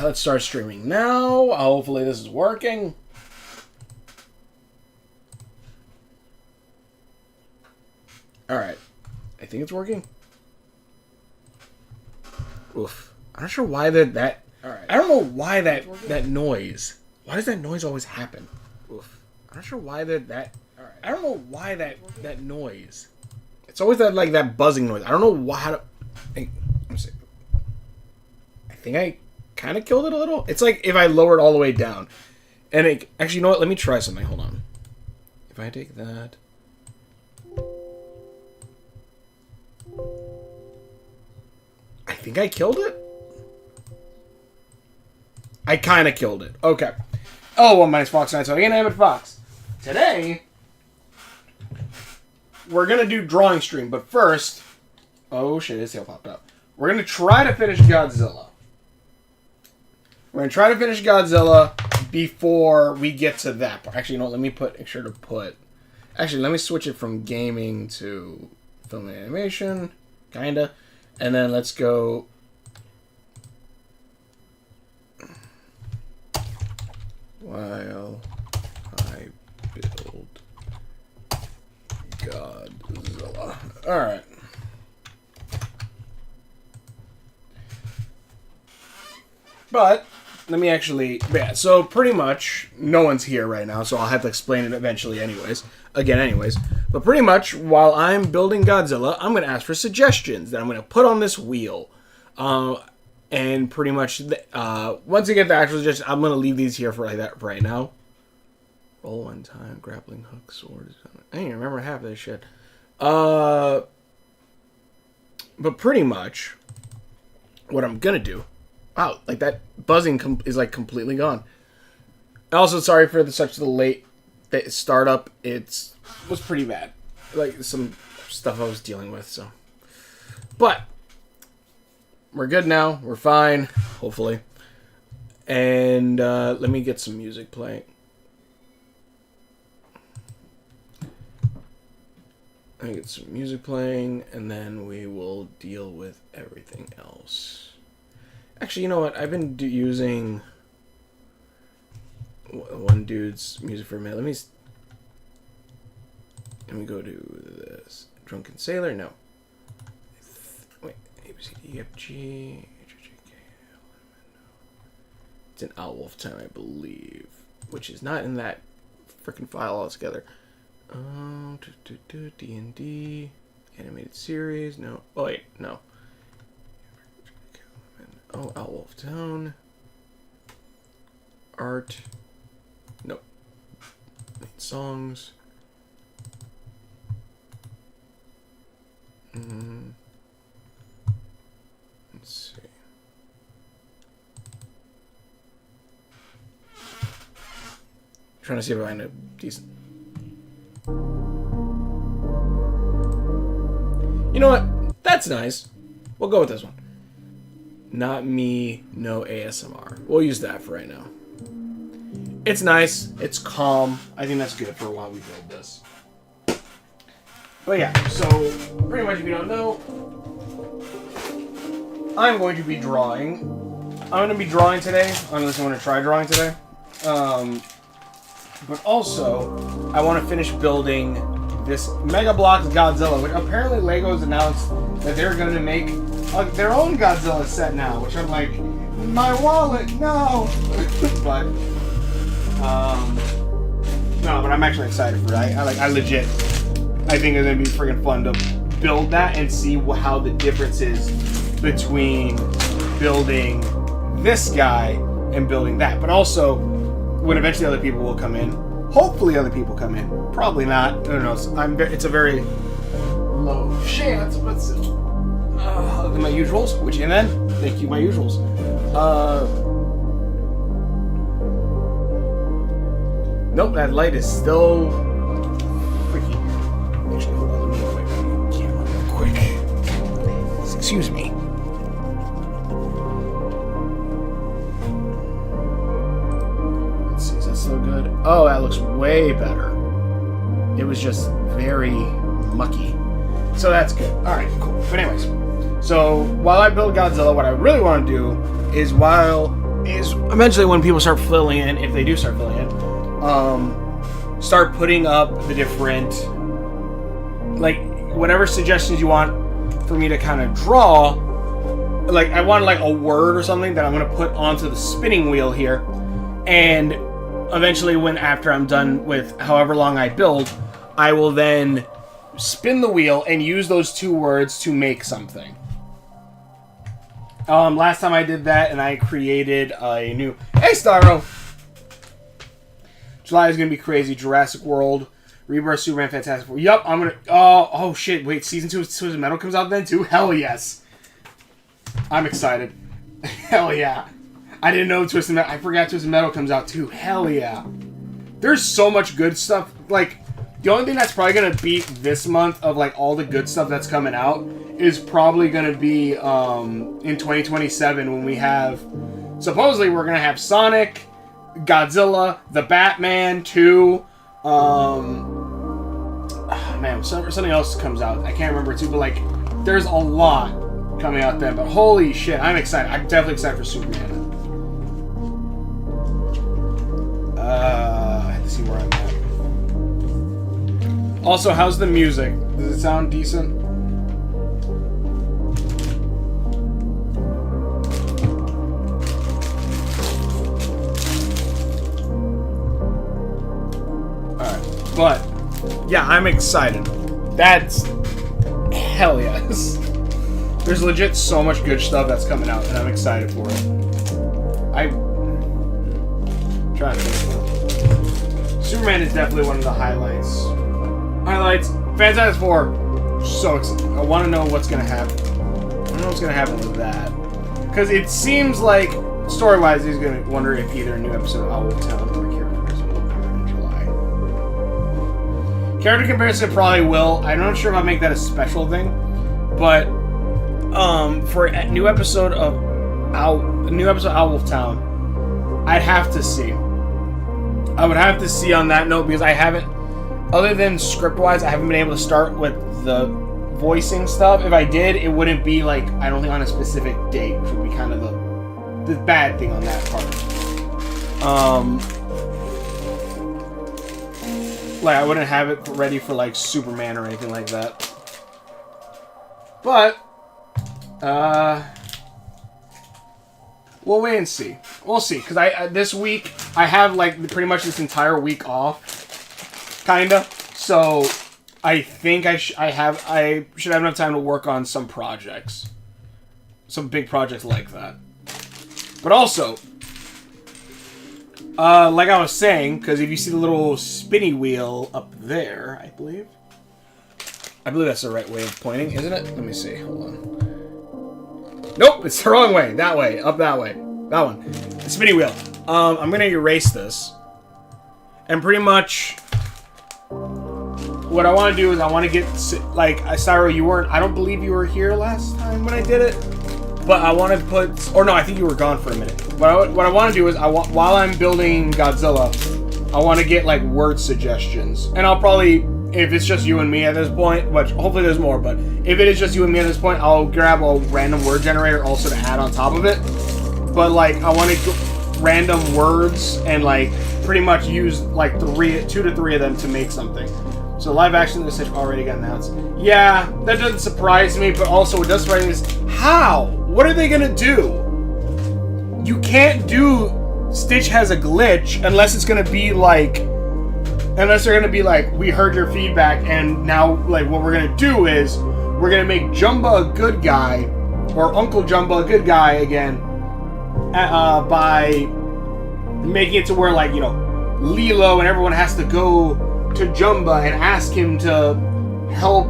let's start streaming now. Hopefully this is working. Alright. I think it's working. Oof. I'm not sure why that Alright. I don't know why that noise. Why does that noise always happen? Oof. I'm not sure why that Alright. I don't know why that noise. It's always that buzzing noise. I don't know why. Let me see. I think I kind of killed it a little. It's like if I lower it all the way down. And actually, you know what? Let me try something. Hold on. If I take that. I think I killed it. I kind of killed it. Okay. Oh, 1 minus Fox 9, so again, I'm at Fox. Today, we're going to do drawing stream, but first... Oh, shit, his tail popped up. We're going to try to finish Godzilla. We're going to try to finish Godzilla before we get to that part. Actually, you know what? Let me make sure to put... Actually, let me switch it from gaming to film and animation. Kinda. And then let's go... While I build Godzilla. Alright. But, let me actually... Yeah, so pretty much, no one's here right now, so I'll have to explain it eventually anyways. But pretty much, while I'm building Godzilla, I'm going to ask for suggestions that I'm going to put on this wheel. And pretty much, once I get the actual suggestions, I'm going to leave these here for like that right now. Roll one time, grappling hook, sword. I don't even remember half of this shit. But pretty much, what I'm going to do... Wow, like that buzzing is like completely gone. Also, sorry for such the late startup. It was pretty bad. Like some stuff I was dealing with, so. But we're good now. We're fine, hopefully. And let me get some music playing. Let me get some music playing, and then we will deal with everything else. Actually, you know what? I've been using one dude's music for a minute. Let me go to this. Drunken Sailor? No. Wait. A, B, C, D, E, F, G, H, I, J, K, L, M, N, O. It's an Owl Wolf Time, I believe. Which is not in that freaking file altogether. D&D. Animated series. No. Oh, wait. No. Oh, Owl Wolf Town. Art. Nope. Songs. Let's see. Trying to see if I find a decent... You know what? That's nice. We'll go with this one. Not me, no ASMR. We'll use that for right now. It's nice. It's calm. I think that's good for while we build this. But yeah, so pretty much if you don't know, I'm going to be drawing. I'm going to be drawing today, unless I want to try drawing today. But also, I want to finish building this Mega Bloks Godzilla, which apparently LEGO's announced that they're going to make their own Godzilla set now, which I'm like, my wallet, no! But, no, but I'm actually excited for it. I legit, I think it's going to be freaking fun to build that and see how the difference is between building this guy and building that. But also, when eventually other people will come in, hopefully other people come in, probably not, I don't know, it's a very low chance, but still. My usuals, which and then thank you, my usuals. Nope, that light is still freaky. Actually, hold on, let me wipe the camera real quick. Excuse me. Let's see, is that still good? Oh, that looks way better. It was just very mucky. So that's good. Alright, cool. But anyways, so while I build Godzilla, what I really want to do is while is eventually when people start filling in, if they do start filling in, start putting up the different, like, whatever suggestions you want for me to kind of draw. Like, I want like a word or something that I'm going to put onto the spinning wheel here, and eventually after I'm done with however long I build, I will then spin the wheel and use those 2 words to make something. Last time I did that, and I created a new... Hey, Starro! July is going to be crazy. Jurassic World, Rebirth, Superman, Fantastic Four. Yup, I'm going to... Oh, shit. Wait, Season 2 of Twisted Metal comes out then, too? Hell yes. I'm excited. Hell yeah. I didn't know Twisted Metal... I forgot Twisted Metal comes out, too. Hell yeah. There's so much good stuff. Like, the only thing that's probably going to beat this month of, like, all the good stuff that's coming out is probably going to be in 2027 when we have... Supposedly, we're going to have Sonic, Godzilla, the Batman 2, man, something else comes out. I can't remember, too, but, like, there's a lot coming out then. But holy shit, I'm excited. I'm definitely excited for Superman. I have to see where I'm at. Also, how's the music? Does it sound decent? But, yeah, I'm excited. That's... Hell yes. There's legit so much good stuff that's coming out, and I'm excited for it. I'm trying to think. Superman is definitely one of the highlights. Fantastic Four. So excited. I want to know what's going to happen. I don't know what's going to happen with that. Because it seems like, story-wise, he's going to wonder if either a new episode of Owl Town or characters will come in July. Character comparison probably will. I'm not sure if I'll make that a special thing, but for a new episode of Owl Town, I'd have to see. I would have to see on that note because I haven't, other than script-wise, I haven't been able to start with the voicing stuff. If I did, it wouldn't be like, I don't think on a specific date, which would be kind of the bad thing on that part. Like, I wouldn't have it ready for, like, Superman or anything like that. But, we'll wait and see. We'll see, because this week, I have, like, pretty much this entire week off, kinda. So, I think I should have enough time to work on some projects. Some big projects like that. But also, like I was saying, because if you see the little spinny wheel up there, I believe that's the right way of pointing, isn't it? Let me see. Hold on. Nope, it's the wrong way. That way. Up that way. That one. The spinny wheel. I'm going to erase this. And pretty much what I want to do is I want to get, like, Cyro, I don't believe you were here last time when I did it. But I want to put... Or no, I think you were gone for a minute. What I want to do is, while I'm building Godzilla, I want to get, like, word suggestions. And I'll probably, if it's just you and me at this point, which hopefully there's more, but if it is just you and me at this point, I'll grab a random word generator also to add on top of it. But, like, I want to random words and, like, pretty much use, like, 2 to 3 of them to make something. So live action this already got announced. Yeah, that doesn't surprise me, but also what does surprise me is how? What are they gonna do? You can't do Stitch has a glitch unless it's gonna be like, they're gonna be like, we heard your feedback and now, like, what we're gonna do is we're gonna make Jumba a good guy, or Uncle Jumba a good guy again, by making it to where, like, you know, Lilo and everyone has to go to Jumba and ask him to help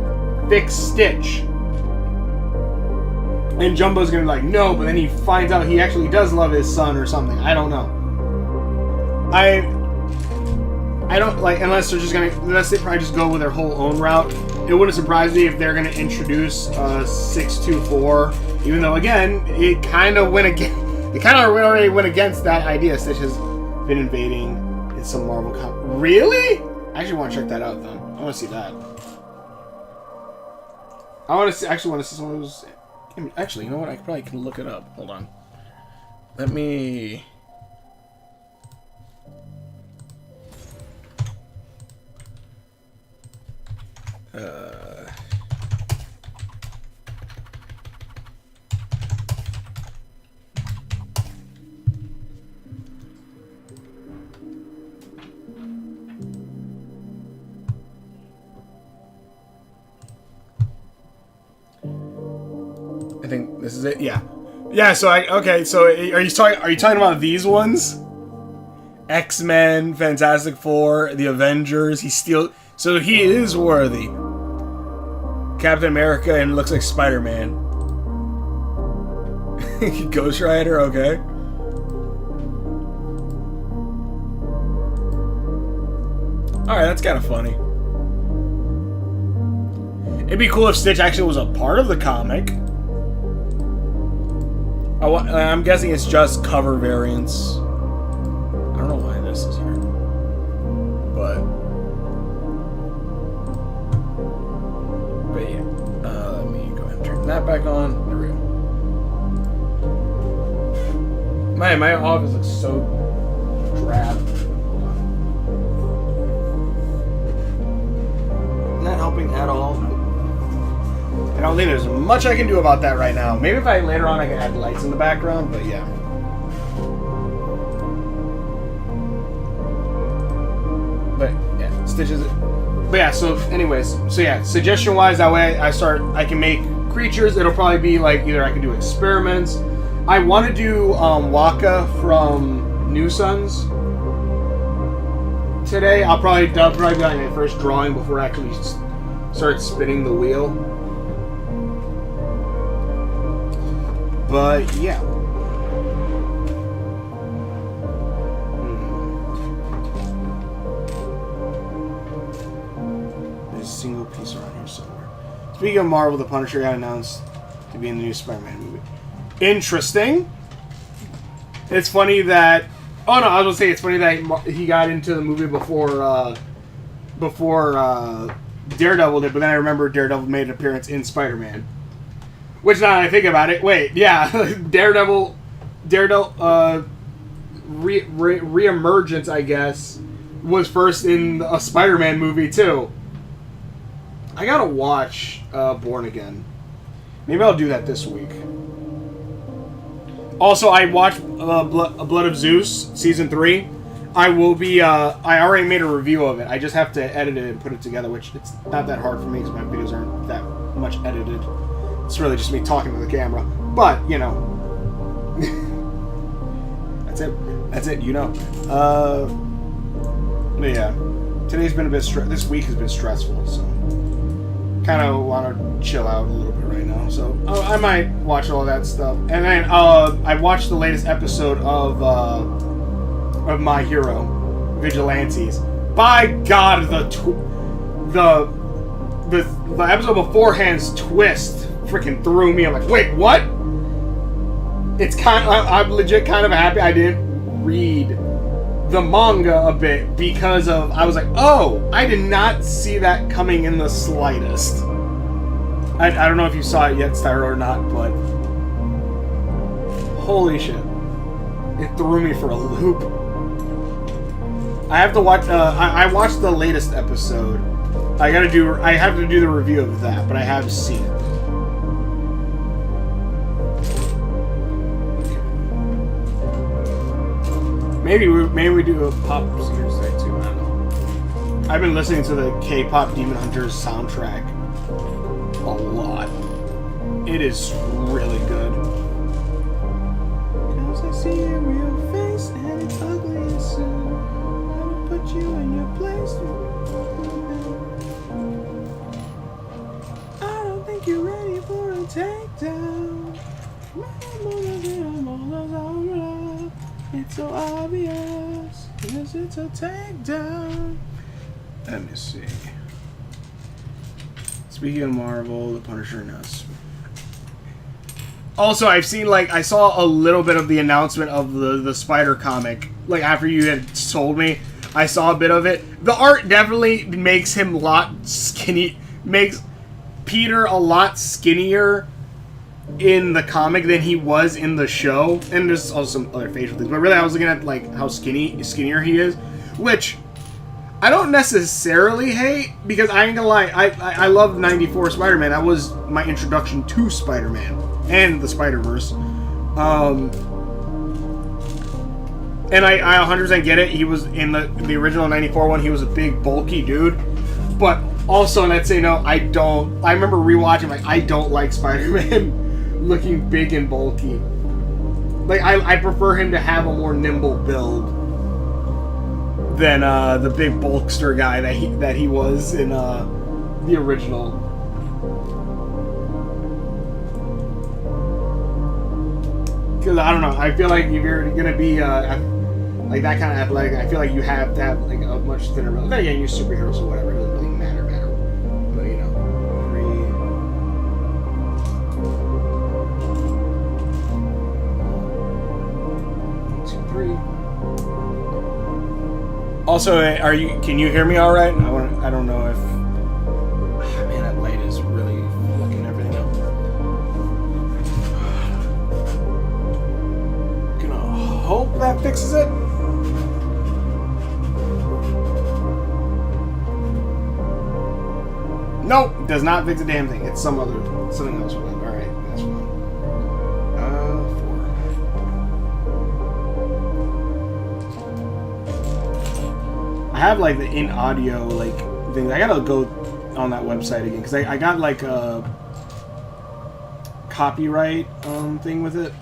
fix Stitch. And Jumbo's gonna be like, no, but then he finds out he actually does love his son or something. I don't know. I don't, like, unless they probably just go with their whole own route. It wouldn't surprise me if they're gonna introduce 624, even though, again, it kind of already went against that idea. Stitch has been invading in some Marvel comic. Really? I actually want to check that out, though. I want to see that. I actually want to see some of those. Actually, you know what? I probably can look it up. Hold on. Let me I think this is it. Yeah, yeah. So okay. So are you talking about these ones? X-Men, Fantastic Four, the Avengers. So he is worthy. Captain America, and looks like Spider-Man. Ghost Rider. Okay. All right, that's kind of funny. It'd be cool if Stitch actually was a part of the comic. I'm guessing it's just cover variants. I don't know why this is here. But yeah. Let me go ahead and turn that back on. There we go. My office looks so drab. Not helping at all. I don't think there's much I can do about that right now. Maybe if later on I can add lights in the background, but yeah. But yeah, Stitches. But yeah, so anyways, suggestion-wise, that way I can make creatures. It'll probably be like either I can do experiments. I want to do Waka from New Sons today. That'll probably be like my first drawing before I actually start spinning the wheel. But yeah. There's a single piece around here somewhere. Speaking of Marvel, the Punisher got announced to be in the new Spider-Man movie. Interesting. It's funny that... Oh no, I was going to say it's funny that he got into the movie before Daredevil did, but then I remember Daredevil made an appearance in Spider-Man. Which, now that I think about it, wait, yeah, Daredevil, Reemergence, I guess, was first in a Spider-Man movie, too. I gotta watch Born Again. Maybe I'll do that this week. Also, I watched Blood of Zeus, Season 3. I already made a review of it. I just have to edit it and put it together, which it's not that hard for me because my videos aren't that much edited. It's really just me talking to the camera. But, you know. That's it, you know. But yeah. Today's been a bit this week has been stressful, so kind of want to chill out a little bit right now. So I might watch all that stuff. And then I watched the latest episode of My Hero, Vigilantes. By God, the episode beforehand's twist freaking threw me. I'm like, wait, what? I'm legit kind of happy I didn't read the manga a bit because I was like, oh, I did not see that coming in the slightest. I don't know if you saw it yet, Styro, or not, but holy shit. It threw me for a loop. I have to watch, I watched the latest episode. I have to do the review of that, but I have seen it. Maybe we do a pop series today too. I don't know. I've been listening to the K-pop Demon Hunters soundtrack a lot. It is really good. 'Cause I see your real face and it's ugly and soon I will put you in your place. I don't think you're ready for a takedown. It's so obvious, yes, it's a takedown. Let me see. Speaking of Marvel, the Punisher announced. Also, I saw a little bit of the announcement of the Spider comic. Like, after you had told me, I saw a bit of it. The art definitely makes him a lot makes Peter a lot skinnier in the comic than he was in the show, and there's also some other facial things, but really I was looking at like how skinnier he is, which I don't necessarily hate, because I ain't gonna lie, I love 94 Spider-Man. That was my introduction to Spider-Man and the Spider-Verse. And I 100% get it. He was in the original 94 one, he was a big, bulky dude. But also, let's say no, I remember rewatching, like, I don't like Spider-Man looking big and bulky. Like, I prefer him to have a more nimble build than the big bulkster guy that he was in the original. Because I don't know, I feel like if you're gonna be like that kind of athletic, I feel like you have to have like a much thinner build. Then again, you're superheroes or whatever, it doesn't really matter. But you know, 3, 1, 2, 3. Also, can you hear me all right? I don't know if. Man, that light is really fucking everything up. Gonna hope that fixes it. Nope, does not fix a damn thing. It's something else. Alright, that's fine. 4. I have like the in audio like thing. I gotta go on that website again because I got like a copyright thing with it.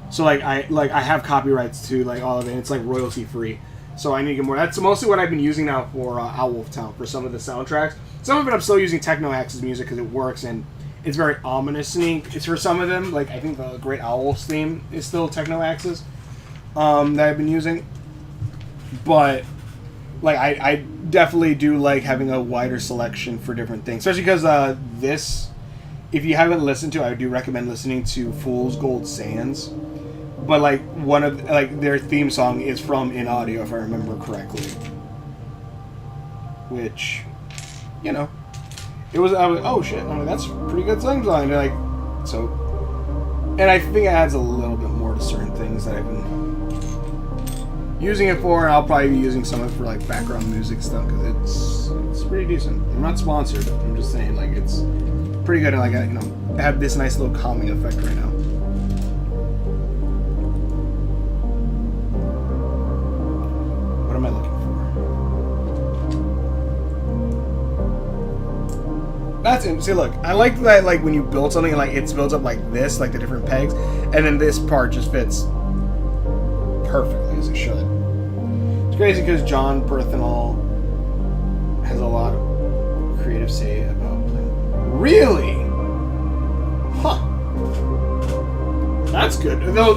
So I have copyrights to like all of it. And it's like royalty free. So I need to get more. That's mostly what I've been using now for Owl Wolf Town for some of the soundtracks. Some of it I'm still using Techno Axe's music because it works and it's very ominous. It's for some of them, like I think the Great Owl Wolf's theme is still Techno Axe's that I've been using. But like I definitely do like having a wider selection for different things, especially because this, if you haven't listened to, I do recommend listening to Fool's Gold Sands. But like one of like their theme song is from In Audio, if I remember correctly. Which, you know, I was oh shit, I mean, that's pretty good song design. Like, so, and I think it adds a little bit more to certain things that I've been using it for, and I'll probably be using some of it for like background music stuff because it's pretty decent. I'm not sponsored. I'm just saying like it's pretty good, and like I have this nice little calming effect right now. What am I looking for? That's it. See, look, I like that. Like when you build something, like it's built up like this, like the different pegs, and then this part just fits perfectly as it should. It's crazy because John Berthenol has a lot of creative say about playing. Really? Huh. That's good. Though,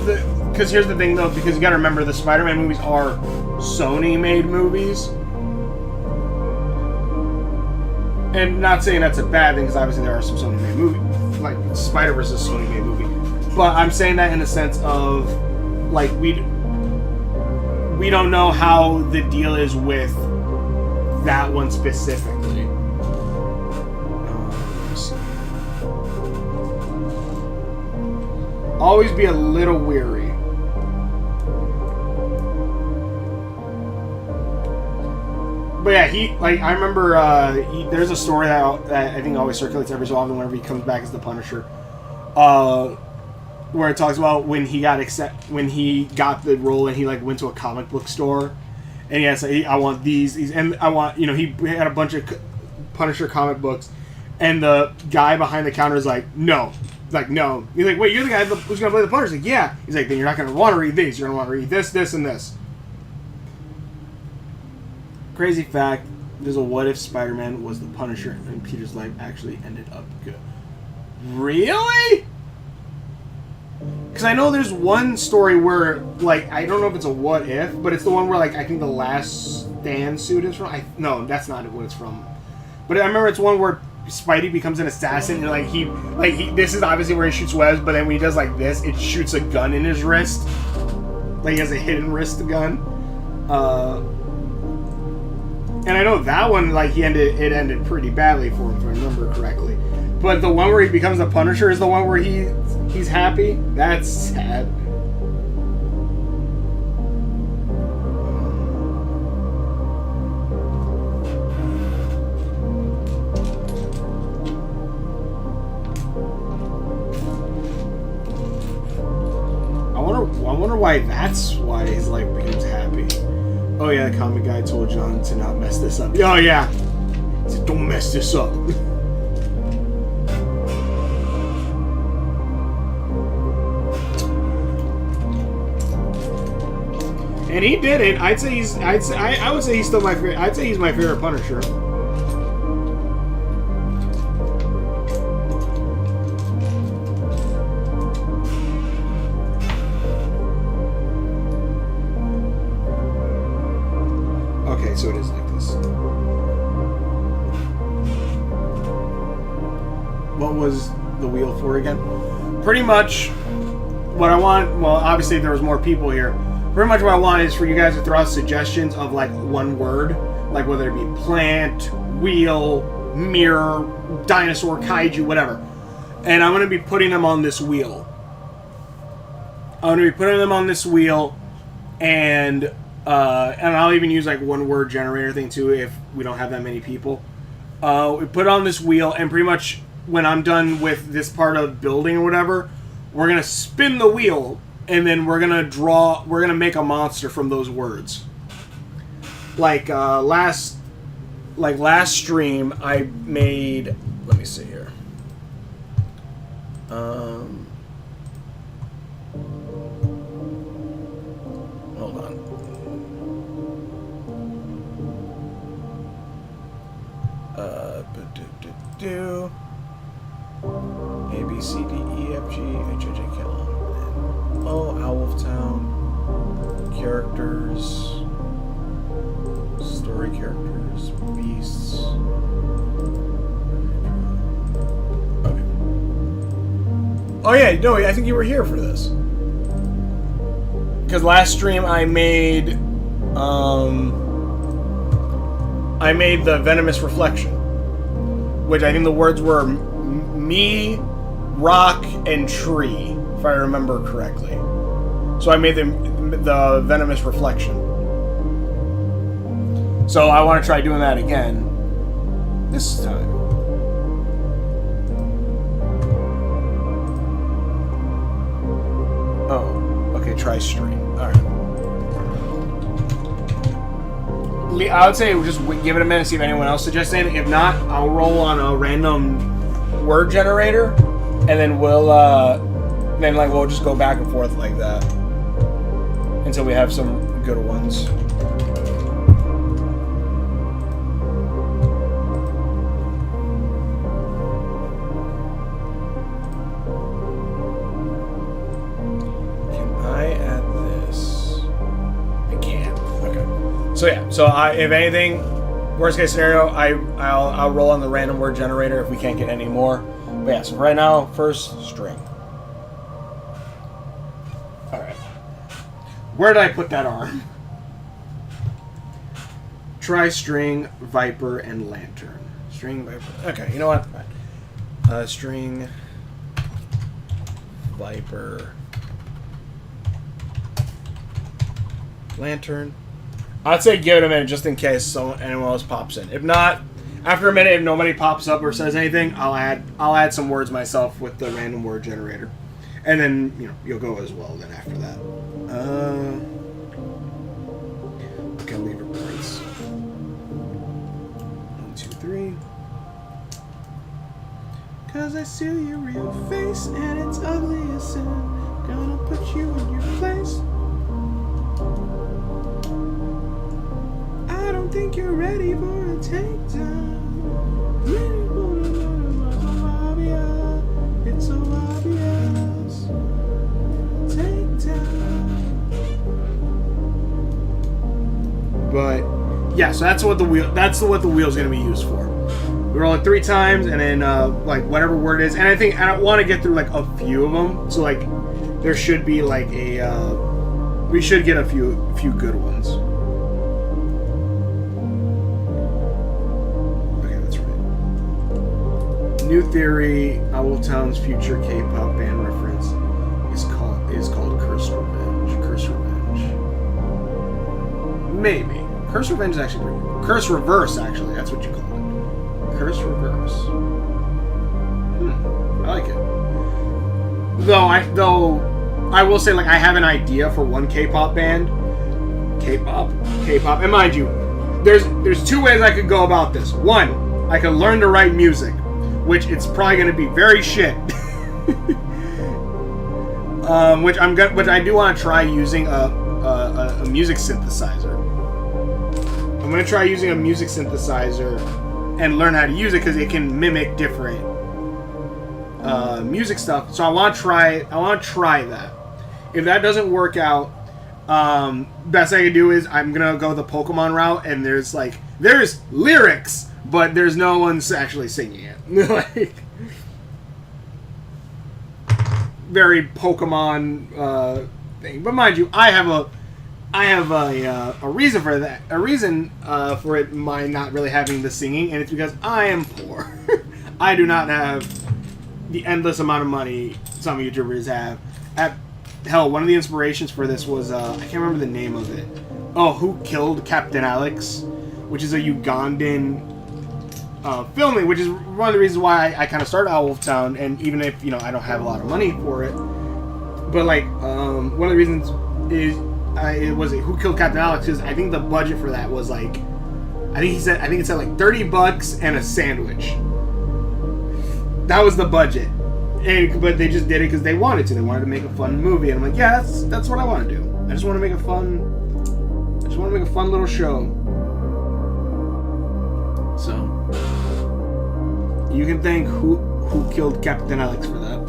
because here's the thing, though, because you got to remember the Spider-Man movies are Sony-made movies. And not saying that's a bad thing, because obviously there are some Sony-made movies. Like, Spider-Verse is a Sony-made movie. But I'm saying that in the sense of, like, we don't know how the deal is with that one specifically. Let's see. Always be a little weary. But yeah, I remember, there's a story that I think always circulates every so often whenever he comes back as the Punisher, where it talks about when he got the role and he like went to a comic book store, and he said, I want these, and I want, he had a bunch of Punisher comic books, and the guy behind the counter is like, no. Like, no. He's like, wait, you're the guy who's going to play the Punisher? He's like, yeah. He's like, then you're not going to want to read these. You're going to want to read this, this, and this. Crazy fact, there's a what if Spider-Man was the Punisher and Peter's life actually ended up good. Really? Because I know there's one story where, like, I don't know if it's a what if, but it's the one where, like, I think the Last Stand suit is from. No, that's not what it's from. But I remember it's one where Spidey becomes an assassin, and he this is obviously where he shoots webs, but then when he does like this, it shoots a gun in his wrist. Like he has a hidden wrist gun. And I know that one, like it ended pretty badly for him, if I remember correctly. But the one where he becomes the Punisher is the one where he's happy. That's sad. wonder why that's why his life becomes happy. Oh yeah, the comic guy told John to not mess this up. Oh yeah. He said, don't mess this up. And he did it. I would say he's still my favorite. I'd say he's my favorite Punisher. Okay, so it is like this. What was the wheel for again? Pretty much what I want. Well, obviously there was more people here. Pretty much what I want is for you guys to throw out suggestions of like one word, like whether it be plant, wheel, mirror, dinosaur, kaiju, whatever. And I'm going to be putting them on this wheel. I'm going to be putting them on this wheel, and I'll even use like one word generator thing too if we don't have that many people. We put it on this wheel, and pretty much when I'm done with this part of building or whatever, we're going to spin the wheel. And then we're gonna make a monster from those words. Like last stream, I made. Let me see here. Hold on. A B C D E F G H I J K L M N O Owltown characters, story characters, beasts. Okay. Oh yeah, no, I think you were here for this. Because last stream I made the venomous reflection, which I think the words were me, rock, and tree, if I remember correctly. So I made the venomous reflection. So I want to try doing that again this time. Oh, okay, try string. Alright. I would say just give it a minute, see if anyone else suggests anything. If not, I'll roll on a random word generator, and then we'll just go back and forth like that until we have some good ones. Can I add this? I can. Okay. So yeah. So if anything, worst case scenario, I'll roll on the random word generator if we can't get any more. But yeah. So right now, first string. Where did I put that arm? Try string, viper, and lantern. String, viper. Okay, you know what? Fine. String, viper, lantern. I'd say give it a minute just in case anyone else pops in. If not, after a minute, if nobody pops up or says anything, I'll add some words myself with the random word generator, and then you'll go as well. Then after that. Okay, leave it words. 1, 2, 3. 'Cause I see your real face and it's ugly as sin. Gonna put you in your place. I don't think you're ready for a takedown. It's so obvious. Takedown. But yeah, so that's what the wheel's gonna be used for. We roll it 3 times, and then like whatever word it is, and I think I want to get through like a few of them. So like there should be like we should get a few good ones. Okay, that's right. New theory: Owltown's future K-pop band reference is called Curse Revenge. Curse Revenge. Maybe. Curse Revenge is actually pretty good. Curse Reverse, actually. That's what you call it. Curse Reverse. I like it. Though I will say, like, I have an idea for one K-pop band. K-pop, and mind you, there's two ways I could go about this. One, I could learn to write music, which it's probably going to be very shit. Which I do want to try using a music synthesizer. I'm going to try using a music synthesizer and learn how to use it because it can mimic different music stuff. So I want to try that. If that doesn't work out, best I can do is I'm gonna go the Pokemon route, and there's lyrics, but there's no one's actually singing it. Like, very Pokemon thing. But mind you, I have a reason for that. A reason for it, my not really having the singing, and it's because I am poor. I do not have the endless amount of money some YouTubers have. Hell, one of the inspirations for this was, I can't remember the name of it. Oh, Who Killed Captain Alex? Which is a Ugandan filming, which is one of the reasons why I kind of started Owlwolf Town, and even if, I don't have a lot of money for it. But, like, one of the reasons is, it was Who Killed Captain Alex, because I think the budget for that was, like, I think it said like $30 and a sandwich. That was the budget. But they just did it because they wanted to. They wanted to make a fun movie, and I'm like, yeah, that's what I want to do. I just want to make a fun little show. So you can thank who killed Captain Alex for that.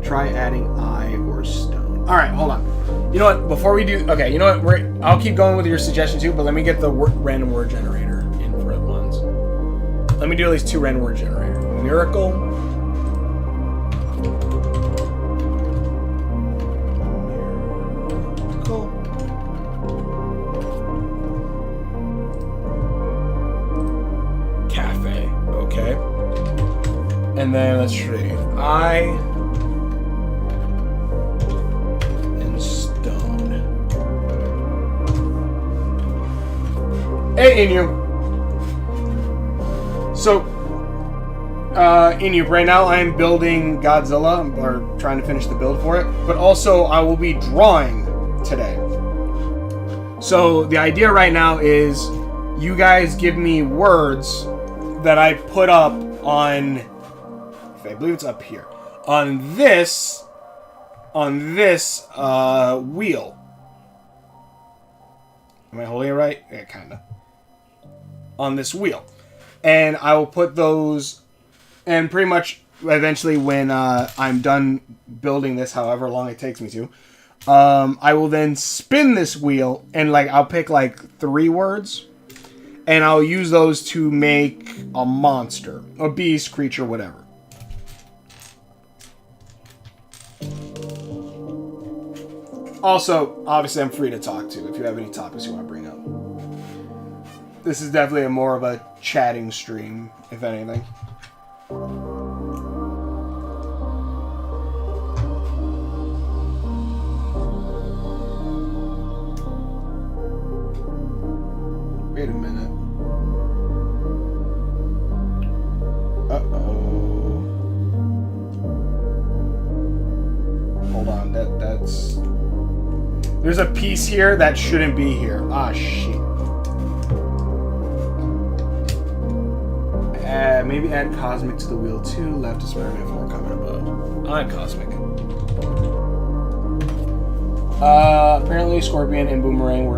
Try adding eye or stone. All right, hold on. You know what? Before we do, okay, you know what? I'll keep going with your suggestion too, but let me get the random word generator in for it once. Let me do at least 2 random word generator. Miracle. Miracle. Cafe. Okay. And then let's see. I and stone. Hey, Inu. So, right now I'm building Godzilla, or trying to finish the build for it, but also I will be drawing today. So, the idea right now is you guys give me words that I put up on, I believe it's up here, on this wheel. Am I holding it right? Yeah, kinda. On this wheel. And I will put those, and pretty much eventually when I'm done building this, however long it takes me to, I will then spin this wheel, and I'll pick 3 words, and I'll use those to make a monster, a beast, creature, whatever. Also, obviously I'm free to talk to if you have any topics you want to bring up. This is definitely more of a chatting stream, if anything. Wait a minute. Uh-oh. Hold on, that's... There's a piece here that shouldn't be here. Ah, shit. Maybe add Cosmic to the wheel too. Left is Spider-Man 4 coming above. I'll add Cosmic. Apparently Scorpion and Boomerang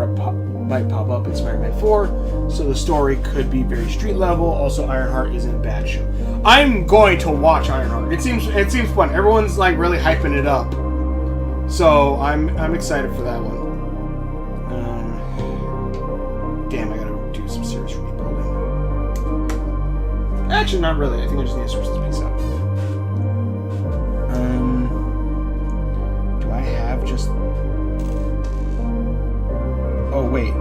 might pop up in Spider-Man 4, so the story could be very street level. Also, Ironheart isn't a bad show. I'm going to watch Ironheart. It seems fun. Everyone's really hyping it up, so I'm excited for that one. Damn, I gotta do some serious rebuilding. Actually, not really. I think I just need to switch this piece out. Do I have just... Oh, wait.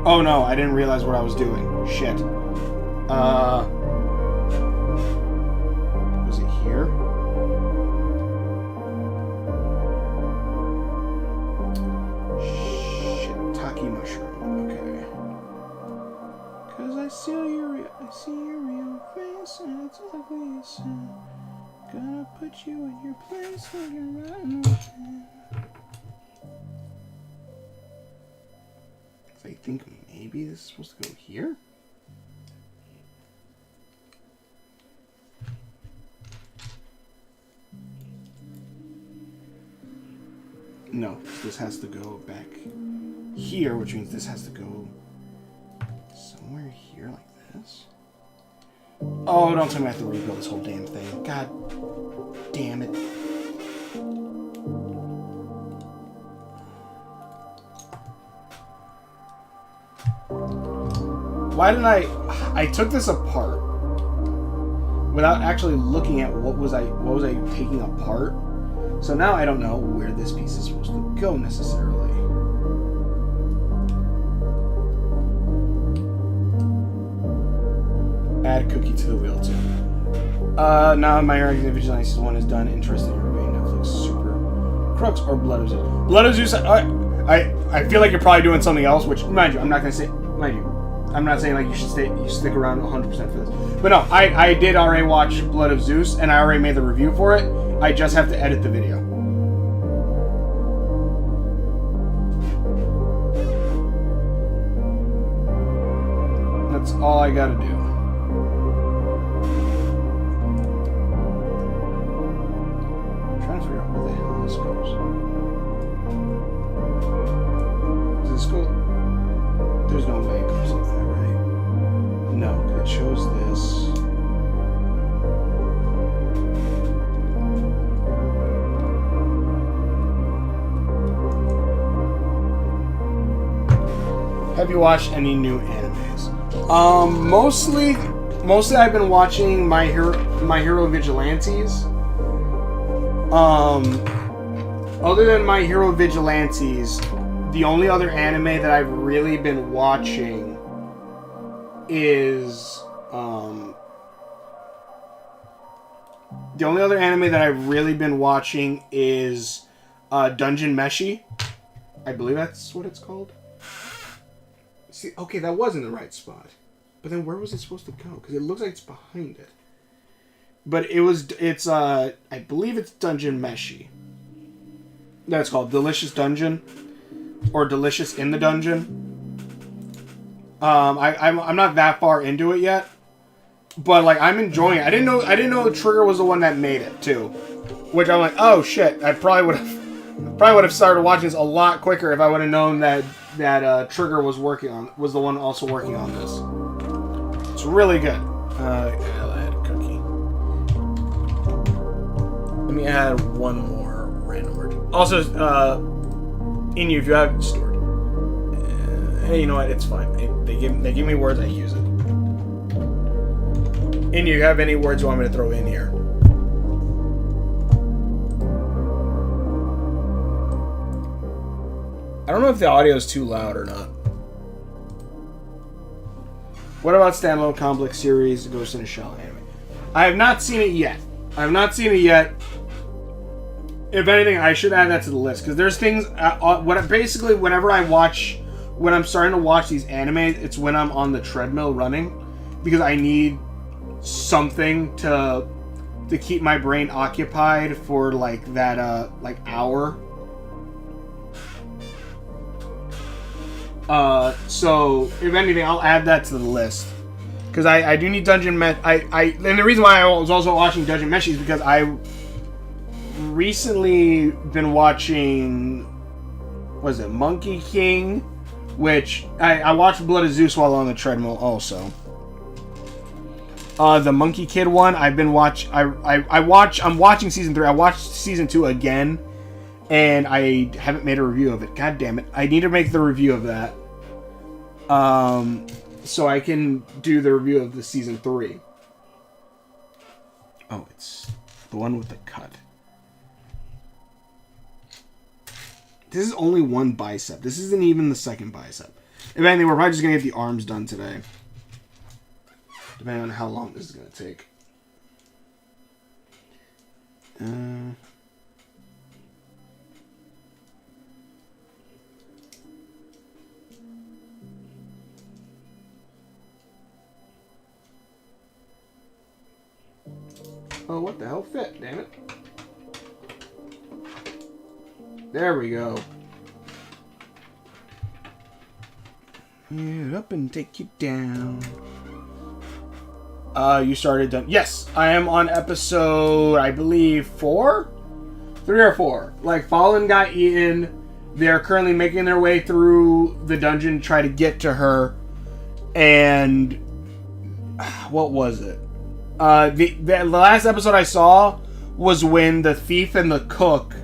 Oh, no. I didn't realize what I was doing. Shit. Was it here? Shiitake mushroom. Okay. I see your real face, and it's ugly as sin. Gonna put you in your place when you're rotten within. I think maybe this is supposed to go here? No, this has to go back here, which means this has to go somewhere here like this. Oh, don't tell me I have to rebuild this whole damn thing. God damn it. Why didn't I took this apart without actually looking at what was I taking apart. So now I don't know where this piece is supposed to go necessarily. Add cookie to the wheel too. Now my American Vigilante season 1 is done. Interested in reviewing Netflix Super Crooks or Blood of Zeus? Blood of Zeus. I feel like you're probably doing something else, which mind you, I'm not gonna say. Mind you, I'm not saying like you stick around 100% for this. But no, I did already watch Blood of Zeus, and I already made the review for it. I just have to edit the video. That's all I gotta do. I'm trying to figure out where the hell this goes. Does this go? There's no way it goes like that, right? No, it shows this. Have you watched any new animes? Mostly I've been watching My Hero Vigilantes. Other than My Hero Vigilantes, the only other anime that I've really been watching is Dungeon Meshi. I believe that's what it's called. See, okay, that was in the right spot. But then where was it supposed to go? Because it looks like it's behind it. But I believe it's Dungeon Meshi. That's called Delicious Dungeon. Or Delicious in the Dungeon. I'm not that far into it yet. But like I'm enjoying it. I didn't know Trigger was the one that made it too. Which I'm like, oh shit, I probably would have started watching this a lot quicker if I would have known that Trigger was the one also working on this. It's really good. I'll add a cookie. Let me add one more random word. Also, if you have it stored. Hey, you know what? It's fine. They give me words, I use it. And you have any words you want me to throw in here? I don't know if the audio is too loud or not. What about standalone complex series Ghost in a Shell anime? I have not seen it yet. If anything, I should add that to the list because there's things. Whenever when I'm starting to watch these animes, it's when I'm on the treadmill running because I need something to keep my brain occupied for like that hour. So if anything, I'll add that to the list because I do need Dungeon Mesh. And the reason why I was also watching Dungeon Mesh is because I recently been watching, what is it, Monkey King, which I watched Blood of Zeus while on the treadmill also. The Monkey Kid one, I'm watching season 3. I watched season 2 again. And I haven't made a review of it. God damn it. I need to make the review of that. So I can do the review of the season 3. Oh, it's the one with the cut. This is only one bicep. This isn't even the second bicep. If anything, we're probably just going to get the arms done today. Depending on how long this is going to take. Oh, what the hell fit? Damn it. There we go. Get up and take you down. You started done. Yes, I am on episode, I believe, 4? 3 or 4. Like, Fallen got eaten. They're currently making their way through the dungeon to try to get to her. And what was it? The last episode I saw was when the thief and the cook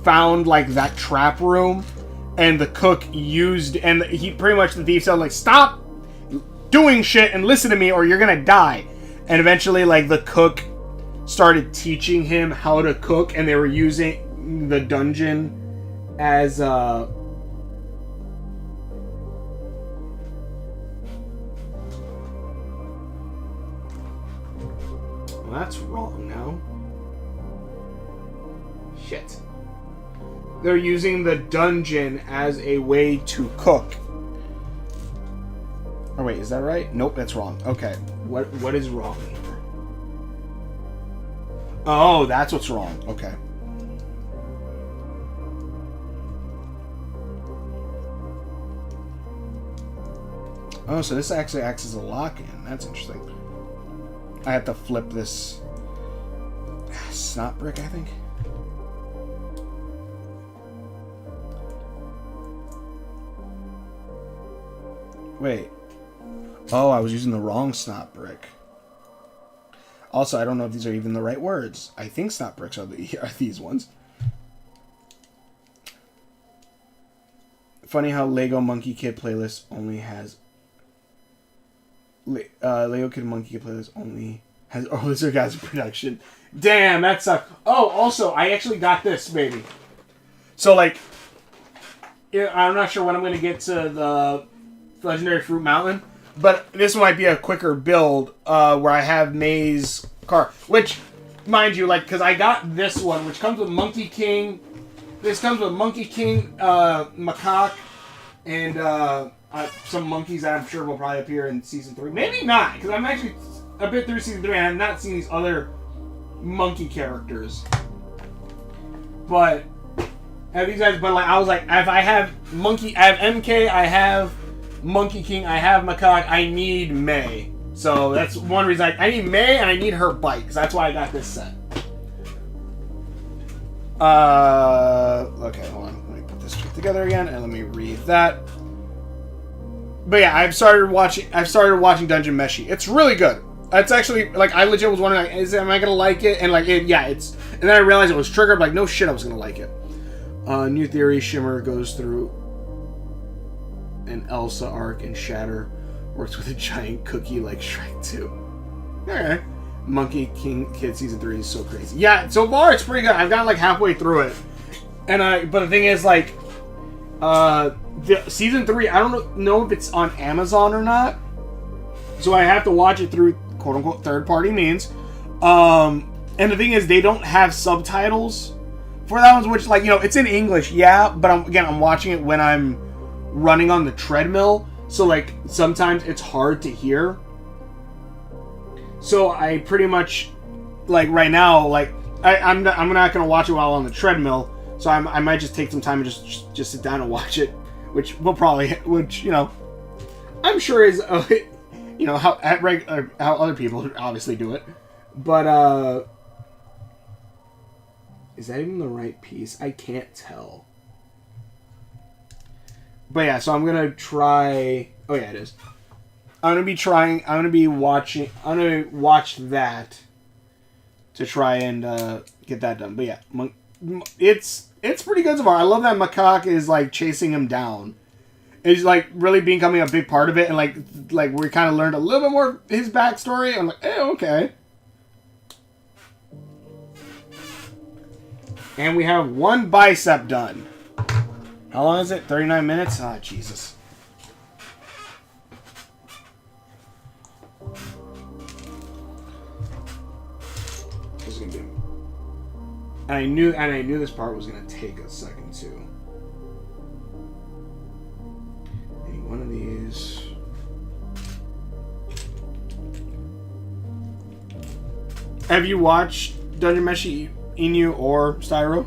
found, like, that trap room. And the cook used... And he pretty much, the thief said, like, stop doing shit and listen to me or you're gonna die. And eventually, like, the cook started teaching him how to cook, and they were using the dungeon as well, that's wrong now. Shit. They're using the dungeon as a way to cook. Oh wait, is that right? Nope, that's wrong. Okay. What is wrong here? Oh, that's what's wrong. Okay. Oh, so this actually acts as a lock-in. That's interesting. I have to flip this snot brick, I think. Wait. Oh, I was using the wrong snot brick. Also, I don't know if these are even the right words. I think snot bricks are these ones. Funny how Lego Monkey Kid playlist only has... Lego Kid Monkey Kid playlist only has... Oh, Lizard Guys production. Damn, that sucks. Oh, also, I actually got this, baby. So, like... I'm not sure when I'm going to get to the Legendary Fruit Mountain. But this might be a quicker build where I have May's car. Which, mind you, like, because I got this one, which comes with Monkey King. This comes with Monkey King, Macaque, and some monkeys that I'm sure will probably appear in Season 3. Maybe not, because I'm actually a bit through Season 3 and I have not seen these other monkey characters. But, these guys, but like, I was like, if I have Monkey, I have MK, I have Monkey King, I have Macaque, I need May. So that's one reason I need May and I need her bike, because that's why I got this set. Okay, hold on. Let me put this shit together again and let me read that. But yeah, I've started watching Dungeon Meshi. It's really good. It's actually, like, I legit was wondering, like, am I gonna like it? And like, and then I realized it was triggered. Like, no shit, I was gonna like it. New Theory, Shimmer goes through an Elsa arc, and Shatter works with a giant cookie like Shrek 2. Alright. Monkey King Kid Season 3 is so crazy. Yeah, so far it's pretty good. I've gotten like halfway through it. And but the thing is, like, the Season 3, I don't know if it's on Amazon or not. So I have to watch it through quote-unquote third-party means. And the thing is, they don't have subtitles for that one, which, like, you know, it's in English, yeah, but I'm watching it when I'm running on the treadmill, so like sometimes it's hard to hear. So I pretty much, like, right now, like, I'm not gonna watch it while on the treadmill. So I might just take some time and just sit down and watch it, which you know, I'm sure is you know how other people obviously do it, but is that even the right piece? I can't tell. But yeah, so I'm gonna try. Oh yeah, it is. I'm gonna watch that to try and get that done. But yeah, it's pretty good so far. I love that Macaque is like chasing him down. It's like really becoming a big part of it, and like we kind of learned a little bit more of his backstory. I'm like, okay. And we have one bicep done. How long is it? 39 minutes? Ah, Jesus. This is gonna be. And I knew this part was gonna take a second too. I need one of these. Have you watched Dungeon Meshi Inu or Styro?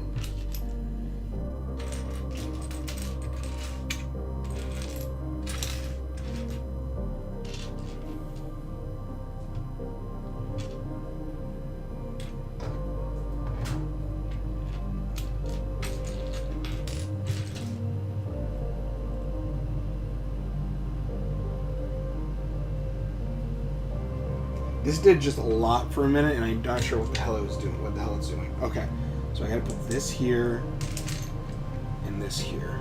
This did just a lot for a minute, and I'm not sure what the hell it was doing. What the hell it's doing? Okay, so I gotta put this here and this here,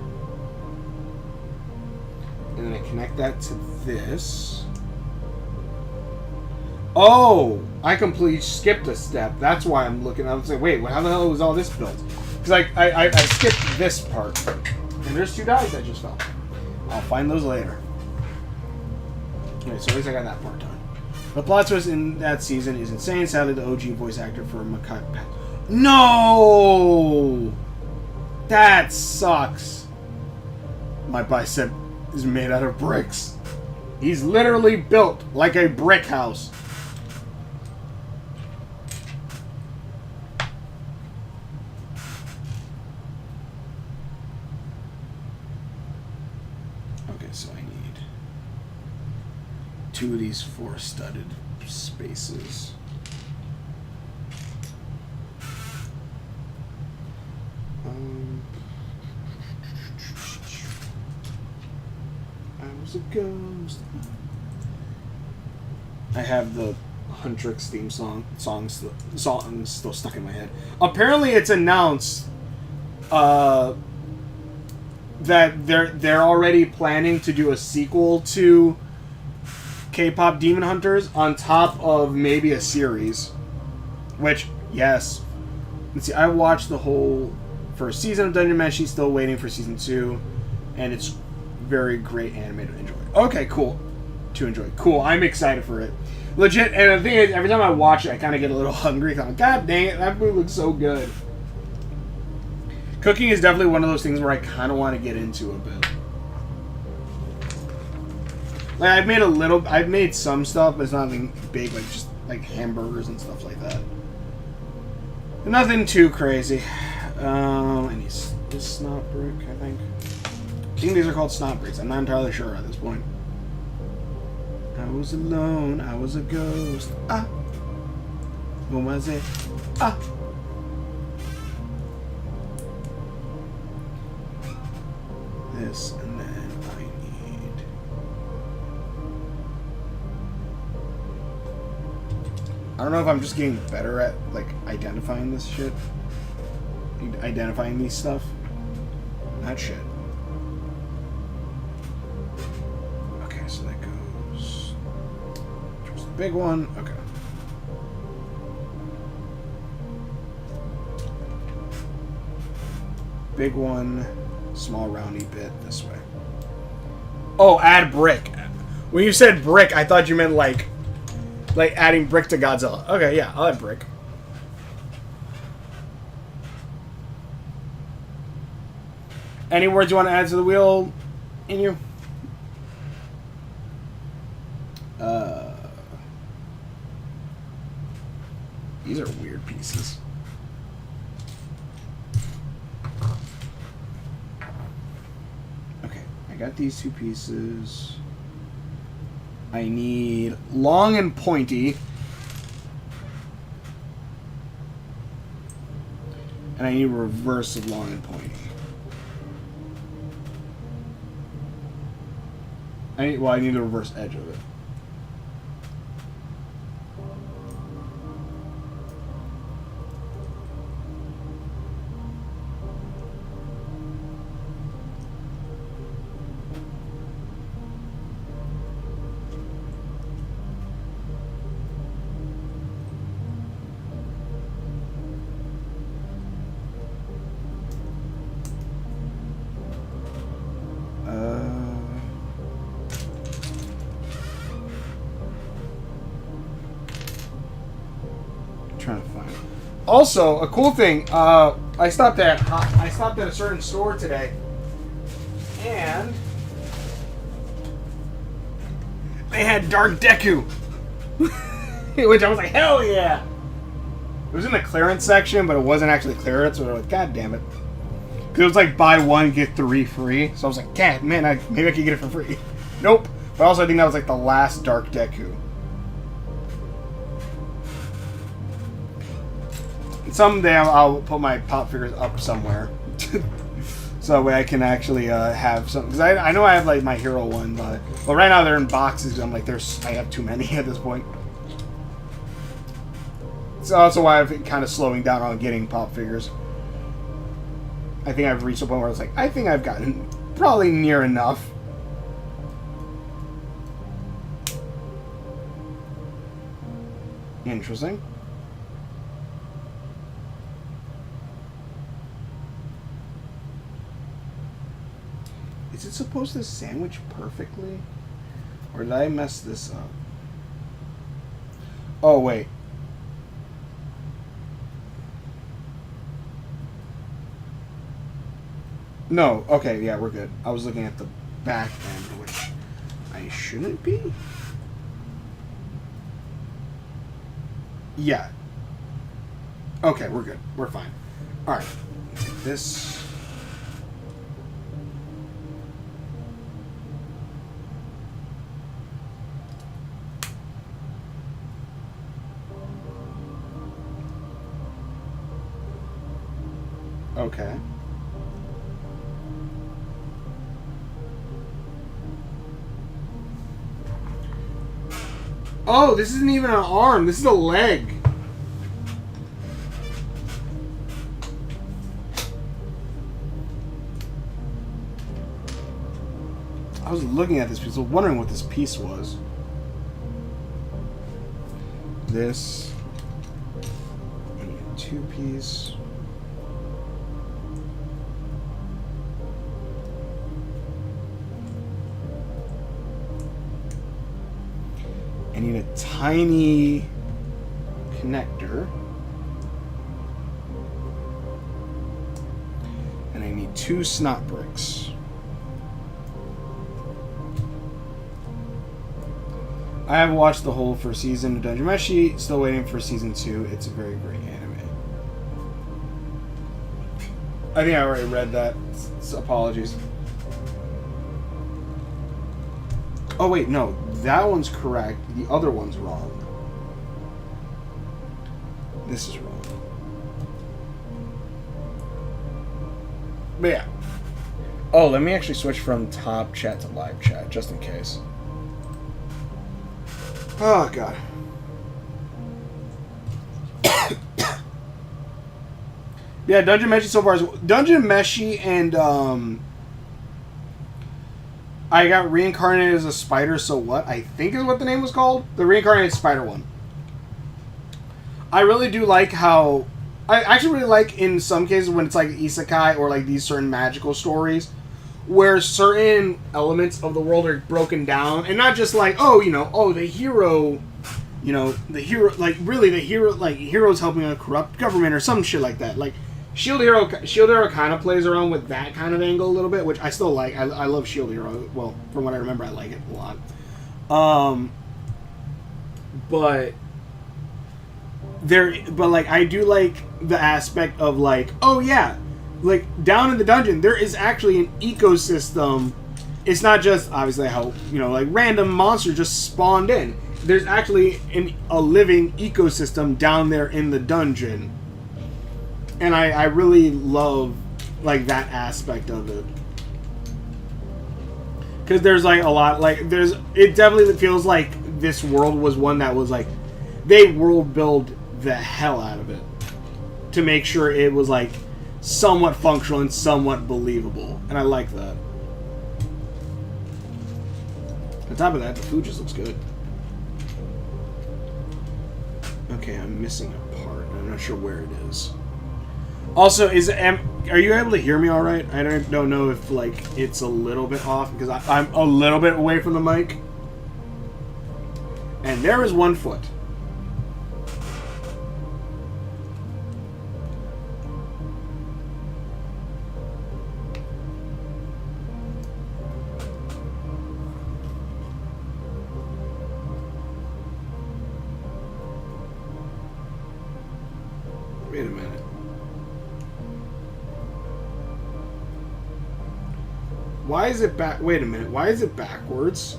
and then I connect that to this. Oh, I completely skipped a step. That's why I'm looking. I was like, wait, how the hell was all this built? Because I skipped this part, and there's 2 dies that just fell. I'll find those later. Okay, so at least I got that part done. The plot twist in that season is insane. Sadly, the OG voice actor for Makai... No! That sucks. My bicep is made out of bricks. He's literally built like a brick house. Okay, so I need 2 of these 4 studded spaces. I was a ghost. I have the Huntrix theme songs still stuck in my head. Apparently, it's announced that they're already planning to do a sequel to K-pop Demon Hunters on top of maybe a series. Which, yes. Let's see, I watched the whole first season of Dungeon Meshi, still waiting for season 2, and it's very great anime to enjoy. Okay, cool. To enjoy. Cool, I'm excited for it. Legit, and the thing is, every time I watch it, I kind of get a little hungry. I'm like, God dang it, that food looks so good. Cooking is definitely one of those things where I kind of want to get into a bit. Like, I've made some stuff, but it's not nothing big, like just like hamburgers and stuff like that. Nothing too crazy. I need this snot brick, I think. I think these are called snot bricks. I'm not entirely sure at this point. I was alone, I was a ghost. Ah. What was it? Ah. This, and then I need... I don't know if I'm just getting better at, like, identifying this shit. Identifying these stuff. That shit. Okay, so that goes... There's the big one. Okay. Big one, small roundy bit this way. Oh, add brick. When you said brick, I thought you meant like adding brick to Godzilla. Okay, yeah, I'll add brick. Any words you want to add to the wheel, Inu? These are weird pieces. Okay, I got these 2 pieces. I need long and pointy. And I need reverse of long and pointy. I need the reverse edge of it. Trying to find it. Also, a cool thing, I stopped at a certain store today, and they had Dark Deku, which I was like, hell yeah! It was in the clearance section, but it wasn't actually clearance. So we were like, God damn it. Because it was like buy one, get 3 free. So I was like, God, man, maybe I could get it for free. Nope. But also, I think that was like the last Dark Deku. Someday I'll put my pop figures up somewhere. So that way I can actually have some. Because I know I have like my hero one, but right now they're in boxes. I'm like, I have too many at this point. It's also why I'm kind of slowing down on getting pop figures. I think I've reached a point where it's like, I think I've gotten probably near enough. Interesting. Is it supposed to sandwich perfectly? Or did I mess this up? Oh, wait. No, okay, yeah, we're good. I was looking at the back end, which I shouldn't be. Yeah. Okay, we're good. We're fine. Alright. Take this. Okay. Oh, this isn't even an arm. This is a leg. I was looking at this piece. I was wondering what this piece was. This. And a 2-piece. I need a tiny connector. And I need 2 snot bricks. I have watched the whole first season of Dungeon Meshi. Still waiting for season 2. It's a very great anime. I think I already read that. Apologies. Oh wait, no. That one's correct. The other one's wrong. This is wrong. But yeah. Oh, let me actually switch from top chat to live chat, just in case. Oh, God. Yeah, Dungeon Meshi so far is... Dungeon Meshi and, I got reincarnated as a spider, so what? I think is what the name was called. The reincarnated spider one. I really do like how... I actually really like in some cases when it's like isekai or like these certain magical stories where certain elements of the world are broken down and not just like, oh, you know, oh, the hero, you know, the hero, like really the hero, like heroes helping a corrupt government or some shit like that. Like Shield Hero kind of plays around with that kind of angle a little bit, which I still like. I love Shield Hero. Well, from what I remember, I like it a lot. But like I do like the aspect of like, oh yeah, like down in the dungeon there is actually an ecosystem. It's not just obviously how, you know, like random monsters just spawned in. There's actually a living ecosystem down there in the dungeon. And I really love, like, that aspect of it. Because there's, like, a lot, like, it definitely feels like this world was one that was, like, they world build the hell out of it. To make sure it was, like, somewhat functional and somewhat believable. And I like that. On top of that, the food just looks good. Okay, I'm missing a part. I'm not sure where it is. Also, are you able to hear me all right? I don't know if like it's a little bit off because I'm a little bit away from the mic. And there is 1 foot. Wait a minute. Why is it back? Wait a minute. Why is it backwards?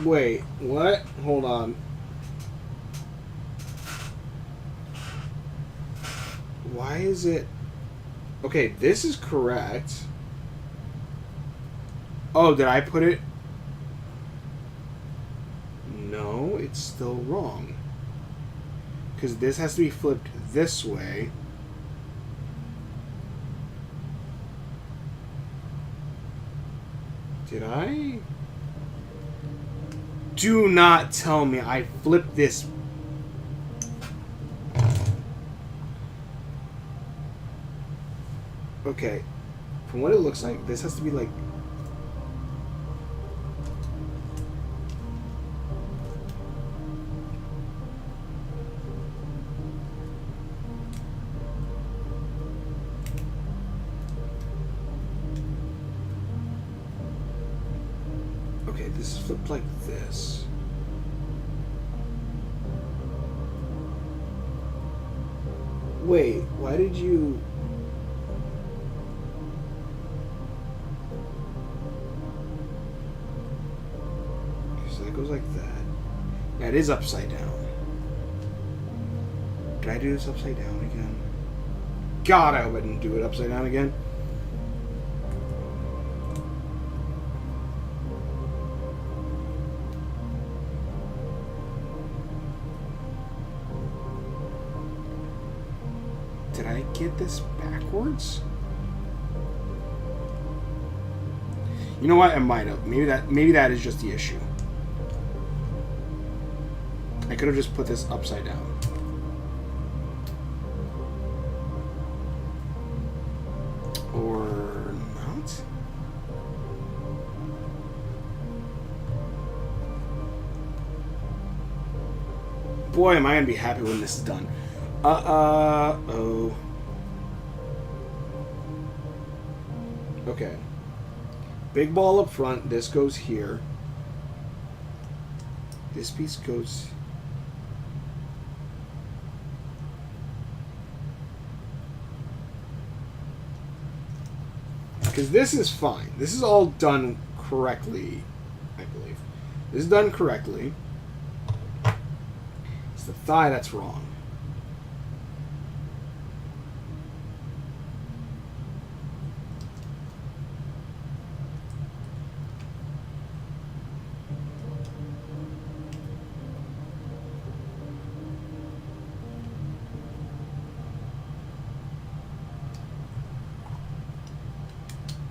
Wait, what? Hold on. Why is it... Okay, this is correct. Oh, did I put it... No, it's still wrong. Because this has to be flipped this way. Did I... Do not tell me I flipped this. Okay. From what it looks like, this has to be like... Okay, this is flipped like this. Wait, why did you... So that goes like that. Yeah, it is upside down. Did I do this upside down again? God, I hope I didn't do it upside down again. Did I get this backwards? You know what? I might have. Maybe that is just the issue. I could have just put this upside down. Or not? Boy, am I gonna be happy when this is done. Oh. Okay. Big ball up front. This goes here. This piece goes... Because this is fine. This is all done correctly, I believe. This is done correctly. It's the thigh that's wrong.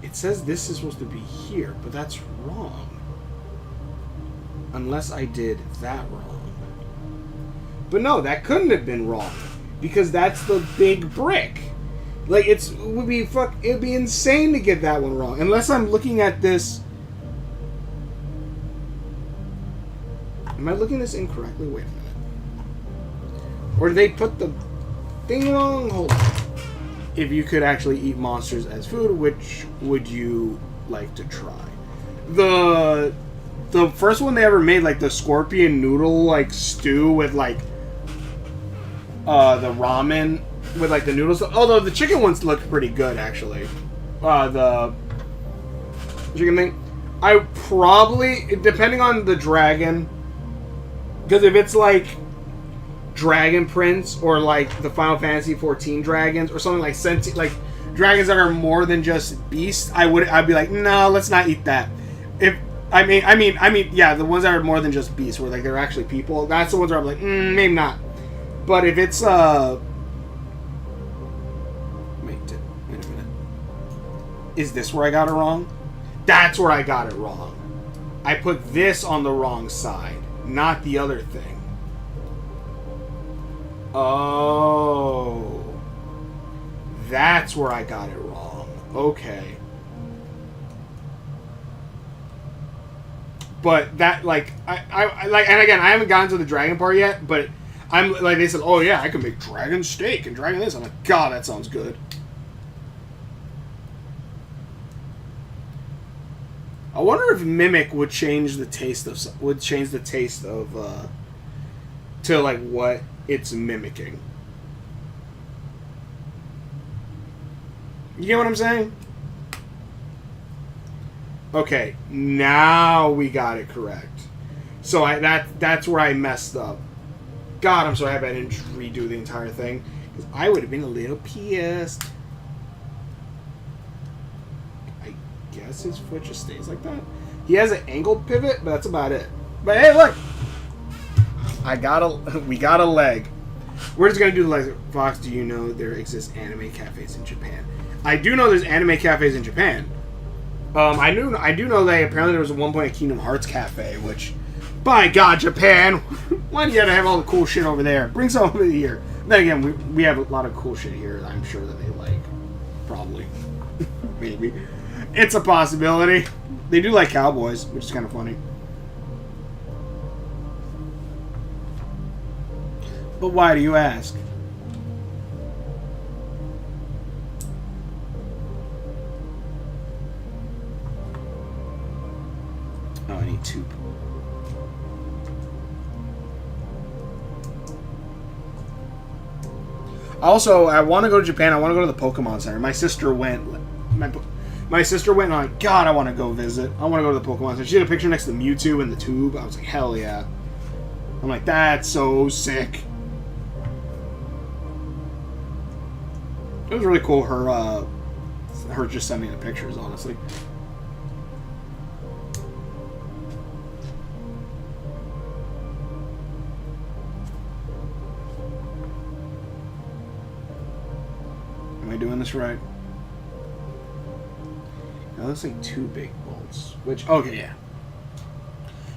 It says this is supposed to be here, but that's wrong. Unless I did that wrong. But no, that couldn't have been wrong. Because that's the big brick. Like, it would be insane to get that one wrong. Unless I'm looking at this... Am I looking at this incorrectly? Wait a minute. Or did they put the thing wrong? Hold on. If you could actually eat monsters as food, which would you like to try? The first one they ever made, like the scorpion noodle like stew with like the ramen with like the noodles. Although the chicken ones looked pretty good actually. The chicken thing, I probably, depending on the dragon, because if it's like Dragon Prince or like the Final Fantasy 14 dragons or something like like dragons that are more than just beasts, I'd be like, no, let's not eat that. If I mean, yeah, the ones that are more than just beasts, where like they're actually people, that's the ones where I'm like, maybe not. But if it's wait a minute, is this where I got it wrong? That's where I got it wrong. I put this on the wrong side, not the other thing. Oh, that's where I got it wrong. Okay. But that, like, I like, and again, I haven't gotten to the dragon part yet, but I'm, like, they said, oh yeah, I can make dragon steak and dragon this. I'm like, God, that sounds good. I wonder if mimic would change the taste of to like what it's mimicking. You get what I'm saying? Okay, now we got it correct. So that's where I messed up. God, I'm so happy I didn't redo the entire thing, because I would have been a little pissed. I guess his foot just stays like that. He has an angled pivot, but that's about it. But hey, look! We got a leg. We're just gonna do the legs. Fox, do you know there exist anime cafes in Japan? I do know there's anime cafes in Japan. I do know that apparently there was at one point a Kingdom Hearts cafe, which, by God, Japan, why do you gotta have all the cool shit over there? Bring some over here. Then again, we have a lot of cool shit here. I'm sure that they like, probably, maybe. It's a possibility. They do like cowboys, which is kind of funny. But why do you ask? Oh, I need two. Also, I want to go to Japan. I want to go to the Pokemon Center. My sister went. My sister went, and I'm like, God, I want to go visit. I want to go to the Pokemon Center. She had a picture next to Mewtwo in the tube. I was like, hell yeah. I'm like, that's so sick. It was really cool. Her just sending the pictures, honestly. Am I doing this right? Now, looks like two big bolts. Which, okay, yeah.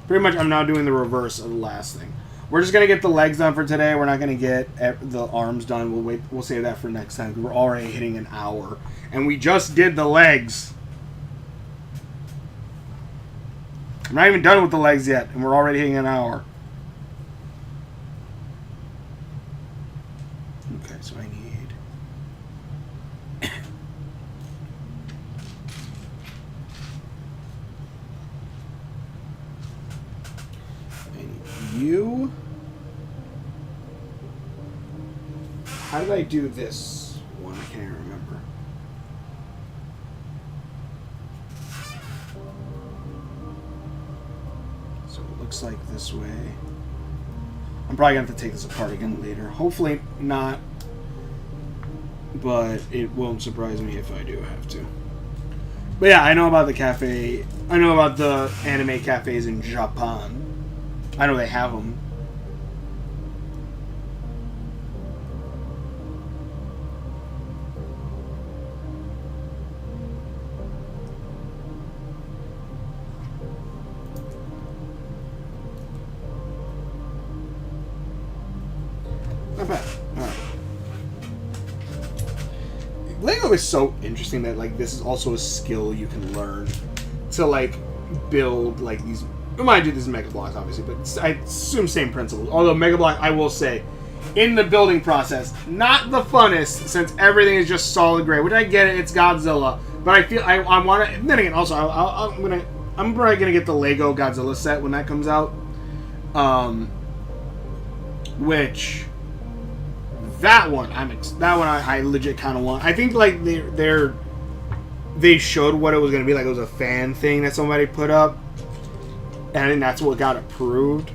Pretty much, I'm now doing the reverse of the last thing. We're just gonna get the legs done for today. We're not gonna get the arms done. We'll wait. We'll save that for next time. We're already hitting an hour, and we just did the legs. I'm not even done with the legs yet, and we're already hitting an hour. Okay, so I need. You. How did I do this one? I can't remember. So it looks like this way. I'm probably going to have to take this apart again later. Hopefully not. But it won't surprise me if I do have to. But yeah, I know about the cafe. I know about the anime cafes in Japan. I know they have them. Not bad. Alright. Lego is so interesting that like this is also a skill you can learn to like build like these. We might do this in Mega Blocks, obviously, but I assume same principles. Although Mega Block, I will say, in the building process, not the funnest since everything is just solid gray. Which I get it, it's Godzilla, but I feel I want to. Then again, also I'm probably gonna get the Lego Godzilla set when that comes out. Which that one I legit kind of want. I think like they showed what it was gonna be like. It was a fan thing that somebody put up. And I think that's what got approved.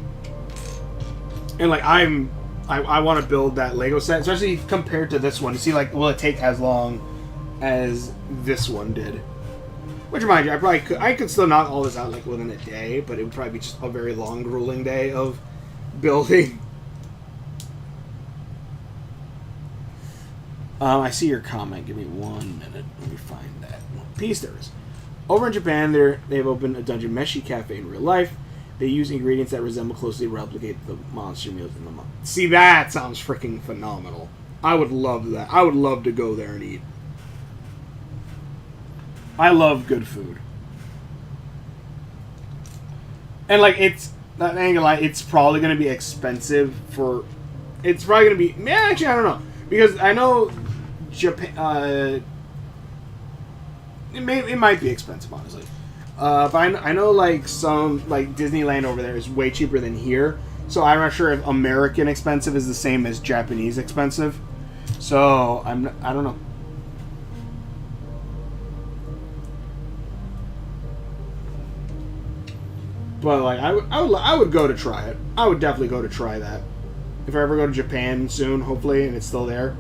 And like I want to build that Lego set, especially compared to this one, to see like will it take as long as this one did. Which remind you, I could still knock all this out like within a day, but it would probably be just a very long, grueling day of building. I see your comment. Give me 1 minute. Let me find that one piece. There is. Over in Japan, they've opened a Dungeon Meshi cafe in real life. They use ingredients that resemble closely replicate the monster meals in the month. See, that sounds freaking phenomenal. I would love that. I would love to go there and eat. I love good food. And like it's not gonna lie, it's probably gonna be expensive for. It's probably gonna be. Actually, I don't know, because I know Japan. It might be expensive, honestly. But I know like some like Disneyland over there is way cheaper than here. So I'm not sure if American expensive is the same as Japanese expensive. So I don't know. But like I would go to try it. I would definitely go to try that. If I ever go to Japan soon, hopefully, and it's still there,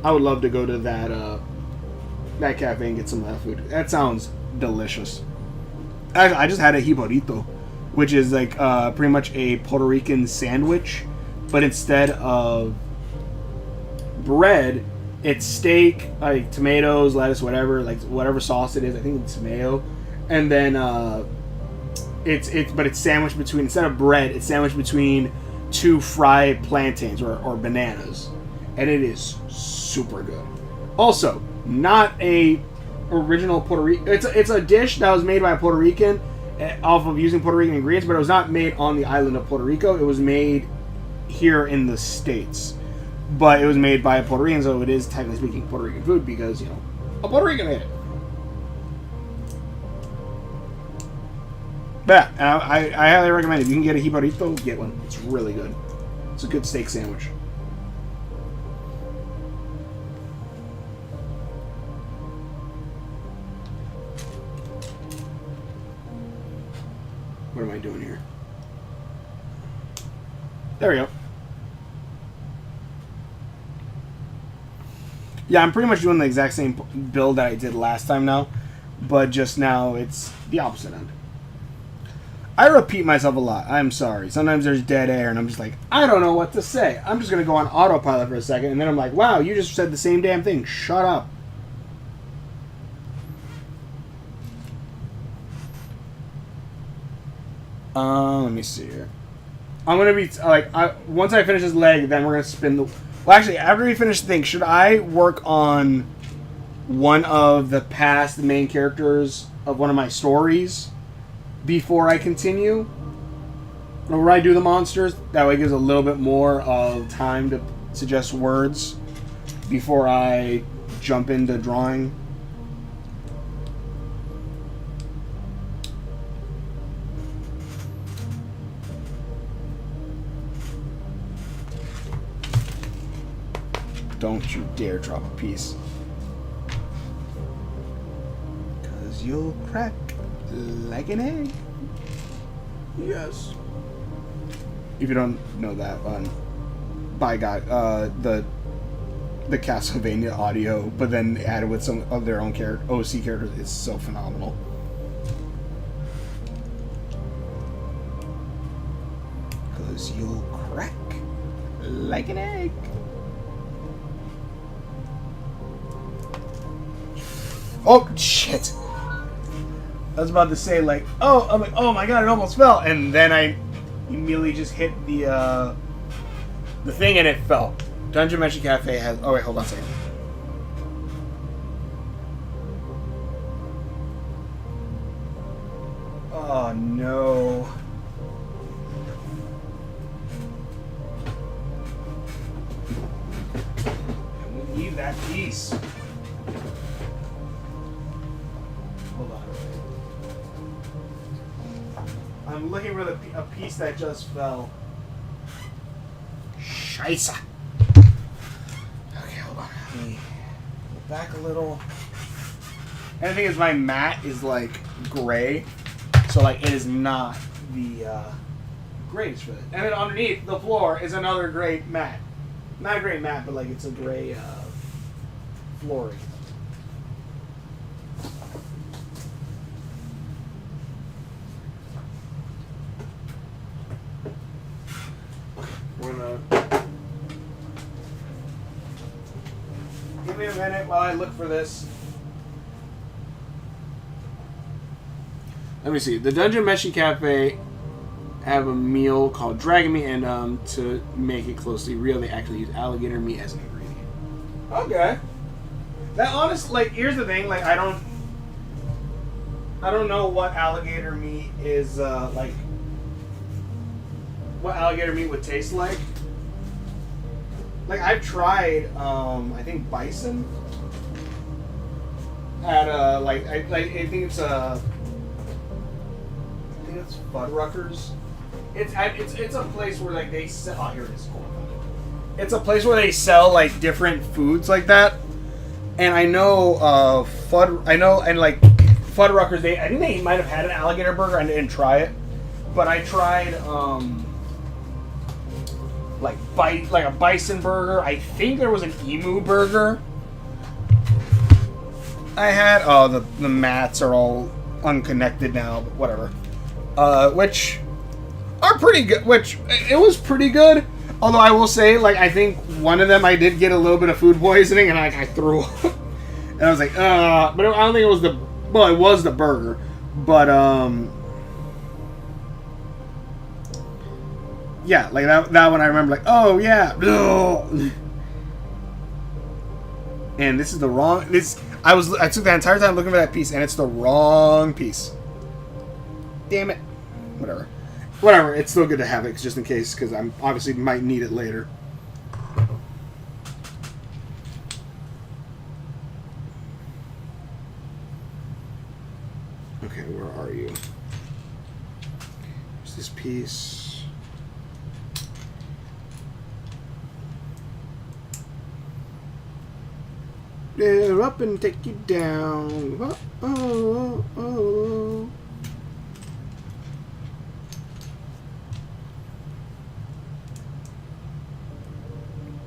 I would love to go to that cafe and get some of that food. That sounds delicious. I just had a hiborito, which is like pretty much a Puerto Rican sandwich, but instead of bread, it's steak, like tomatoes, lettuce, whatever, like whatever sauce it is. I think it's mayo, and then it's sandwiched between, instead of bread, it's sandwiched between two fried plantains or bananas, and it is super good. Also, not a original Puerto Rican. It's a dish that was made by a Puerto Rican off of using Puerto Rican ingredients, but it was not made on the island of Puerto Rico. It was made here in the States, but it was made by a Puerto Rican, so it is technically speaking Puerto Rican food because, you know, a Puerto Rican made it. But yeah, I highly recommend it. If you can get a hiborito, get one. It's really good. It's a good steak sandwich. What am I doing here? There we go. Yeah, I'm pretty much doing the exact same build that I did last time now, but just now it's the opposite end. I repeat myself a lot. I'm sorry. Sometimes there's dead air, and I'm just like, I don't know what to say. I'm just going to go on autopilot for a second, and then I'm like, wow, you just said the same damn thing. Shut up. Let me see here. I'm going to be, once I finish this leg, then we're going to spin the... Well, actually, after we finish the thing, should I work on one of the past main characters of one of my stories before I continue? Or will I do the monsters? That way it gives a little bit more of time to suggest words before I jump into drawing. Don't you dare drop a piece. 'Cause you'll crack like an egg. Yes. If you don't know that, by God, the Castlevania audio, but then added with some of their own OC characters, is so phenomenal. Cause you'll crack like an egg. Oh shit! I was about to say, like, I'm like, oh my God, it almost fell, and then I immediately just hit the thing and it fell. Dungeon Meshi Cafe has... Oh wait, hold on a second. Oh no. I will need that piece. I'm looking for a piece that just fell. Scheisse. Okay, hold on. Let me go back a little. And the thing is, my mat is like gray, so like it is not the greatest for it. And then underneath the floor is another gray mat. Not a gray mat, but like it's a gray flooring. Give me a minute while I look for this. Let me see. The Dungeon Meshi Cafe have a meal called Dragon Meat, and to make it closely real, they actually use alligator meat as an ingredient. Okay. That honest, like, here's the thing, like, I don't know what alligator meat is like. What alligator meat would taste like. Like, I've tried, I think bison at I think it's it's Fuddruckers. It's a place where like they sell. Oh, here it is. Cool. It's a place where they sell like different foods like that. And I know like Fuddruckers. I think they might have had an alligator burger. I didn't try it, but I tried like a bison burger. I think there was an emu burger. I had the mats are all unconnected now, but whatever. Which are pretty good. Which it was pretty good. Although I will say, like, I think one of them I did get a little bit of food poisoning, and I threw up. And I was like, but I don't think it was it was the burger. But, yeah, like, that one I remember, like, oh, yeah. And this is the wrong, I took the entire time looking for that piece, and it's the wrong piece. Damn it. Whatever, it's still good to have it, just in case, because I obviously might need it later. Okay, where are you? There's this piece. They're up and take you down. Oh, oh, oh.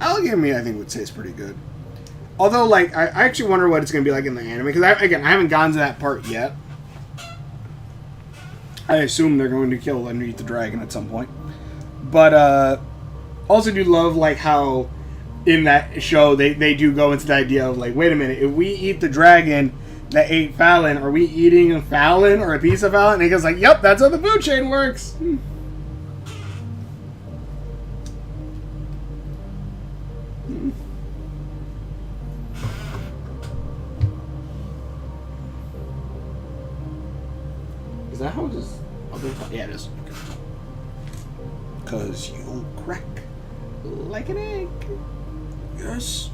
Alligator meat, I think, would taste pretty good. Although, like, I actually wonder what it's going to be like in the anime. Because, I haven't gotten to that part yet. I assume they're going to kill and eat the dragon at some point. But, also do love, like, how in that show they do go into the idea of, like, wait a minute, if we eat the dragon that ate Fallon, are we eating a Fallon or a piece of Fallon? And he goes like, yep, that's how the food chain works. Is that how it is? Yeah, it is. Because you'll crack like an egg. Yes.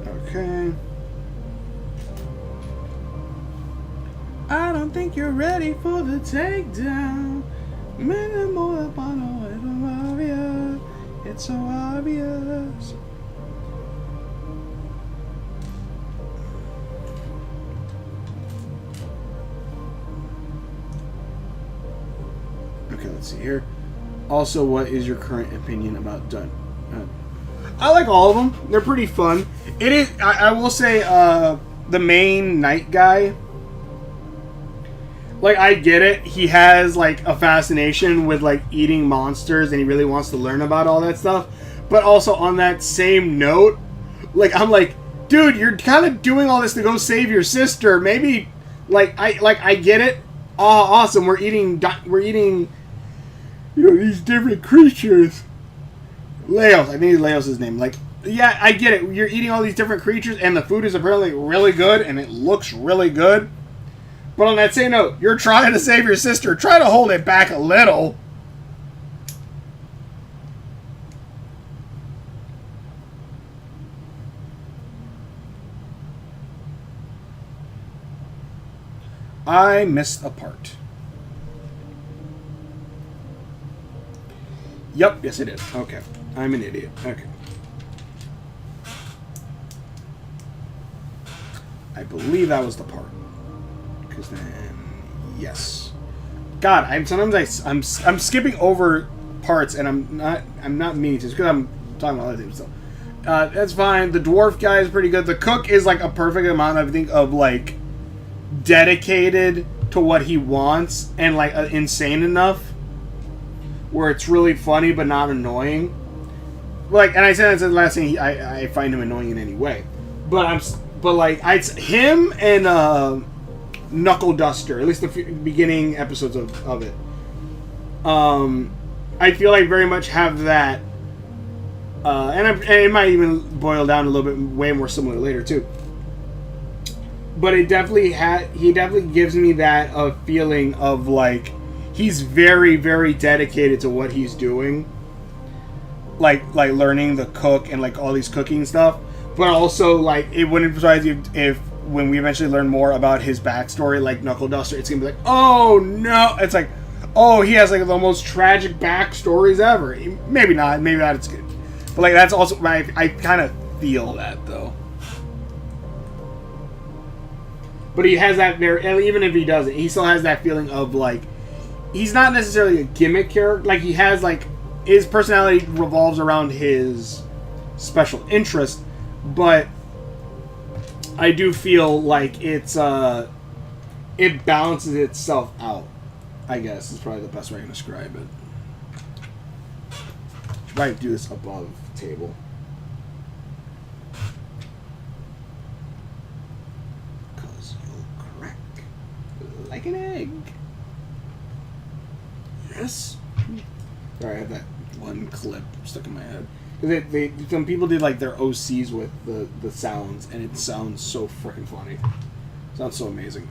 Okay. I don't think you're ready for the takedown. It's so obvious. Okay, let's see here. Also, what is your current opinion about Dun? I like all of them. They're pretty fun. It is. I will say, the main night guy. Like, I get it. He has, like, a fascination with, like, eating monsters, and he really wants to learn about all that stuff. But also, on that same note, like, I'm like, dude, you're kind of doing all this to go save your sister. Maybe, I get it. Oh, awesome. We're eating, you know, these different creatures. Leos. I think Leos is his name. Like, yeah, I get it. You're eating all these different creatures, and the food is apparently really good, and it looks really good. But on that same note, you're trying to save your sister. Try to hold it back a little. I missed a part. Yep, yes it is. Okay. I'm an idiot. Okay. I believe that was the part. Because then, yes. God, I'm skipping over parts, and I'm not meaning to, because I'm talking about other things. So, that's fine. The dwarf guy is pretty good. The cook is like a perfect amount, I think, of like dedicated to what he wants, and like insane enough where it's really funny but not annoying. Like, and I said that's the last thing. I find him annoying in any way, but it's him and Knuckle Duster, at least the beginning episodes of it. I feel like very much have that, and it might even boil down a little bit way more similar later too. But it definitely he definitely gives me that feeling of like he's very, very dedicated to what he's doing, like learning the cook and like all these cooking stuff. But also, like, it wouldn't surprise you if when we eventually learn more about his backstory, like Knuckle Duster, it's gonna be like, oh no, it's like, oh, he has like the most tragic backstories ever. Maybe not. Maybe not. It's good. But like that's also I kind of feel that though. But he has that there. Even if he doesn't, he still has that feeling of like he's not necessarily a gimmick character. Like he has like his personality revolves around his special interest, but I do feel like it balances itself out. I guess is probably the best way to describe it. Should probably do this above the table. Cause you'll crack like an egg. Yes. Sorry, I have that one clip stuck in my head. Some people did like their OCs with the sounds, and it sounds so freaking funny. Sounds so amazing.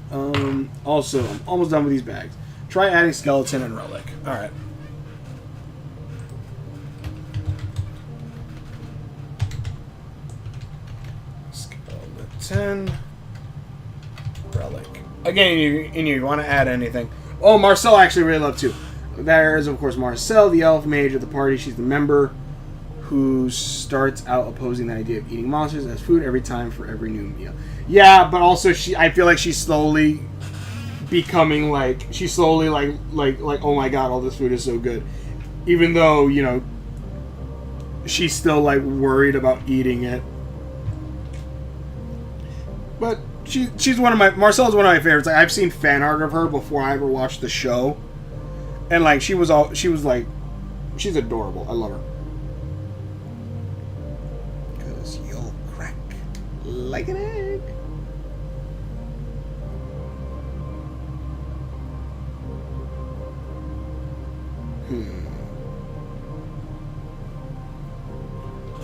Also, I'm almost done with these bags. Try adding skeleton and relic. Alright. Skeleton. Relic. Again, you want to add anything. Oh, Marcel I actually really love too. There is, of course, Marcel, the elf mage of the party. She's the member who starts out opposing the idea of eating monsters as food every time for every new meal. Yeah, but also I feel like she's slowly becoming like oh my god, all this food is so good, even though she's still like worried about eating it. But she's one of my Marcel's one of my favorites. Like I've seen fan art of her before I ever watched the show, and like she's adorable. I love her. Cause you'll crack like an egg.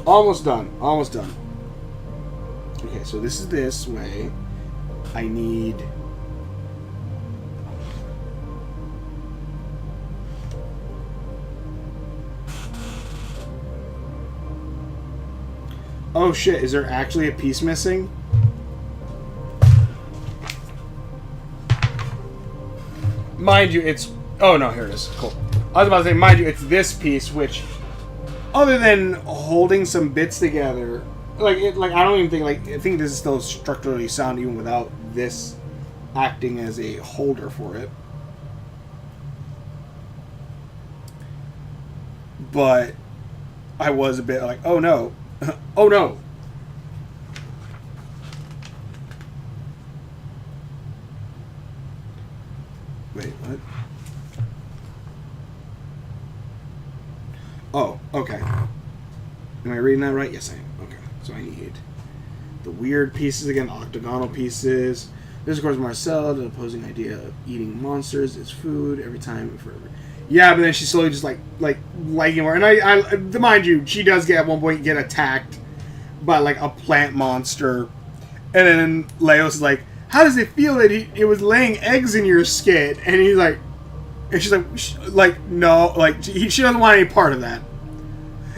Almost done. Almost done. Okay, so this is this way. I need... Oh shit, is there actually a piece missing? Mind you, it's... Oh no, here it is. Cool. I was about to say, mind you, it's this piece, which... Other than holding some bits together, I don't even think, I think this is still structurally sound even without this acting as a holder for it. But I was a bit like, oh no. Oh no. Wait, what? Oh, okay. Am I reading that right? Yes, I am. Okay. So I need the weird pieces again, the octagonal pieces. This, of course, Marcel, the opposing idea of eating monsters is food every time and forever. Yeah, but then she slowly just liking more. And I mind you, she does at one point get attacked by like a plant monster, and then Leos is like, "How does it feel that it was laying eggs in your skin?" And he's like. And she's like, no, like, she doesn't want any part of that.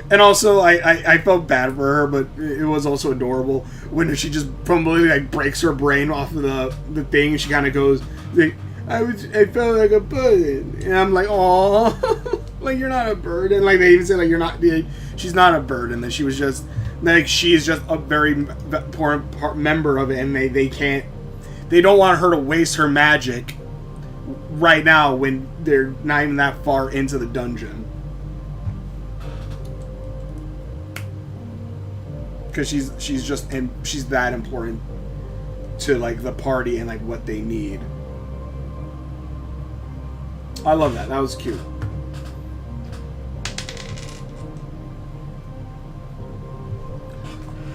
And also, I felt bad for her, but it was also adorable when she just probably, like, breaks her brain off of the thing, and she kind of goes, like, I felt like a burden. And I'm like, aw, like, you're not a burden. Like, they even say, like, she's not a burden, that she was just, like, she's just a very important member of it, and they don't want her to waste her magic right now when they're not even that far into the dungeon, because she's that important to like the party and like what they need. I love that. That was cute.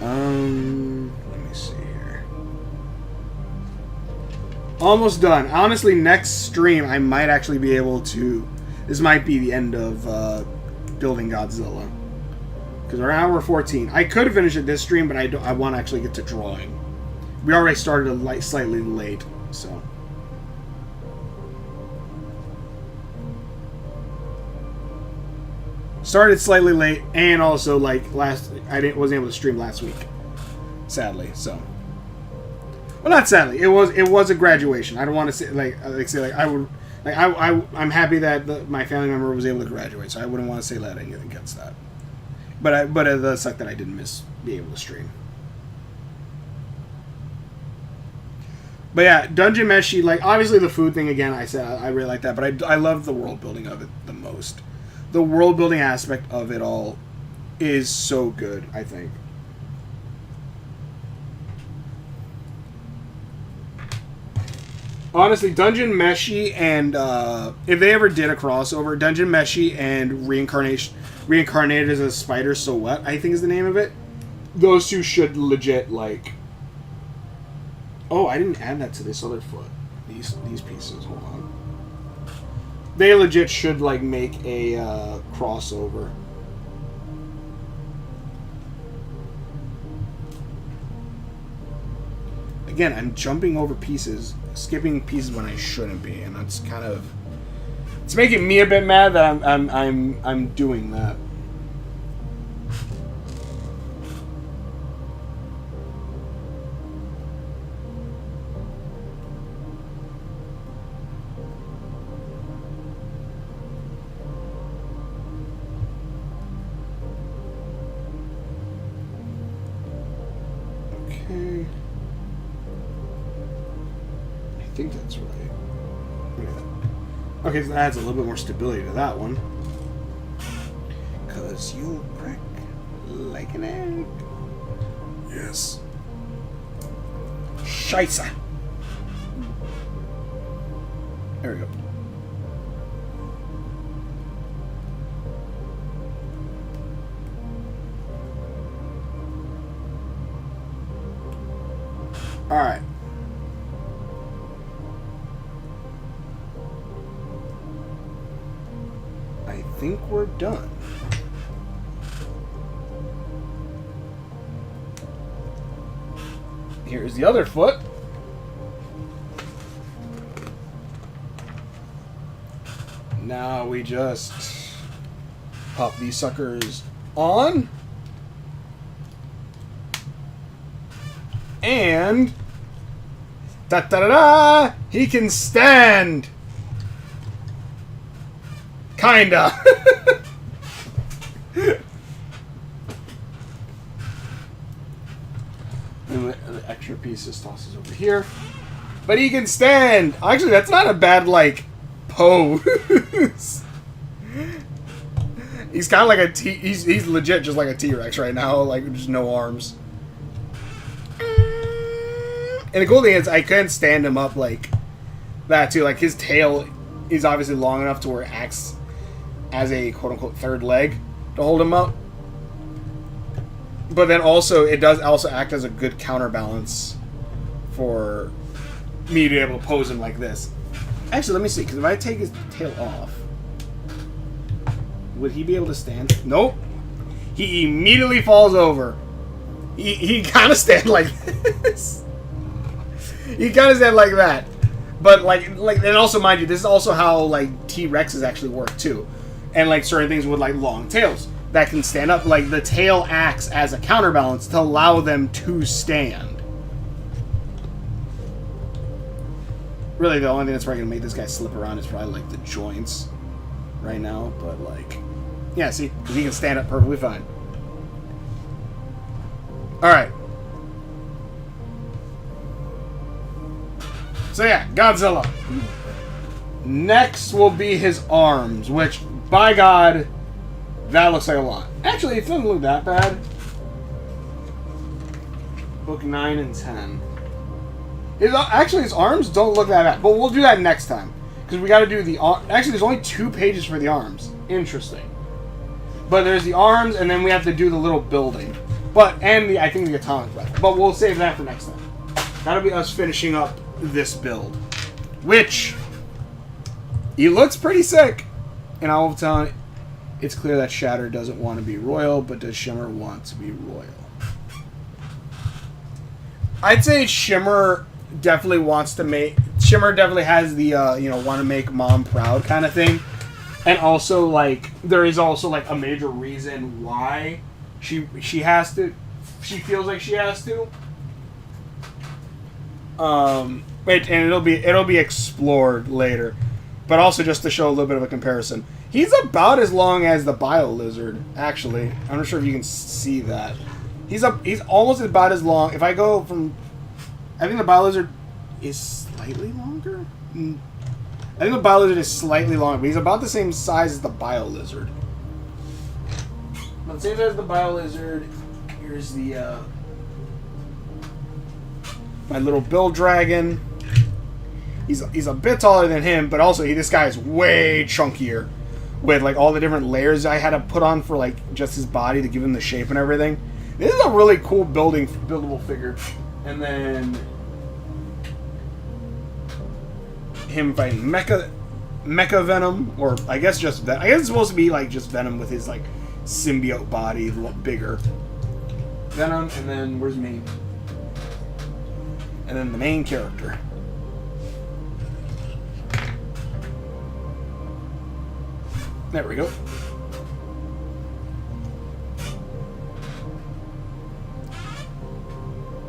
Let me see here. Almost done. Honestly, next stream I might actually be able to... This might be the end of building Godzilla. Because we're at hour 14. I could finish it this stream, but I want to actually get to drawing. We already started slightly late, so... Started slightly late, and also, like, wasn't able to stream last week. sadly. So, well, not sadly. It was a graduation. I don't want to say I would I'm happy that my family member was able to graduate. So I wouldn't want to say that anything against that. But it does suck that I didn't miss being able to stream. But yeah, Dungeon Meshi, like, obviously the food thing, again, I said I really like that, but I love the world building of it the most. The world building aspect of it all is so good, I think. Honestly, Dungeon Meshi and, if they ever did a crossover, Dungeon Meshi and Reincarnated as a Spider So What, I think is the name of it. Those two should legit, like... Oh, I didn't add that to this other foot. These pieces, hold on. They legit should, like, make a crossover. Again, I'm jumping over pieces, skipping pieces when I shouldn't be, and that's kind of... It's making me a bit mad that I'm doing that. Okay. I think that's right. Okay, so that adds a little bit more stability to that one. Because you'll crack like an egg. Yes. Scheisse. There we go. Alright. I think we're done. Here's the other foot. Now we just pop these suckers on. And da da da da, he can stand. Kinda. And the extra pieces tosses over here. But he can stand. Actually, that's not a bad, like, pose. He's kind of like a T. He's legit just like a T-Rex right now, like just no arms. And the cool thing is, I couldn't stand him up like that too. Like his tail is obviously long enough to where it acts as a quote-unquote third leg to hold him up. But then also, it does also act as a good counterbalance for me to be able to pose him like this. Actually, let me see, because if I take his tail off, would he be able to stand? Nope. He immediately falls over. He kind of stand like this. He kind of stand like that. But like, and also mind you, this is also how like T-Rexes actually work too, and like certain things with like long tails that can stand up. Like the tail acts as a counterbalance to allow them to stand. Really, the only thing that's probably gonna make this guy slip around is probably like the joints right now. But like, yeah, see, because he can stand up perfectly fine. All right. So yeah, Godzilla. Next will be his arms, which, by God, that looks like a lot. Actually, it doesn't look that bad. Book 9 and 10. Actually, his arms don't look that bad, but we'll do that next time. Because we got to do the... Actually, there's only 2 pages for the arms. Interesting. But there's the arms, and then we have to do the little building. And I think the atomic weapon. But we'll save that for next time. That'll be us finishing up this build, which he looks pretty sick. And I will tell you, it's clear that Shatter doesn't want to be royal, but does Shimmer want to be royal? I'd say Shimmer definitely wants to make. Shimmer definitely has the want to make mom proud kind of thing, and also like there is also like a major reason why she has to she feels like she has to. Wait, and it'll be explored later, but also just to show a little bit of a comparison. He's about as long as the Bio Lizard. Actually, I'm not sure if you can see that. He's almost about as long. If I go from, I think the Bio Lizard is slightly longer. I think the Bio Lizard is slightly longer, but he's about the same size as the Bio Lizard. About the same size as the Bio Lizard. Here's the my little Bill Dragon. He's a bit taller than him, but also this guy is way chunkier, with like all the different layers I had to put on for like just his body to give him the shape and everything. This is a really cool buildable figure. And then him fighting Mecha Venom, or I guess just I guess it's supposed to be like just Venom with his like symbiote body, a little bigger. Venom, and then where's me? And then the main character. There we go.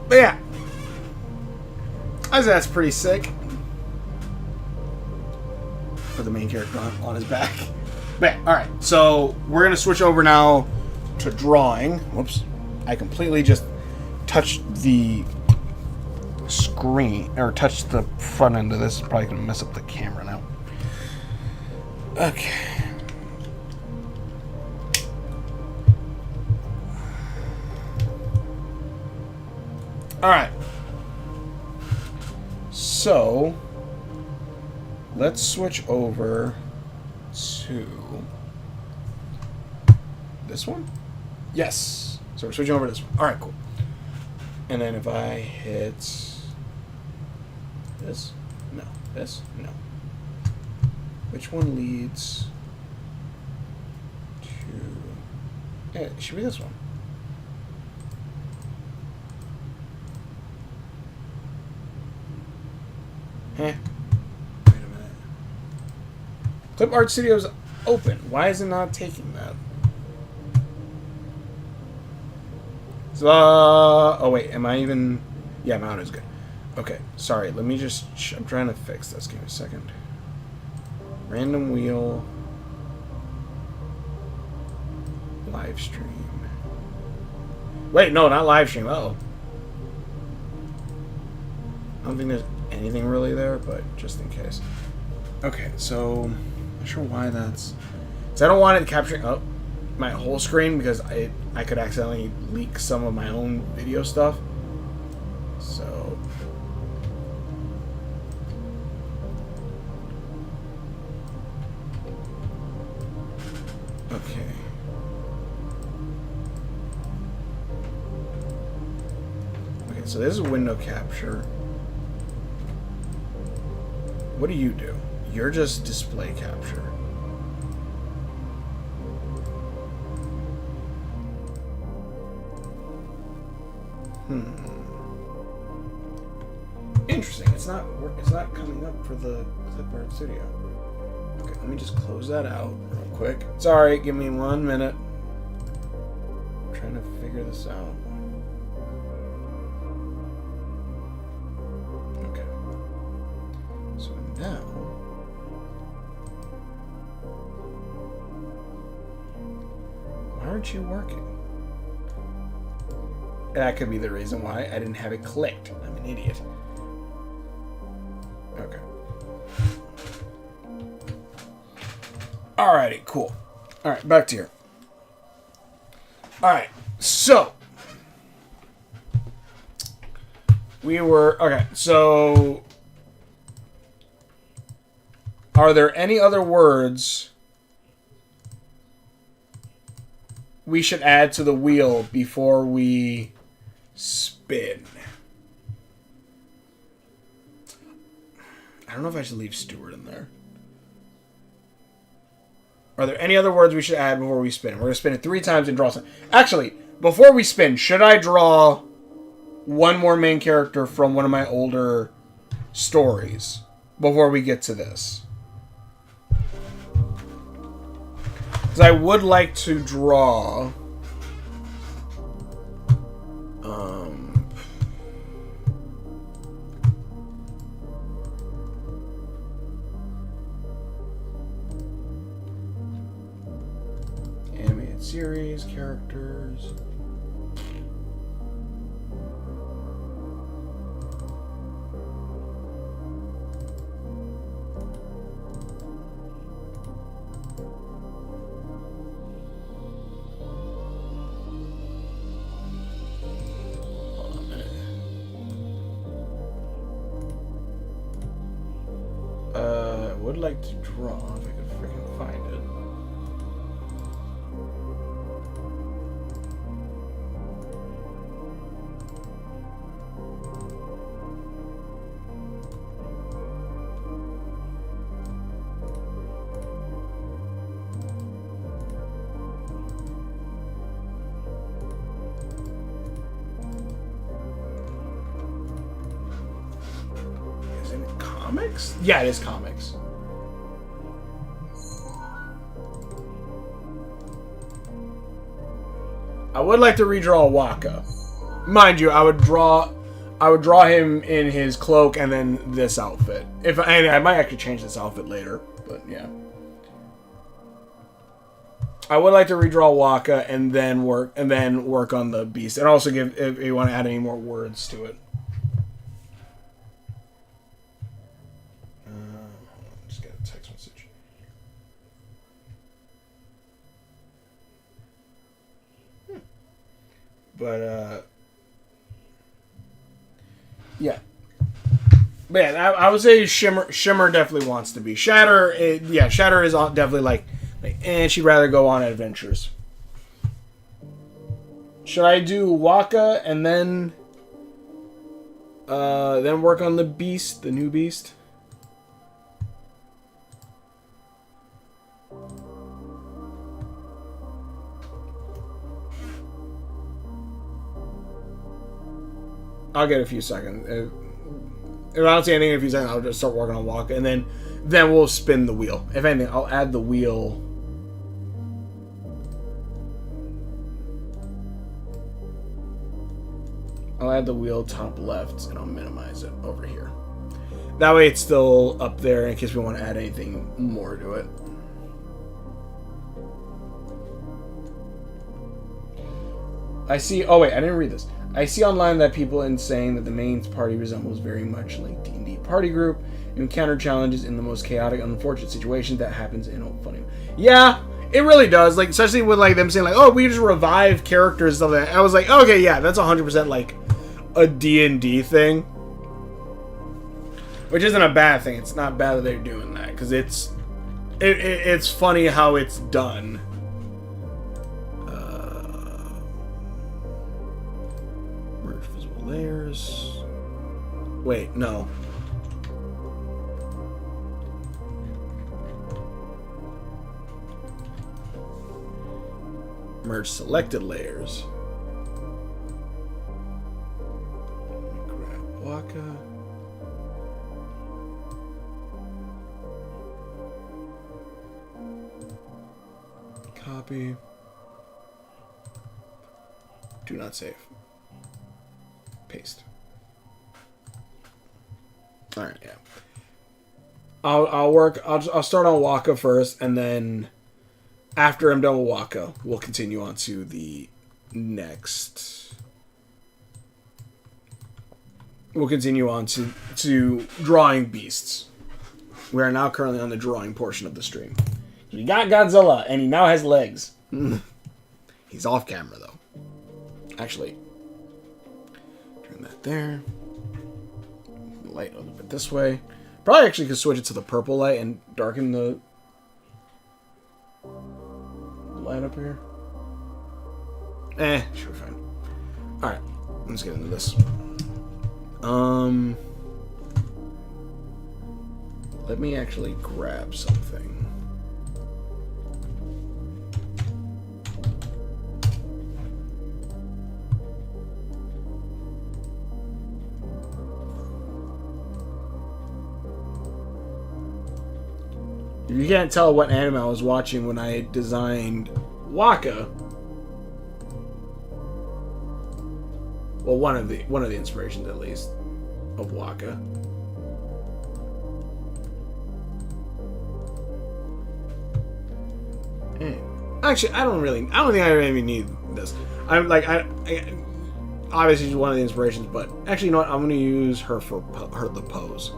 But yeah, I think that's pretty sick. For the main character on his back. But yeah, alright, so we're going to switch over now to drawing. Whoops. I completely just touched the screen, or touched the front end of this. Probably going to mess up the camera now. Okay. Alright. So, let's switch over to this one? Yes. So we're switching over to this one. Alright, cool. And then if I hit this, no, this, no. Which one leads to... Yeah, it should be this one. Wait a minute. Clip Art Studio's open. Why is it not taking that? So, oh wait, am I even... Yeah, mount is good. Okay, sorry, let me just... I'm trying to fix this. Give me a second. Random wheel. Live stream. Wait, no, not live stream. Uh-oh. I don't think there's anything really there, but just in case. Okay, so I'm not sure why that's... So I don't want it capturing up my whole screen because I could accidentally leak some of my own video stuff. So okay. Okay, so this is window capture. What do you do? You're just display capture. Interesting. It's not coming up for the Clip Art Studio. Okay, let me just close that out real quick. Sorry, give me 1 minute. I'm trying to figure this out. Okay. So now, why aren't you working? That could be the reason why I didn't have it clicked. I'm an idiot. Okay. Alrighty, cool. Alright, back to here. Alright, so okay, so are there any other words we should add to the wheel before we spin? I don't know if I should leave Stewart in there. Are there any other words we should add before we spin? We're going to spin it 3 times and draw some. Actually, before we spin, should I draw one more main character from one of my older stories before we get to this? Because I would like to draw series, characters. I would like to draw if I could freaking find it. Isn't it comics? Yeah, it is comics. I would like to redraw Waka. Mind you, I would draw him in his cloak and then this outfit. And I might actually change this outfit later, but yeah. I would like to redraw Waka and then work on the beast, and also give if you want to add any more words to it. Just get a text message. But yeah. Man, I would say Shimmer definitely wants to be. Shatter is definitely like and she'd rather go on adventures. Should I do Waka and then work on the beast, the new beast? I'll get a few seconds. If I don't see anything in a few seconds, I'll just start working on Waka, and then we'll spin the wheel. If anything, I'll add the wheel. I'll add the wheel top left, and I'll minimize it over here. That way it's still up there in case we want to add anything more to it. I see... Oh, wait, I didn't read this. I see online that people in saying that the main party resembles very much like D&D party group. You encounter challenges in the most chaotic, unfortunate situations that happens in a funny... Yeah, it really does. Like, especially with like them saying like, oh, we just revive characters and stuff like that. I was like, okay, yeah, that's 100% like a D&D thing. Which isn't a bad thing. It's not bad that they're doing that, because it's funny how it's done. Merge visible layers. Wait, no. Merge selected layers. Grab Waka. Copy. Do not save. Paste. All right, yeah. I'll start on Waka first, and then after I'm done with Waka, we'll continue on to the next. We'll continue on to drawing beasts. We are now currently on the drawing portion of the stream. We got Godzilla, and he now has legs. He's off camera, though. Actually, turn that there. Light a little bit this way. Probably actually could switch it to the purple light and darken the light up here. Sure, fine. Alright, let's get into this. Let me actually grab something. If you can't tell what anime I was watching when I designed Waka, well, one of the inspirations at least of Waka. Actually, I don't think I really need this. I'm like, obviously she's one of the inspirations, but actually, you know what? I'm gonna use her for the pose.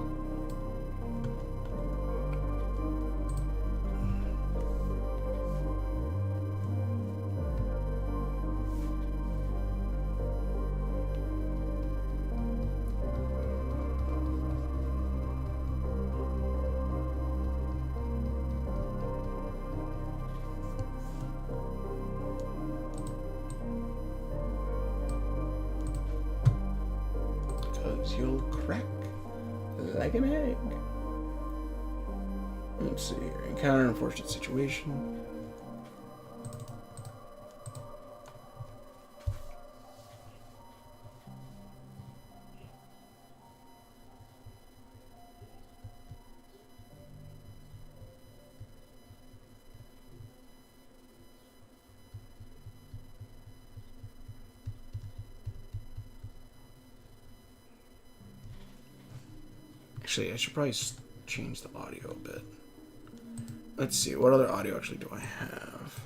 Because you'll crack like an egg. Let's see here. Encounter an unfortunate situation. Actually, I should probably change the audio a bit. Let's see, what other audio actually do I have?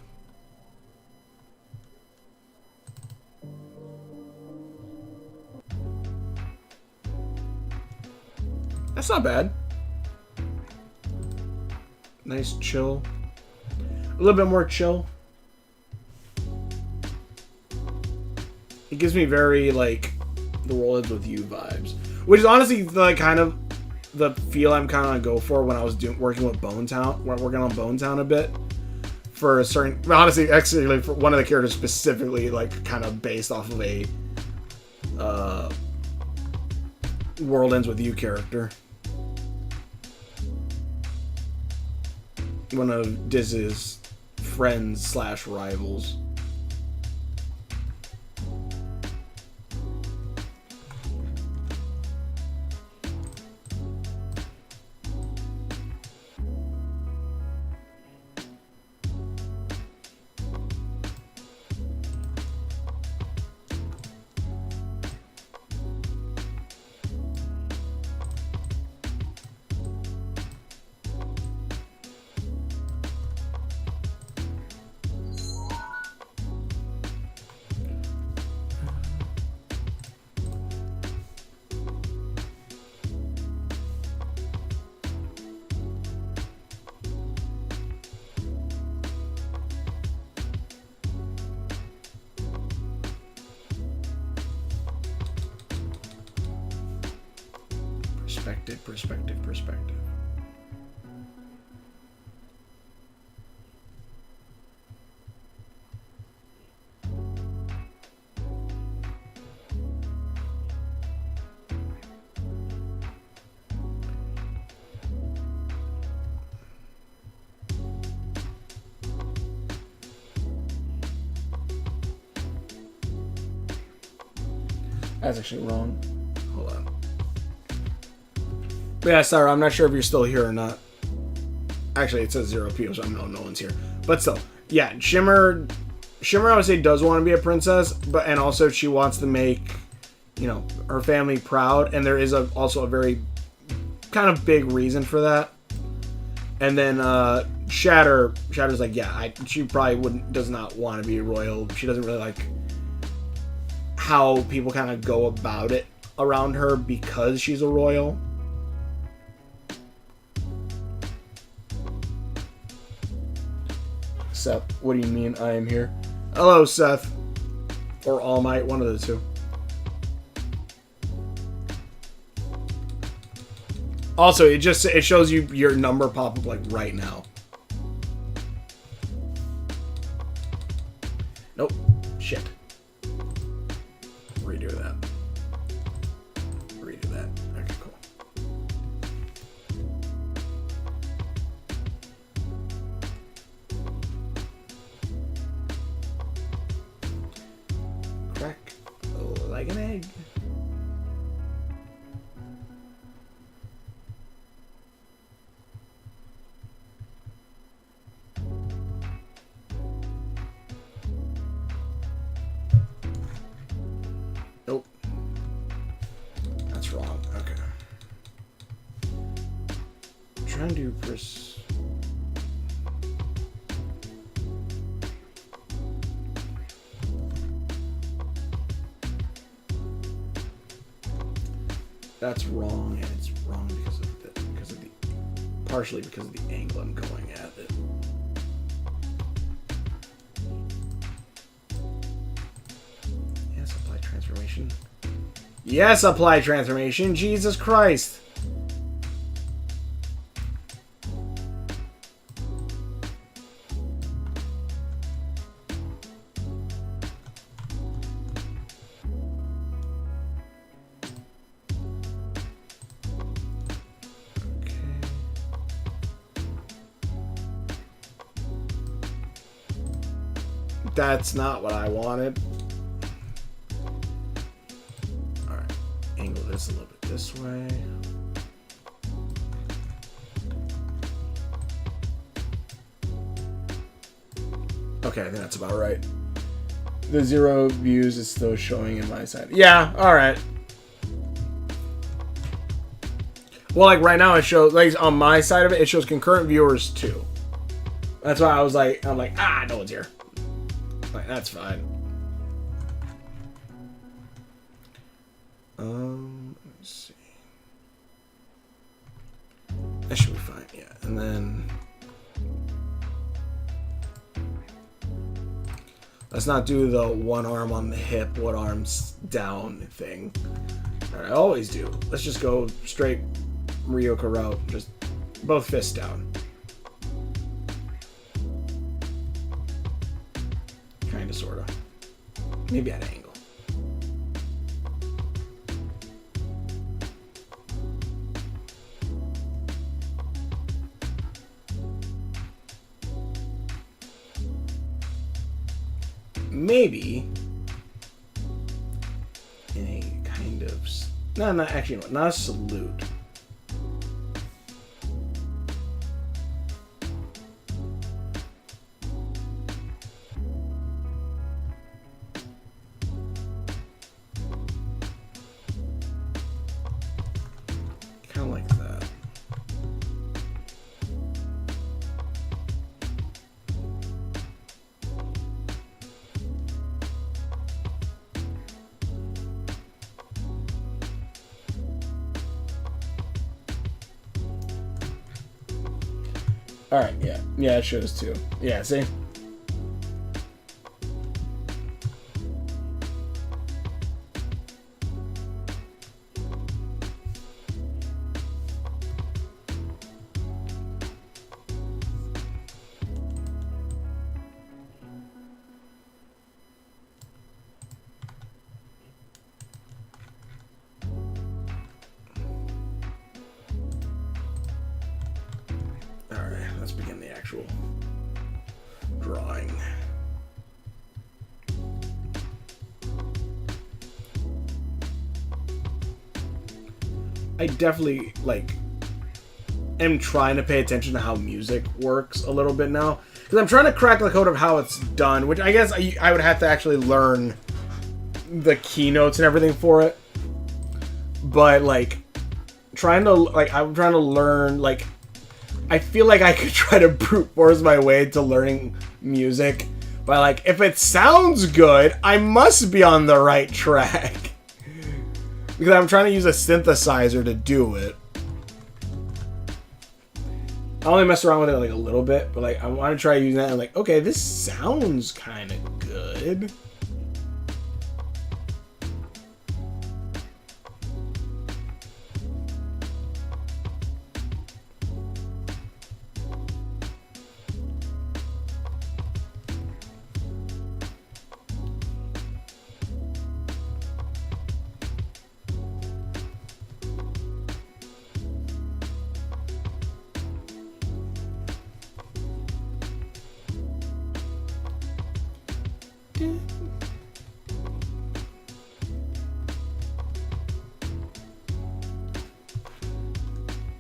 That's not bad. Nice chill. A little bit more chill. It gives me very, like, the World Ends With You vibes. Which is honestly, like, kind of the feel I'm kind of gonna go for when I was working with Bonetown, working on Bonetown a bit for a certain. Honestly, actually, like, for one of the characters specifically, like, kind of based off of a World Ends With You character. One of Diz's friends / rivals. Perspective. That's actually wrong. Hold on. But yeah, sorry, I'm not sure if you're still here or not. Actually, it says 0 people, so I know no one's here. But still, yeah, Shimmer, I would say, does want to be a princess, and also she wants to make, you know, her family proud, and there is also a very kind of big reason for that. And then Shatter's like, yeah, she probably does not want to be royal. She doesn't really like how people kind of go about it around her because she's a royal. Seth, what do you mean I am here? Hello, Seth. Or All Might, one of the two. Also, it shows you your number pop up like right now. Nope. Shit. Redo that. Redo that. Okay, cool. Crack like an egg. Nope. That's wrong. Okay. I'm trying to That's wrong, and it's wrong partially because of the angle I'm going at it. Yes, apply transformation. Yes, apply transformation. Jesus Christ. That's not what I wanted. Alright. Angle this a little bit this way. Okay, I think that's about right. The 0 views is still showing in my side. Yeah, alright. Well, like right now it shows, like on my side of it, it shows concurrent viewers 2. That's why I was like, I'm like, no one's here. Like, that's fine. Let's see. That should be fine, yeah. And then let's not do the one arm on the hip, one arm's down thing. Alright, I always do. Let's just go straight Ryoka route. Just both fists down. Kinda, sorta. Maybe at an angle. Maybe in a kind of... No, not actually, not a salute. Kind of like that. Alright, yeah. Yeah, it shows too. Yeah, see? Let's begin the actual drawing. I definitely, like, am trying to pay attention to how music works a little bit now. Because I'm trying to crack the code of how it's done, which I guess I would have to actually learn the keynotes and everything for it. But, like, I'm trying to learn, like, I feel like I could try to brute force my way to learning music. But, like, if it sounds good, I must be on the right track. Because I'm trying to use a synthesizer to do it. I only mess around with it, like, a little bit. But, like, I want to try using that and, like, okay, this sounds kind of good.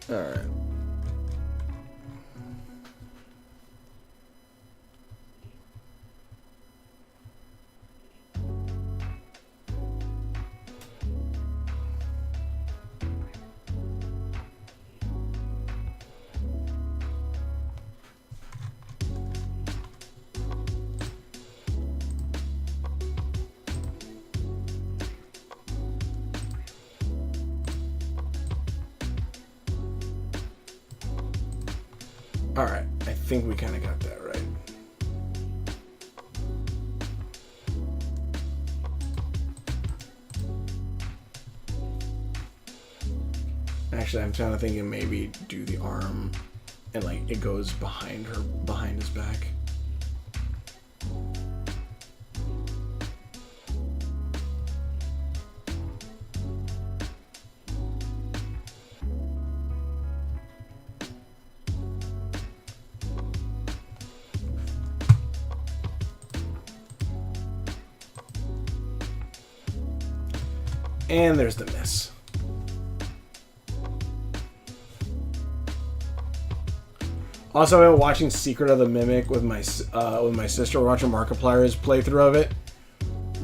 Alright. Alright, I think we kind of got that right. Actually, I'm trying to think of maybe do the arm and like it goes behind his back. And there's the miss. Also, I've been watching Secret of the Mimic with my sister. We're watching Markiplier's playthrough of it.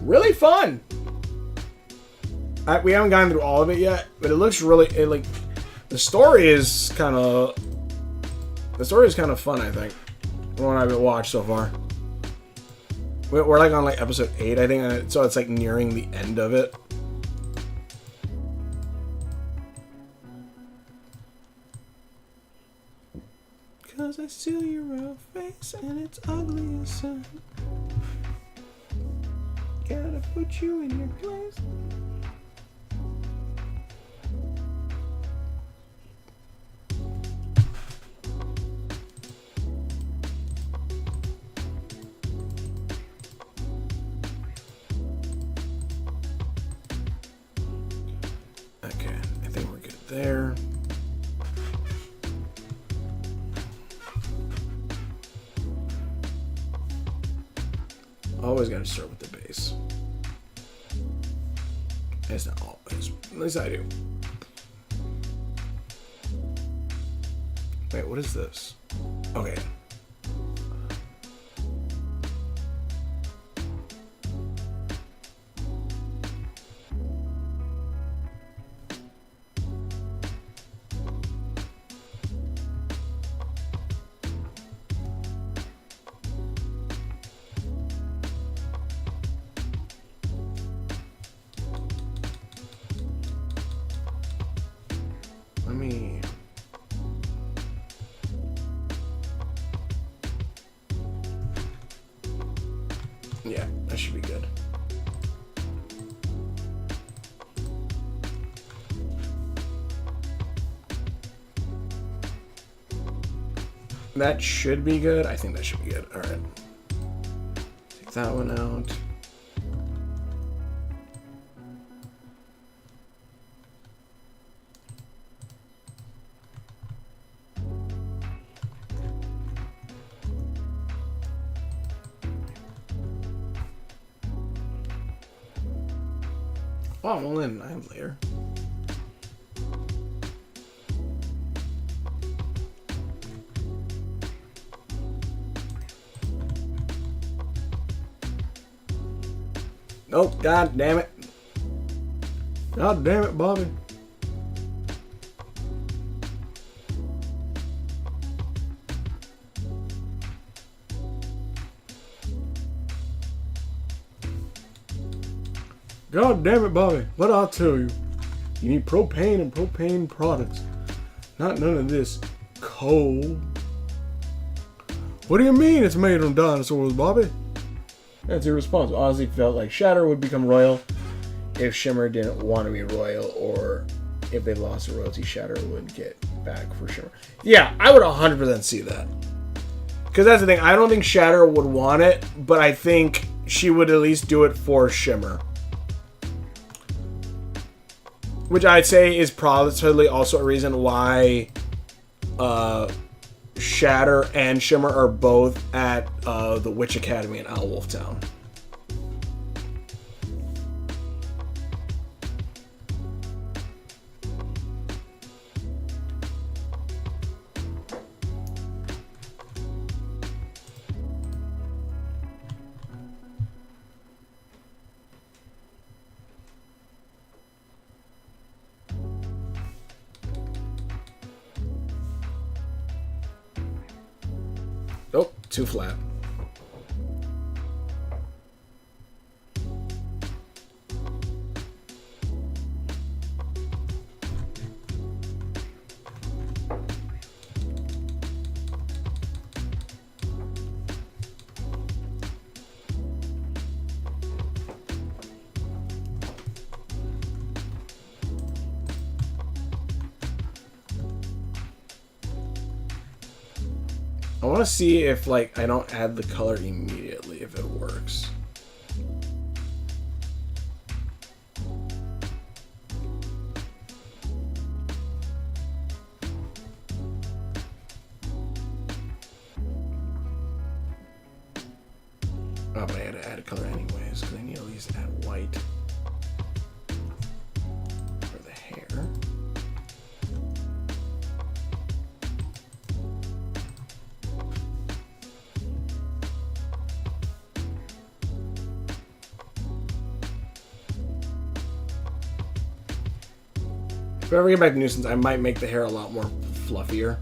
Really fun. We haven't gotten through all of it yet, but it looks really the story is kind of fun. I think the one I've watched so far. We're like on like episode 8, I think, so it's like nearing the end of it. Cause I steal your real face and it's ugly as sin. Gotta put you in your place. Okay, I think we're good there. Always gotta start with the base. It's not always. At least I do. Wait, what is this? Okay. Yeah, that should be good. That should be good. I think that should be good. All right. Take that one out. Oh, I'm only in 9 layer. Nope, god damn it. God damn it, Bobby. God damn it, Bobby. What I tell you? You need propane and propane products. Not none of this coal. What do you mean it's made from dinosaurs, Bobby? That's irresponsible. Ozzy felt like Shatter would become royal if Shimmer didn't want to be royal, or if they lost the royalty, Shatter would get back for Shimmer. Yeah, I would 100% see that. Because that's the thing. I don't think Shatter would want it, but I think she would at least do it for Shimmer. Which I'd say is probably also a reason why Shatter and Shimmer are both at the Witch Academy in Owlwolf Town. Oh, too flat. I want to see if, like, I don't add the color immediately, if it works. Oh, but I had to add a color anyways, because I need to at least add white for the hair. If I ever get back to Nuisance, I might make the hair a lot more fluffier.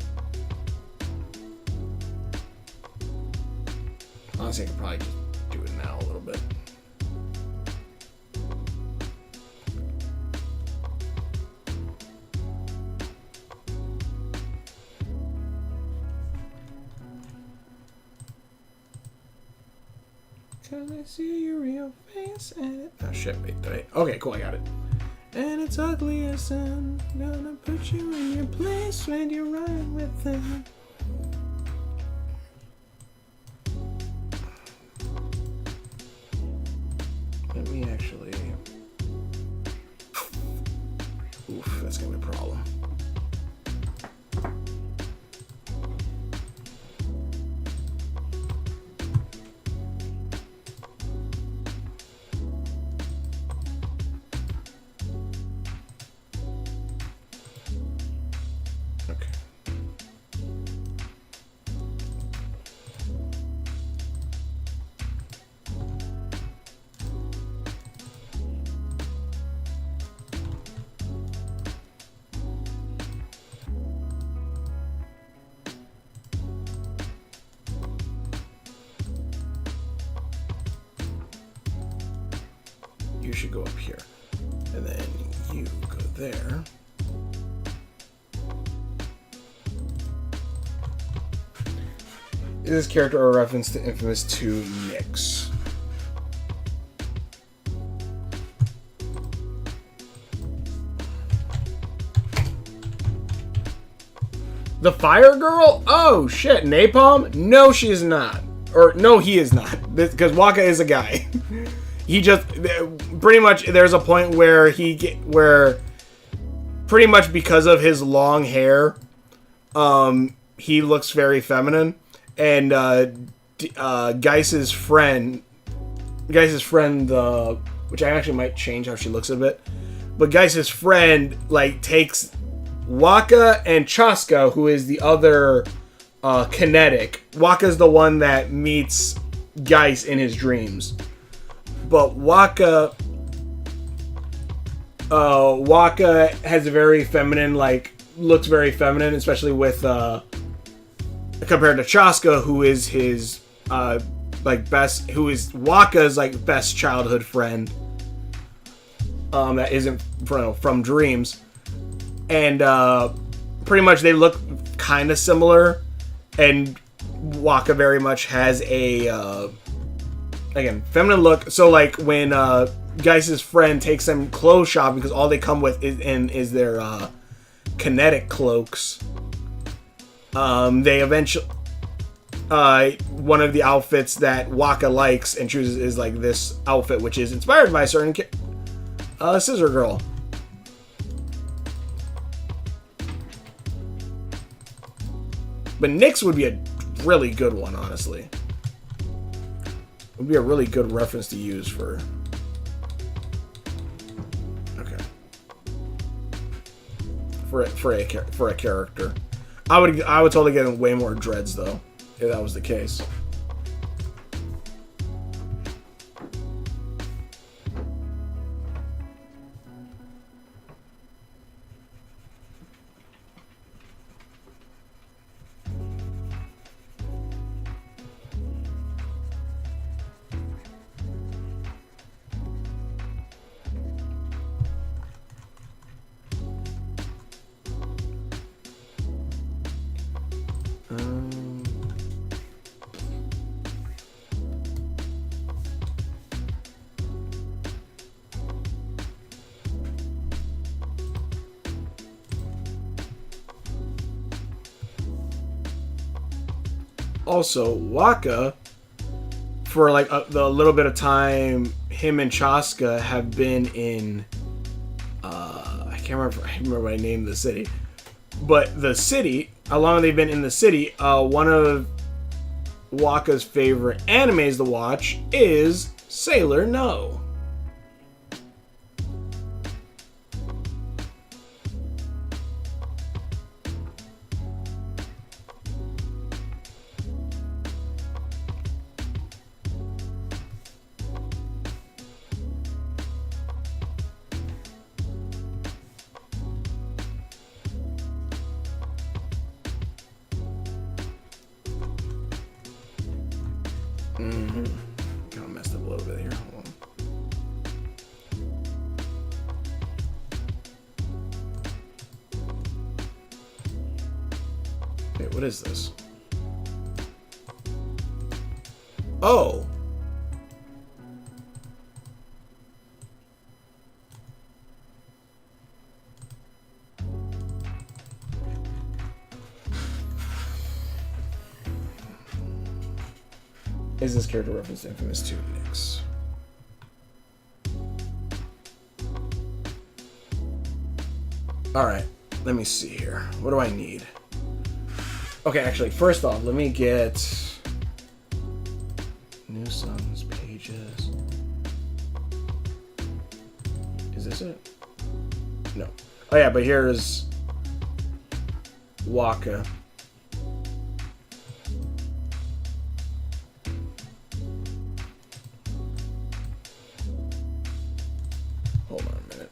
Honestly, I could probably just do it now a little bit. Cause I see your real face and it... Oh shit, wait, did I... Okay, cool, I got it. And it's ugly as sin. Gonna put you in your place when you're right with them. Let me actually... Oof, that's gonna be a problem. You should go up here. And then you go there. Is this character a reference to Infamous 2 Nyx? The Fire Girl? Oh shit, Napalm? No, she is not. Or no, he is not. Because Waka is a guy. He just pretty much there's a point where pretty much because of his long hair, he looks very feminine, and Geiss's friend, which I actually might change how she looks a bit, but Geiss's friend like takes Waka and Chaska, who is the other kinetic. Waka's the one that meets Geiss in his dreams. But Waka has a very feminine, like, looks very feminine, especially with, compared to Chaska, who is his, who is Waka's, like, best childhood friend, that isn't from dreams. And, pretty much they look kind of similar, and Waka very much has a, again, feminine look. So, like, when Geiss's friend takes them clothes shopping, because all they come with is their kinetic cloaks, they eventually... one of the outfits that Waka likes and chooses is, like, this outfit, which is inspired by a certain Scissor Girl. But Nyx would be a really good one, honestly. Would be a really good reference to use for... Okay. For a character. I would totally get way more dreads, though, if that was the case. also Waka, for like the little bit of time him and Chaska have been in, I can't remember what I named the city, but the city, how long they've been in the city, one of Waka's favorite animes to watch is Sailor No. Kind of messed up a little bit here. Hold on. Wait, what is this? Oh! Is this character reference to Infamous 2, Nyx? Alright, let me see here. What do I need? Okay, actually, first off, let me get new songs, pages. Is this it? No. Oh yeah, but here's Waka. Hold on a minute.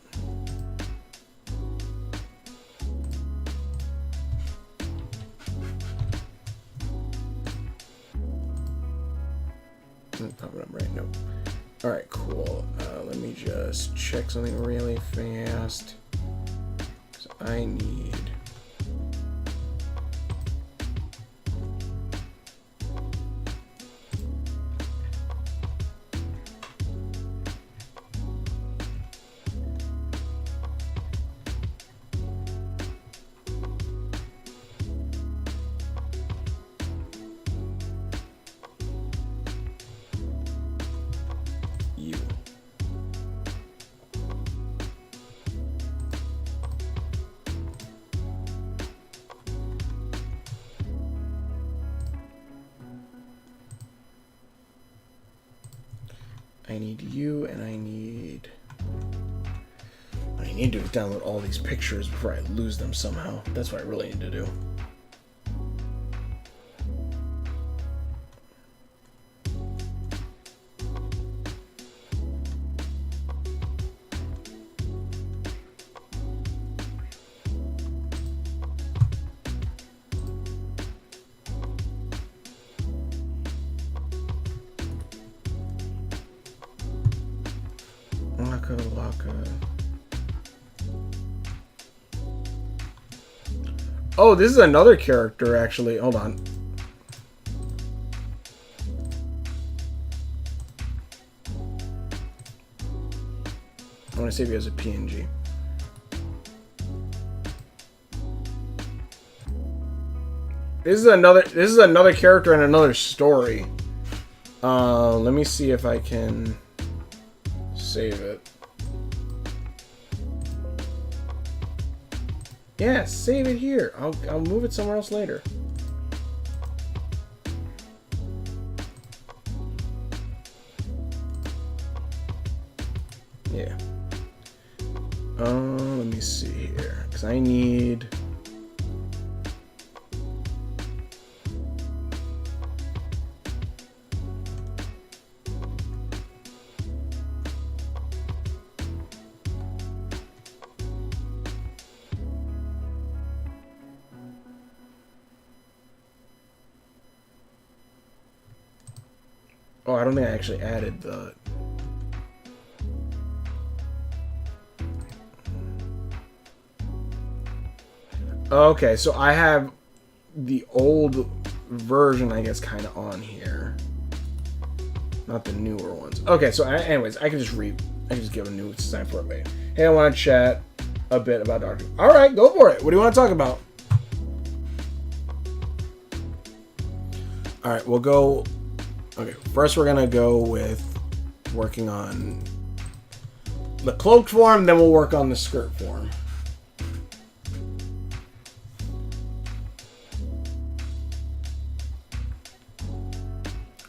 Pop it up right? Nope. Alright, cool. Let me just check something really fast. So I need... I need you, and I need to download all these pictures before I lose them somehow. That's what I really need to do. Waka. Oh, this is another character, actually. Hold on. I want to save you as a PNG. This is another character in another story. Let me see if I can save it. Yeah, save it here. I'll move it somewhere else later. Yeah. Let me see here, because I need... Oh, I don't think I actually added the... Okay, so I have the old version, I guess, kind of on here. Not the newer ones. Okay, so anyways, I can just give a new design for it later. Hey, I want to chat a bit about Doctor. All right, go for it. What do you want to talk about? All right, we'll go. Okay, first we're gonna go with working on the cloaked form, then we'll work on the skirt form.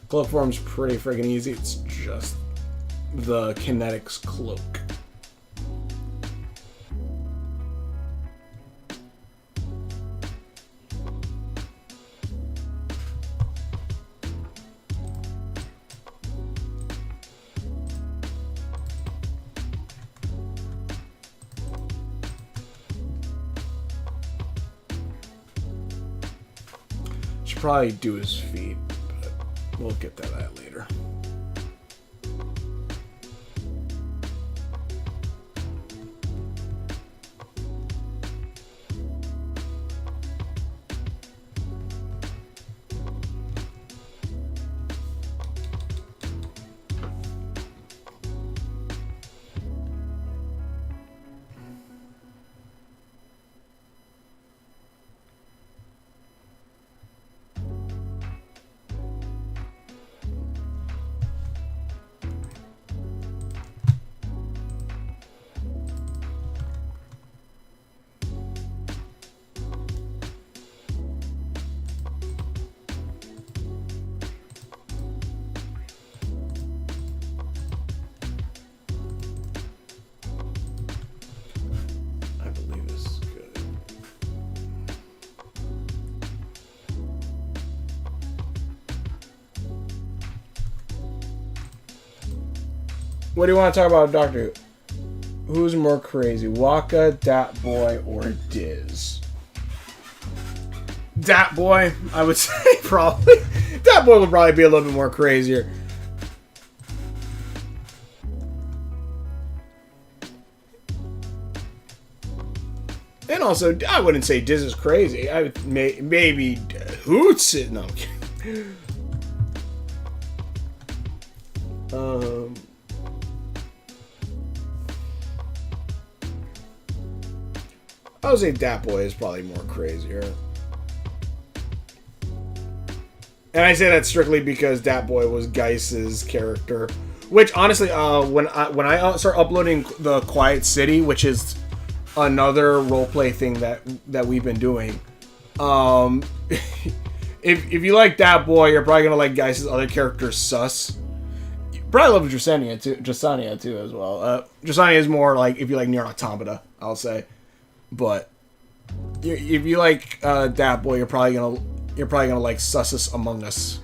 Cloak form's pretty freaking easy. It's just the kinetics cloak. Should probably do his feet, but we'll get to that later. What do you want to talk about, Doctor Who? Who's more crazy, Waka, Dat Boy, or Diz? Dat Boy, I would say probably. Dat Boy would probably be a little bit more crazier. And also, I wouldn't say Diz is crazy. I would maybe Hoots. No, I'm kidding. I would say Dat Boy is probably more crazier. And I say that strictly because Dat Boy was Geiss's character. Which, honestly, when I start uploading the Quiet City, which is another roleplay thing that we've been doing, if you like Dat Boy, you're probably going to like Geiss's other character, Sus. You probably love Jasania too, as well. Jasania is more like, if you like Nier Automata, I'll say. But if you like Dat Boy, you're probably gonna like Sussus Among Us.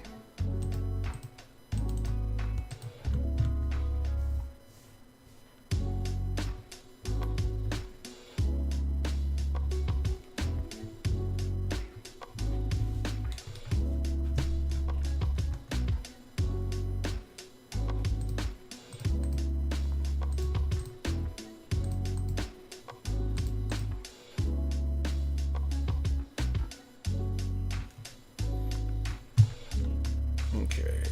Okay.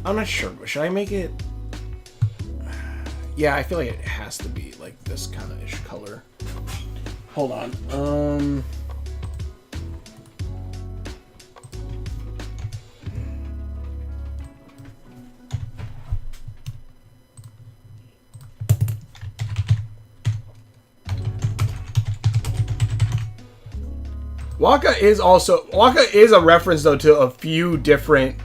I'm not sure, but should I make it? Yeah, I feel like it has to be like this kind of ish color. Hold on. Waka is a reference though to a few different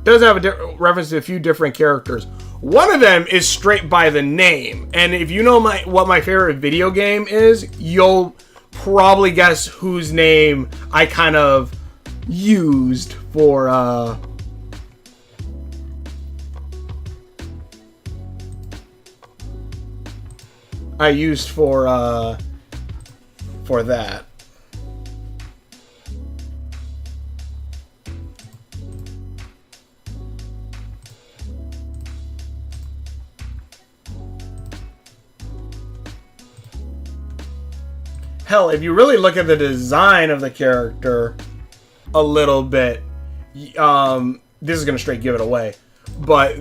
does have a reference to a few different characters. One of them is straight by the name, and if you know what my favorite video game is, you'll probably guess whose name I kind of used for I used for that. Hell, if you really look at the design of the character a little bit, this is gonna straight give it away, but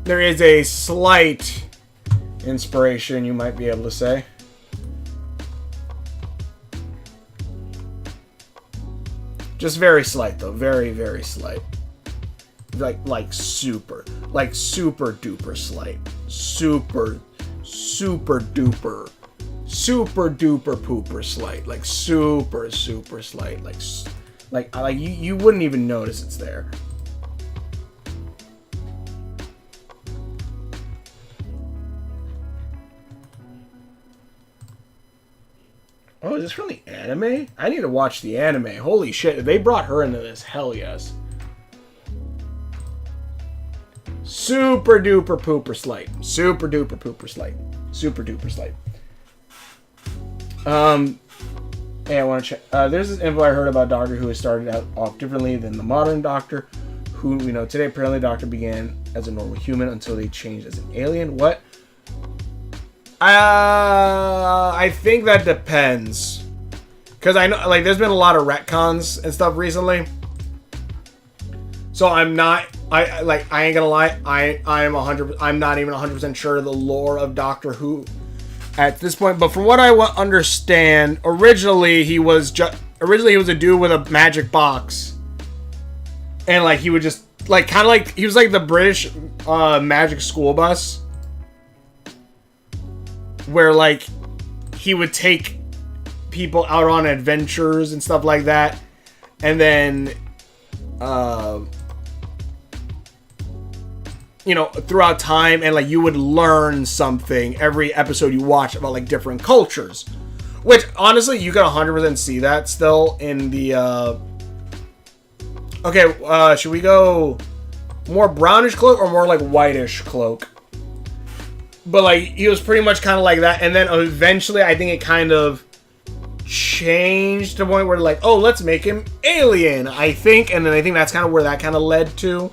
there is a slight inspiration, you might be able to say. Just very slight, though. Very, very slight. Like super duper slight. Super duper pooper slight. Like super slight. Like you wouldn't even notice it's there. Oh, is this from the anime? I need to watch the anime. Holy shit, if they brought her into this, hell yes. Super duper pooper slight. Super duper pooper slight. Super duper slight. Hey, I want to check. There's this info I heard about Doctor Who has started out off differently than the modern Doctor, who we know today. Apparently, Doctor began as a normal human until they changed as an alien. What? I think that depends. Because I know, like, there's been a lot of retcons and stuff recently. So I'm not, I ain't gonna lie, I'm not even 100% sure of the lore of Doctor Who at this point. But from what I understand, originally he was a dude with a magic box. And, like, he would just, like, kind of like, he was like the British magic school bus. Where, like, he would take people out on adventures and stuff like that. And then, you know, throughout time, and, like, you would learn something every episode you watch about, like, different cultures. Which, honestly, you can 100% see that still in the, Okay, should we go more brownish cloak or more, like, whitish cloak? But, like, he was pretty much kind of like that. And then eventually, I think it kind of changed to the point where, like, oh, let's make him alien, I think. And then I think that's kind of where that kind of led to.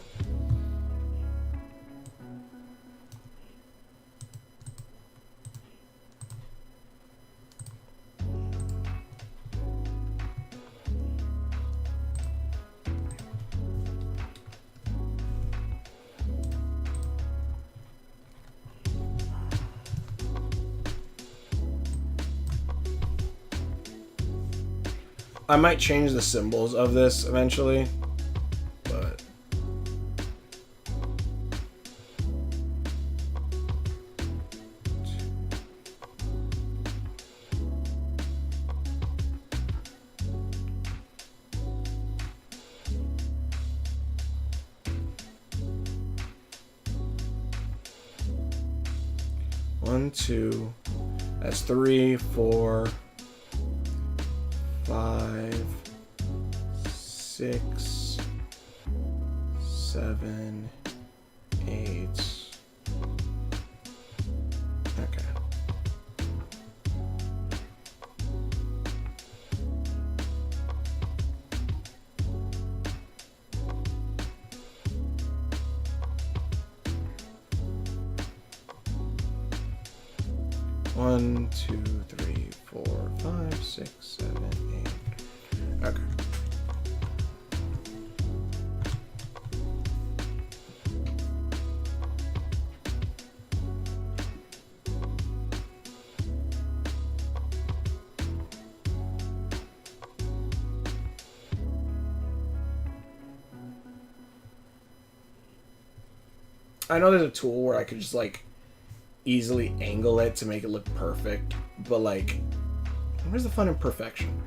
I might change the symbols of this eventually, but... One, two, that's 3, 4, 5, 6, 7, 8. Okay. One, two, 3, 4, 5, 6, 7, 8. Okay. I know there's a tool where I could just, like, easily angle it to make it look perfect, but, like, where's the fun in perfection?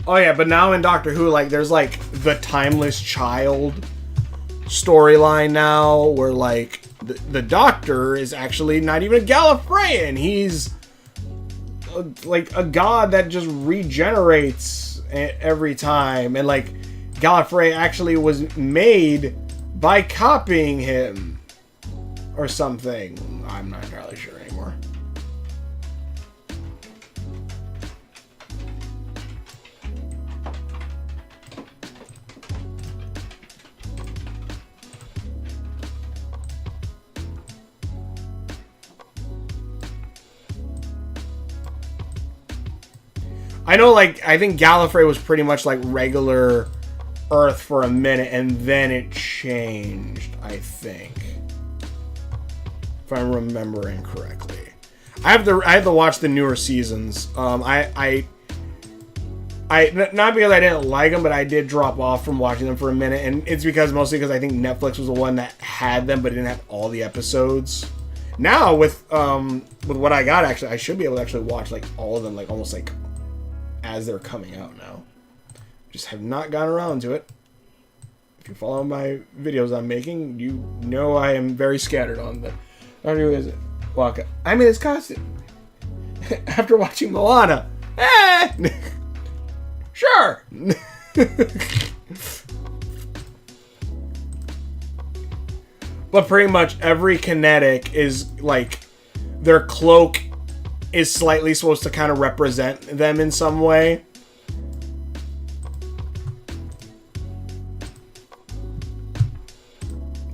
Oh yeah, but now in Doctor Who, like, there's, like, the timeless child storyline now where like the Doctor is actually not even a Gallifreyan. He's like a god that just regenerates every time, and like Gallifrey actually was made by copying him or something. I'm not entirely sure anymore. I know, like, I think Gallifrey was pretty much like regular Earth for a minute, and then it changed, I think. If I'm remembering correctly. I have to watch the newer seasons. Not because I didn't like them, but I did drop off from watching them for a minute, and it's mostly because I think Netflix was the one that had them, but it didn't have all the episodes. Now with what I got, actually, I should be able to actually watch like all of them, like almost like as they're coming out now. Just have not gotten around to it. If you follow my videos I'm making, you know I am very scattered on them. How is it? Waka. I mean, it's constant. After watching Moana. Sure. But pretty much every kinetic is like their cloak is slightly supposed to kind of represent them in some way.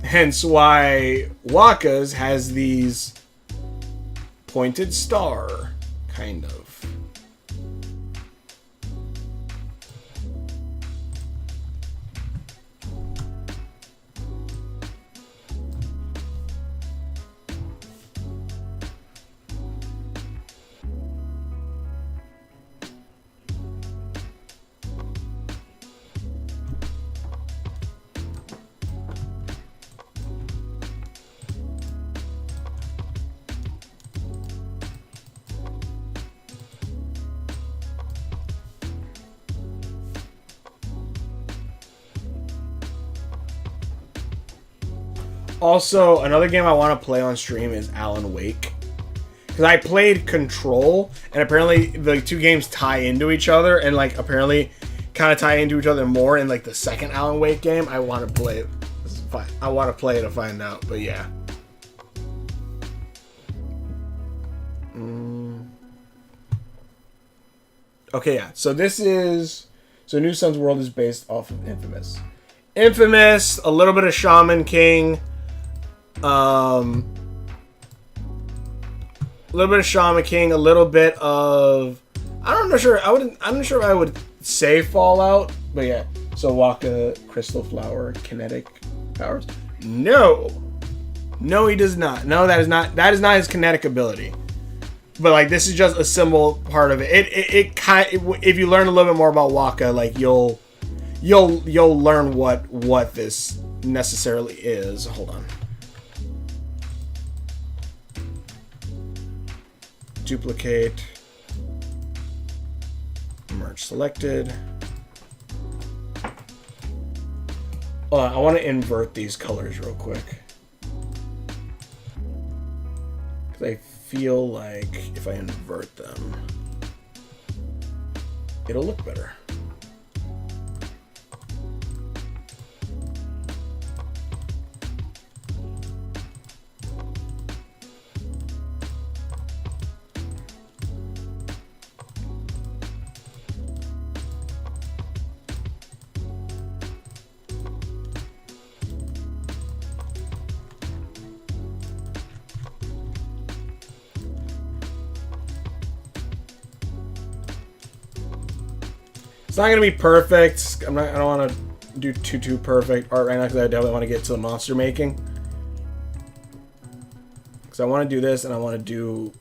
Hence why Waka's has these pointed star, kind of. Also, another game I want to play on stream is Alan Wake. Because I played Control, and apparently the two games tie into each other, and like apparently kind of tie into each other more in like the second Alan Wake game. I want to play it. This is fine. I want to play it to find out, but yeah. Okay, yeah. So New Sun's world is based off of Infamous. Infamous, a little bit of Shaman King. A little bit of Shaman King, a little bit of I'm not sure if I would say Fallout, but yeah. So Waka, Crystal Flower, kinetic powers. No, he does not. No, that is not his kinetic ability. But like this is just a symbol part of it. If you learn a little bit more about Waka, like you'll learn what this necessarily is. Hold on. Duplicate. Merge selected. I want to invert these colors real quick. Because I feel like if I invert them, it'll look better. It's not gonna be perfect. I don't want to do too perfect art right now because I definitely want to get to the monster making. Because I want to do this and I want to do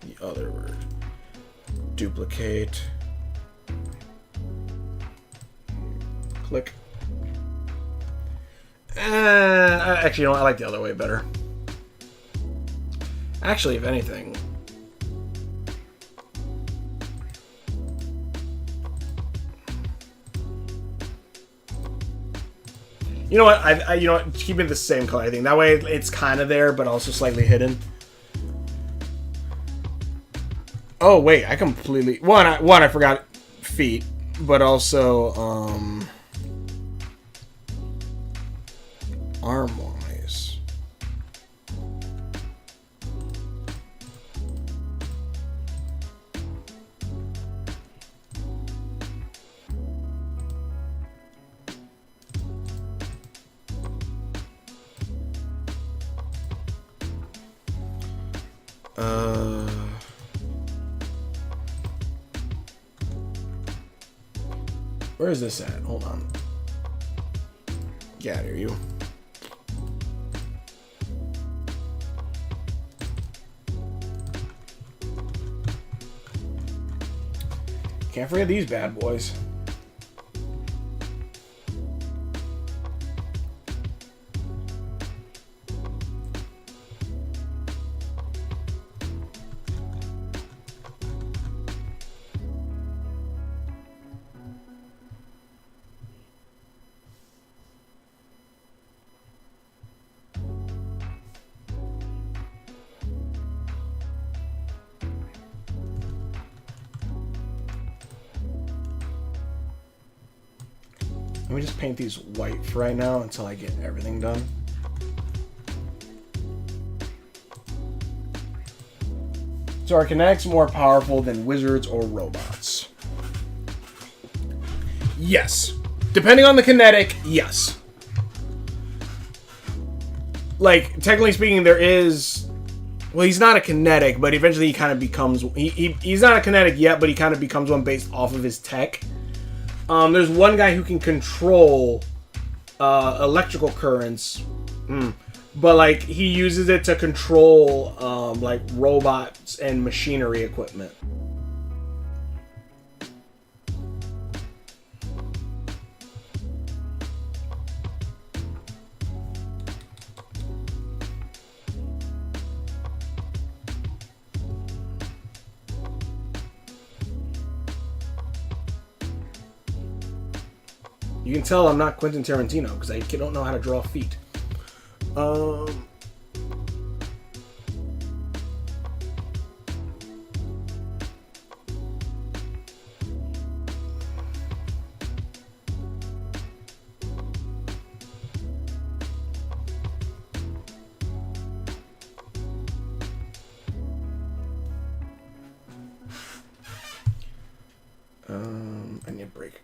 the other word. Duplicate. Click. Actually, you know what? I like the other way better. Actually, if anything. You know what? You know what? Keep it the same color. I think that way it's kind of there, but also slightly hidden. Oh wait, I completely I forgot feet, but also arm wise. Where is this at? Hold on. Get out of here, you. Can't forget these bad boys. Let me just paint these white for right now until I get everything done. So are kinetics more powerful than wizards or robots? Yes. Depending on the kinetic, yes. Like, technically speaking, there is... Well, he's not a kinetic, but eventually he kind of becomes... He's not a kinetic yet, but he kind of becomes one based off of his tech. There's one guy who can control electrical currents, but like he uses it to control like robots and machinery equipment. You can tell I'm not Quentin Tarantino because I don't know how to draw feet.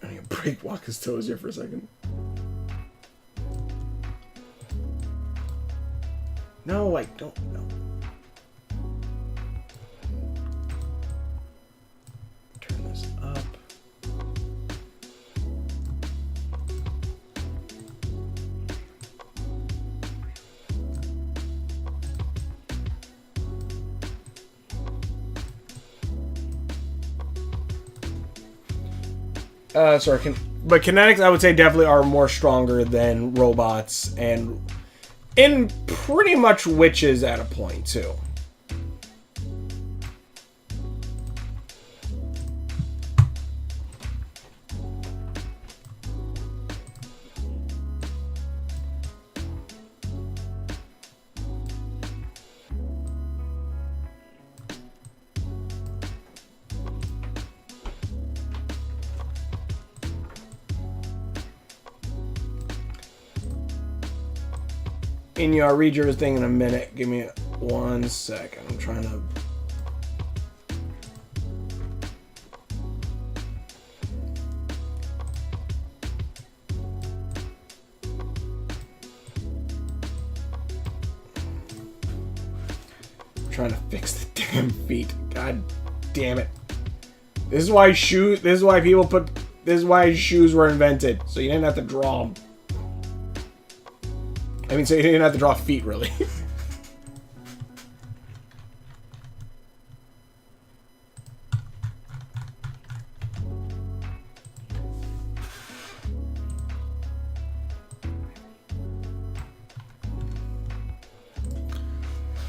I need to break Waka's toes here for a second. No, I don't know. Turn this up. But kinetics, I would say, definitely are more stronger than robots and pretty much witches at a point too. I'll read your thing in a minute. Give me 1 second. I'm trying to... trying to fix the damn feet. God damn it. This is why shoes were invented. So you didn't have to draw them. I mean, so you didn't have to draw feet, really.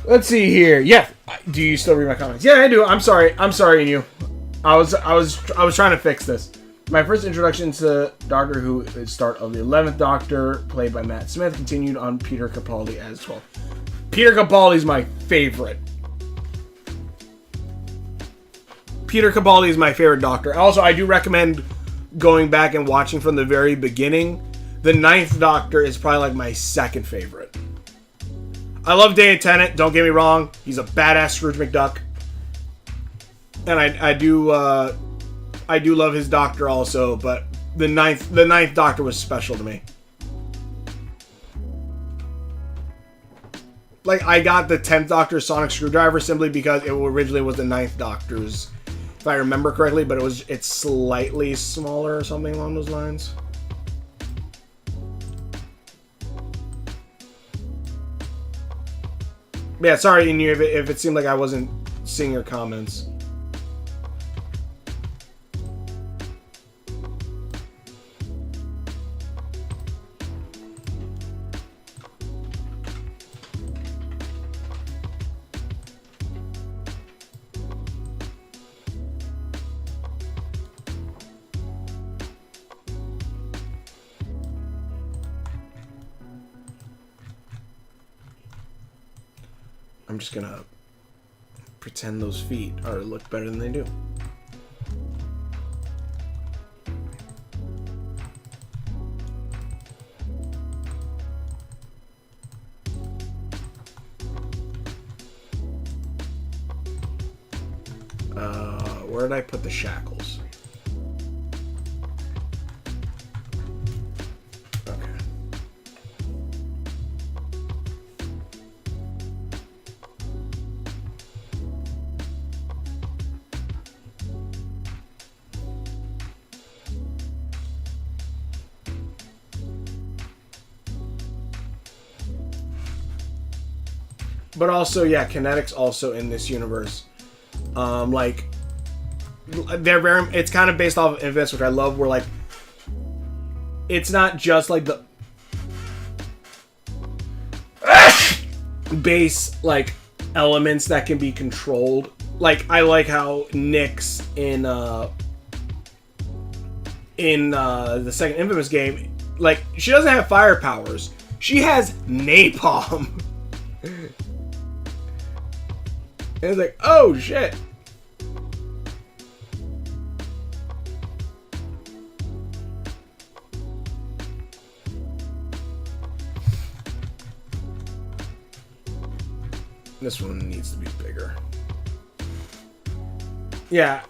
Let's see here. Yeah, do you still read my comments? Yeah, I do. I'm sorry, you. I was trying to fix this. My first introduction to Doctor Who is the start of the 11th Doctor, played by Matt Smith, continued on Peter Capaldi as 12. Peter Capaldi is my favorite. Peter Capaldi is my favorite Doctor. Also, I do recommend going back and watching from the very beginning. The 9th Doctor is probably like my second favorite. I love David Tennant, don't get me wrong. He's a badass Scrooge McDuck. And I do love his Doctor also, but the ninth Doctor was special to me. Like, I got the 10th Doctor Sonic Screwdriver simply because it originally was the 9th Doctor's, if I remember correctly, but it's slightly smaller or something along those lines. Yeah, sorry, Inu, if it seemed like I wasn't seeing your comments. I'm just gonna pretend those feet look better than they do. Where did I put the shackles? But also, yeah, kinetics also in this universe, like, they're very, it's kind of based off of Infamous, which I love, where, like, it's not just, like, the base, like, elements that can be controlled. Like, I like how Nyx in the second Infamous game, like, she doesn't have fire powers. She has napalm. And it's like, oh shit. This one needs to be bigger. Yeah.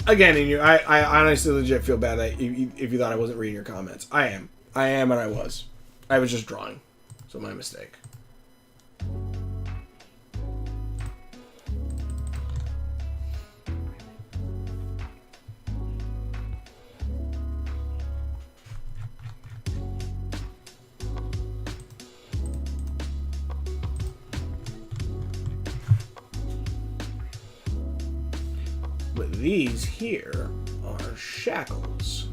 Again, I honestly legit feel bad that if you thought I wasn't reading your comments. I am. And I was. I was just drawing. So my mistake. But these here are shackles.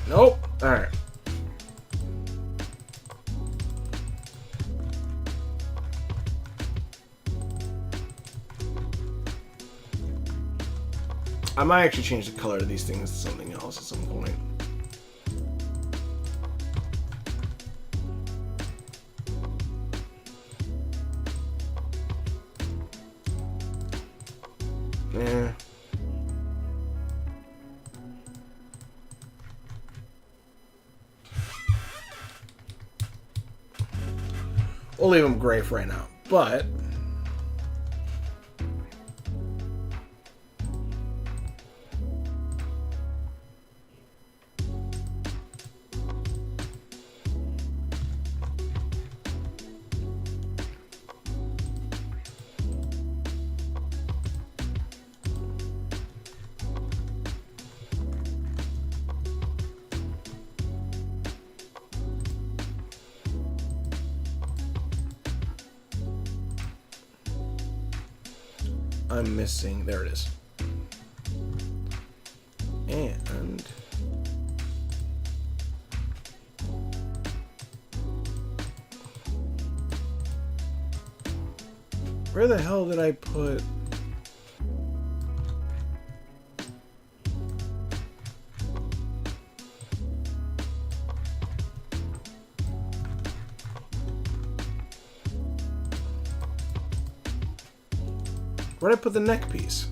Nope. Alright. I might actually change the color of these things to something else at some point. Yeah. We'll leave them gray for right now, but I'm missing. There it is. And where the hell did I put? Where did I put the neck piece?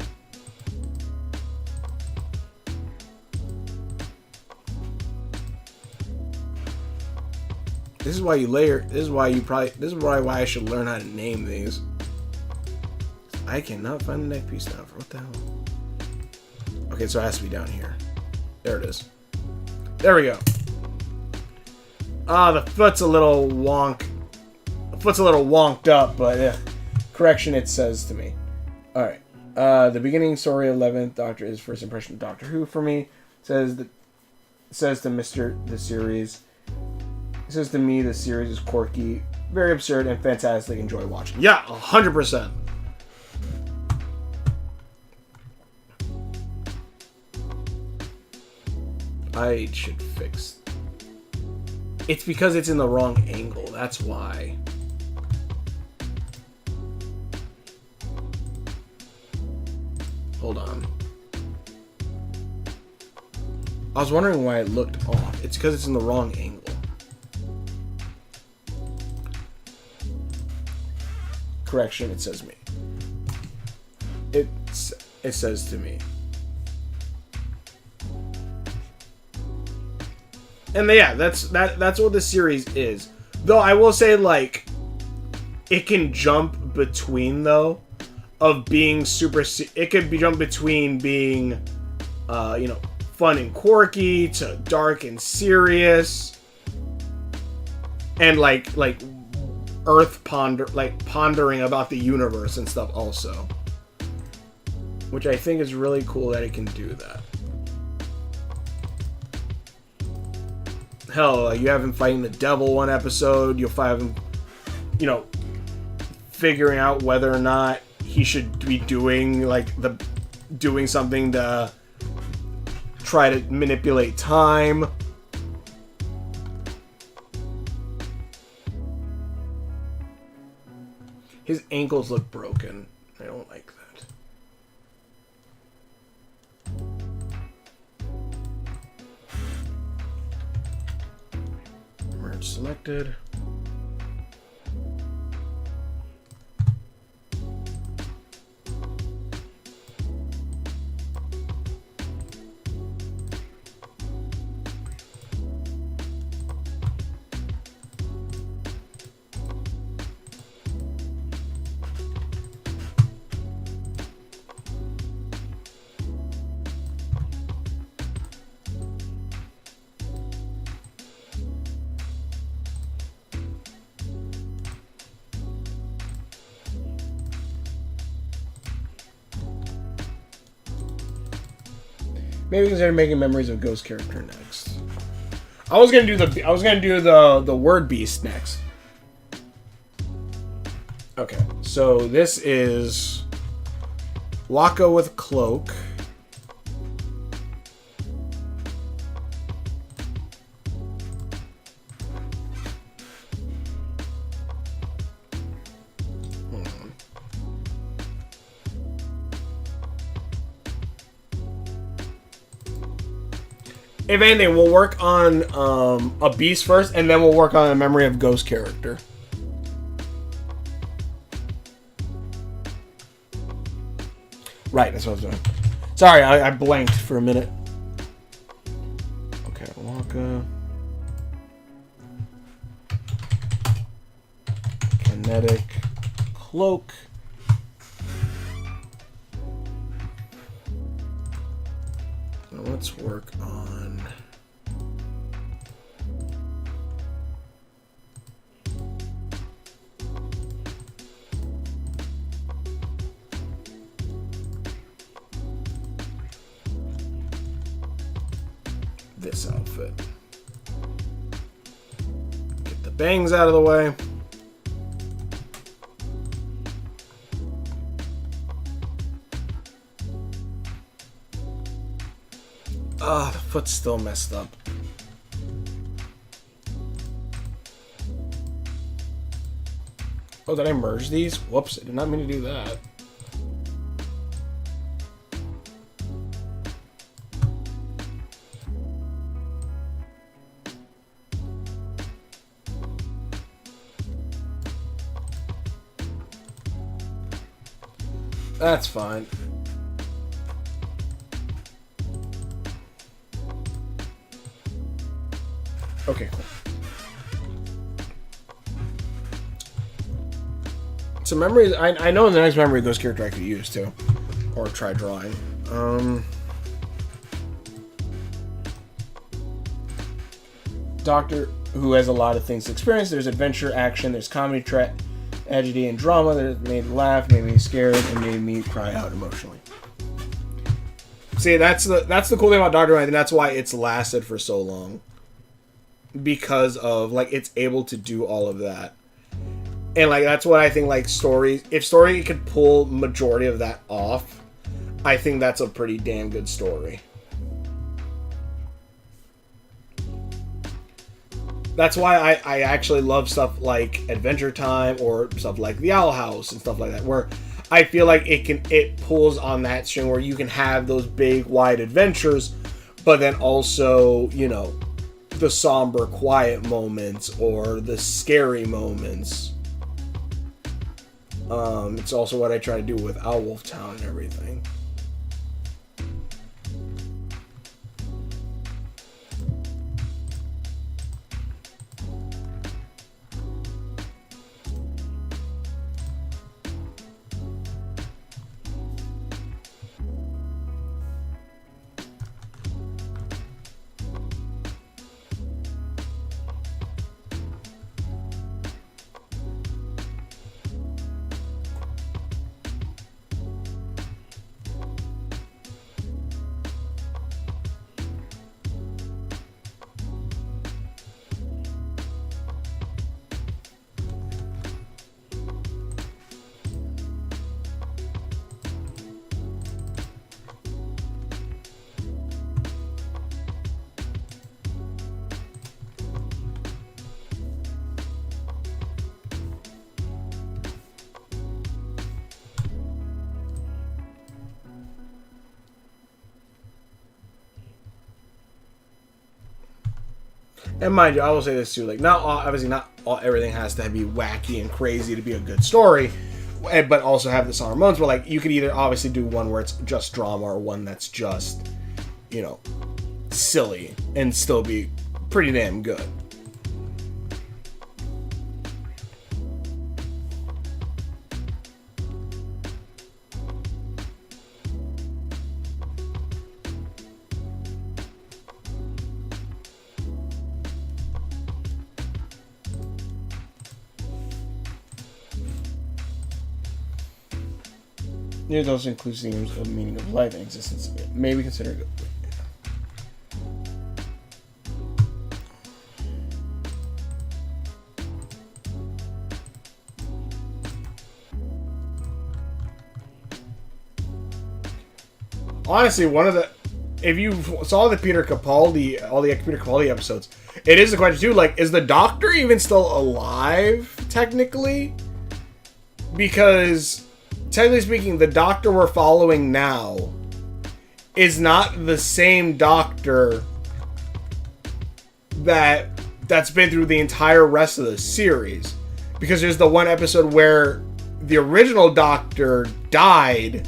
This is why you layer. This is why why I should learn how to name these. I cannot find the neck piece now. What the hell? Okay, so it has to be down here. There it is. There we go. Ah, the foot's a little wonk. The foot's a little wonked up, but correction, it says to me. All right. The beginning story 11th Doctor is first impression of Doctor Who for me. Says to Mr. the series. It says to me the series is quirky, very absurd, and fantastic. Enjoy watching. Yeah, 100%. I should fix. It's because it's in the wrong angle. That's why. Hold on. I was wondering why it looked off. It's because it's in the wrong angle. Correction, it says me. It says to me. And yeah, that's what the series is. Though I will say, like, it can jump between, though, of being super. It could be jump between being, fun and quirky to dark and serious, and like pondering about the universe and stuff also, which I think is really cool that it can do that. Hell, you have him fighting the devil one episode. You'll find him, figuring out whether or not he should be doing something to try to manipulate time. His ankles look broken. I don't like that. Merge selected. Maybe consider making memories of Ghost character next. I was gonna do the word beast next. Okay, so this is Waka with cloak. If anything, we'll work on a beast first, and then we'll work on a memory of Ghost character. Right, that's what I was doing. Sorry, I blanked for a minute. Okay, Waka. Kinetic cloak. Now let's work on this outfit. Get the bangs out of the way. foot's still messed up. Oh, did I merge these? Whoops, I did not mean to do that. That's fine. Okay, cool. So memories, I know in the next memory those characters I could use too. Or try drawing. Doctor who has a lot of things to experience. There's adventure, action, there's comedy, tragedy, and drama that made me laugh, made me scared, and made me cry out emotionally. See, that's the cool thing about Doctor Who, and that's why it's lasted for so long. Because of, like, it's able to do all of that. And, like, that's what I think, like, stories... If story could pull majority of that off, I think that's a pretty damn good story. That's why I actually love stuff like Adventure Time or stuff like The Owl House and stuff like that, where I feel like it pulls on that string where you can have those big, wide adventures, but then also, you know, the somber, quiet moments or the scary moments. It's also what I try to do with Owlwolf Town and everything. And mind you, I will say this too, like, obviously not everything has to be wacky and crazy to be a good story, but also have the somber moments, but, like, you could either obviously do one where it's just drama or one that's just, you know, silly and still be pretty damn good. Near those include themes of meaning of life and existence. Maybe consider it. Honestly, if you saw the Peter Capaldi, all the Peter Capaldi episodes, it is a question too. Like, is the Doctor even still alive technically? Because, technically speaking, the Doctor we're following now is not the same Doctor that's been through the entire rest of the series. Because there's the one episode where the original Doctor died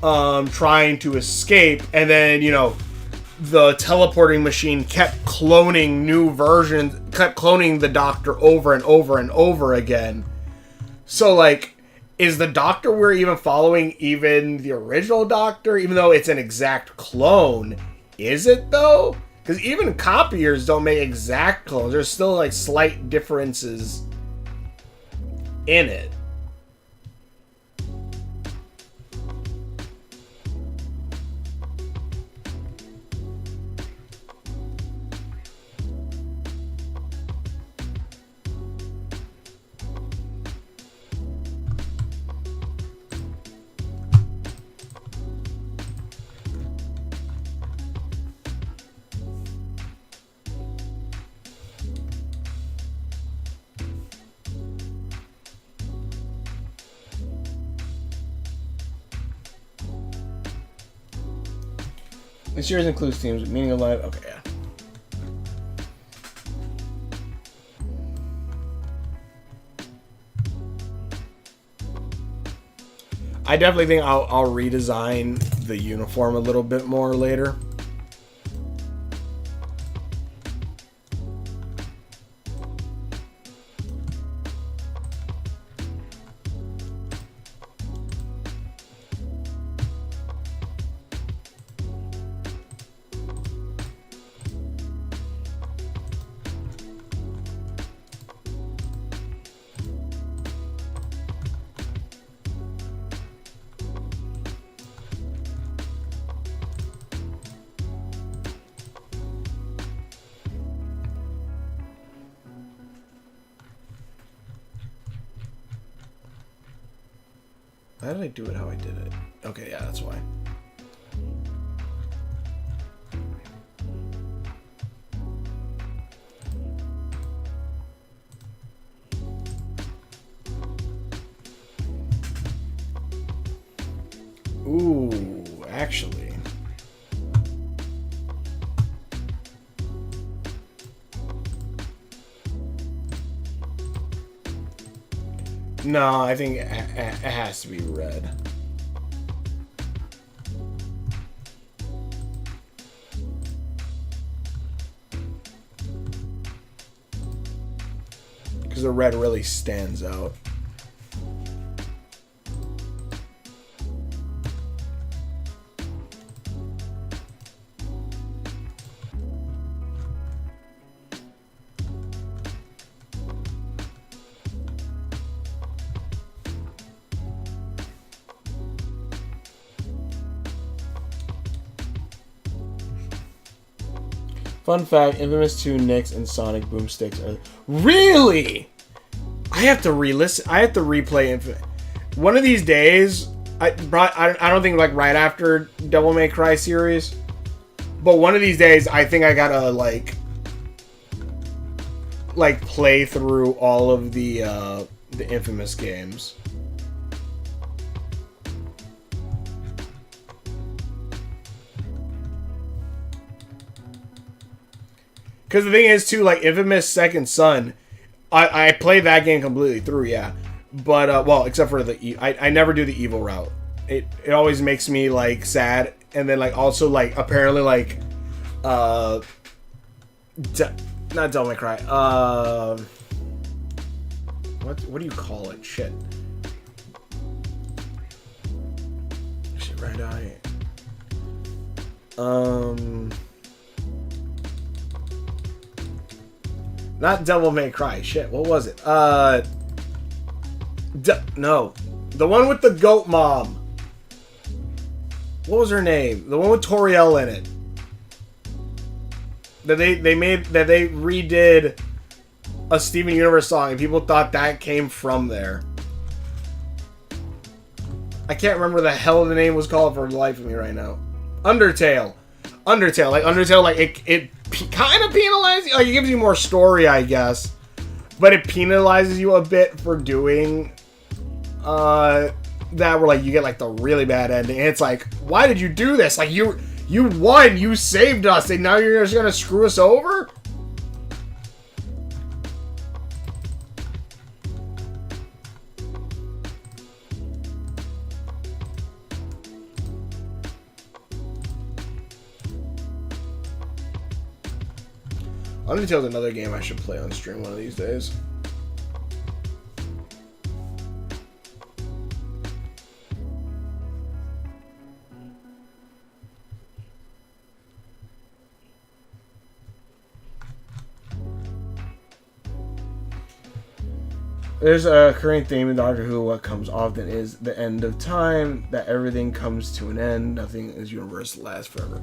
trying to escape, and then, you know, the teleporting machine kept cloning new versions, kept cloning the Doctor over and over and over again. So, like, is the Doctor we're even following even the original Doctor? Even though it's an exact clone. Is it, though? Because even copiers don't make exact clones. There's still, like, slight differences in it. The series includes themes with meaning of life. Okay, yeah. I definitely think I'll redesign the uniform a little bit more later. How did I do it how I did it? Okay, yeah, that's why. Ooh, actually. No, I think it has to be red. Because the red really stands out. Fun fact, Infamous 2 Nicks and Sonic Boomsticks are... Really? I have to re-listen. I have to replay Infamous. One of these days, I don't think like right after Devil May Cry series, but one of these days, I think I gotta like play through all of the Infamous games. Because the thing is, too, like, Infamous Second Son, I played that game completely through, yeah. But, well, except for I never do the evil route. It always makes me, like, sad. And then, like, also, like, apparently, like, not Devil May Cry, what do you call it? Shit. Red Eye. Not Devil May Cry. Shit, what was it? No. The one with the goat mom. What was her name? The one with Toriel in it. That they redid a Steven Universe song, and people thought that came from there. I can't remember the hell the name was called for the life of me right now. Undertale. Like Undertale, like it kind of penalizes you. Like, it gives you more story, I guess, but it penalizes you a bit for doing that. Where like you get like the really bad ending, and it's like, why did you do this? Like you won, you saved us, and now you're just gonna screw us over? Undertale's another game I should play on stream one of these days. There's a current theme in Doctor Who. What comes often is the end of time, that everything comes to an end, nothing is universal, lasts forever.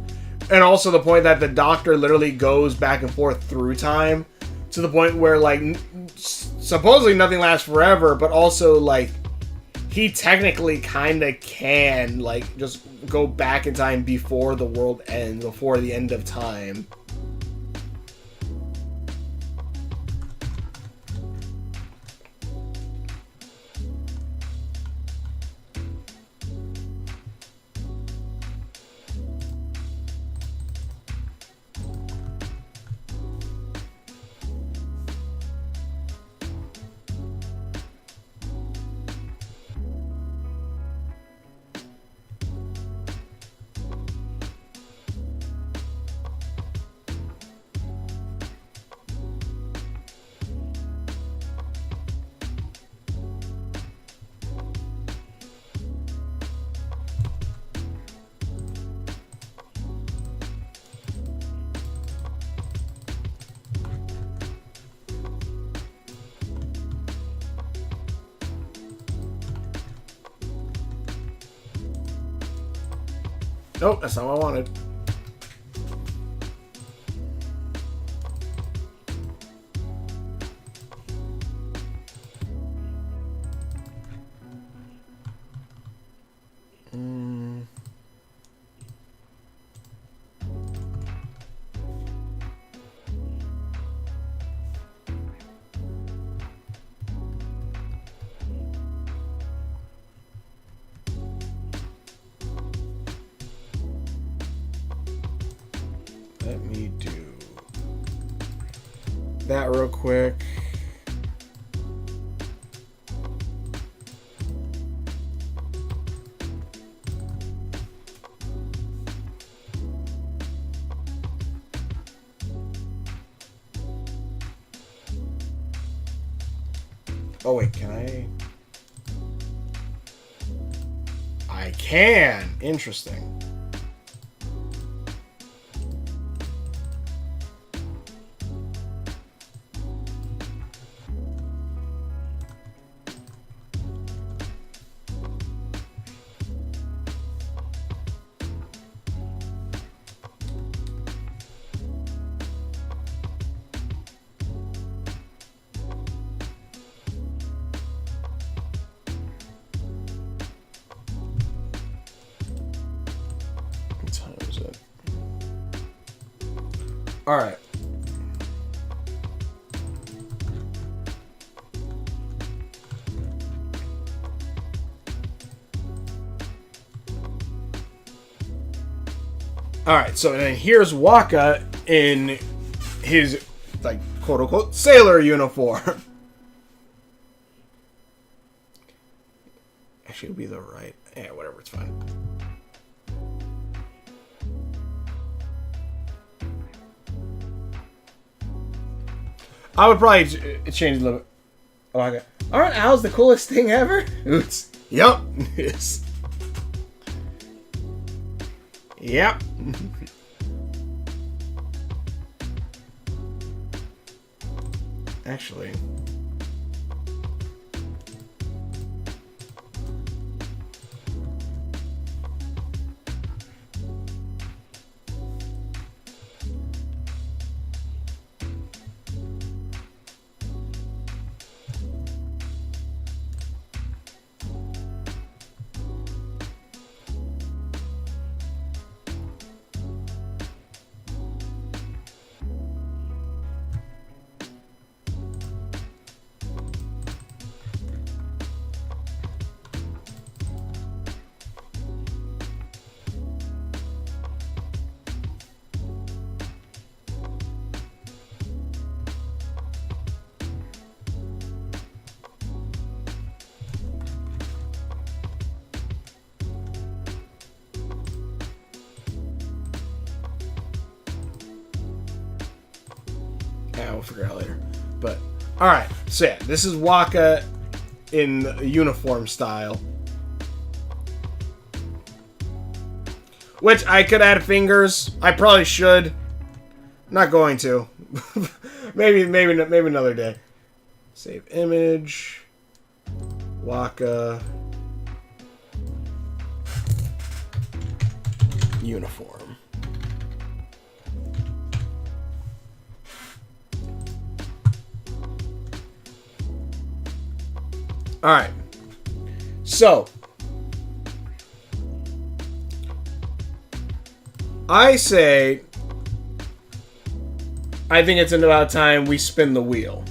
And also the point that the Doctor literally goes back and forth through time, to the point where, like, supposedly nothing lasts forever, but also, like, he technically kind of can, like, just go back in time before the world ends, before the end of time. Nope, that's not what I wanted. Let me do that real quick. Oh wait, can I can. Interesting. What time is it? All right. All right, so then here's Waka in his, like, quote-unquote sailor uniform. Actually, it would be the right. Yeah, whatever, it's fine. I would probably change a little bit. Oh, okay. Aren't owls the coolest thing ever? Oops. Yep. Yes. Yep. Actually. Yeah, we'll figure it out later. But, alright. So, yeah, this is Waka in uniform style. Which, I could add fingers. I probably should. Not going to. maybe another day. Save image. Waka. Uniform. Alright. So. I say. I think it's about time we spin the wheel.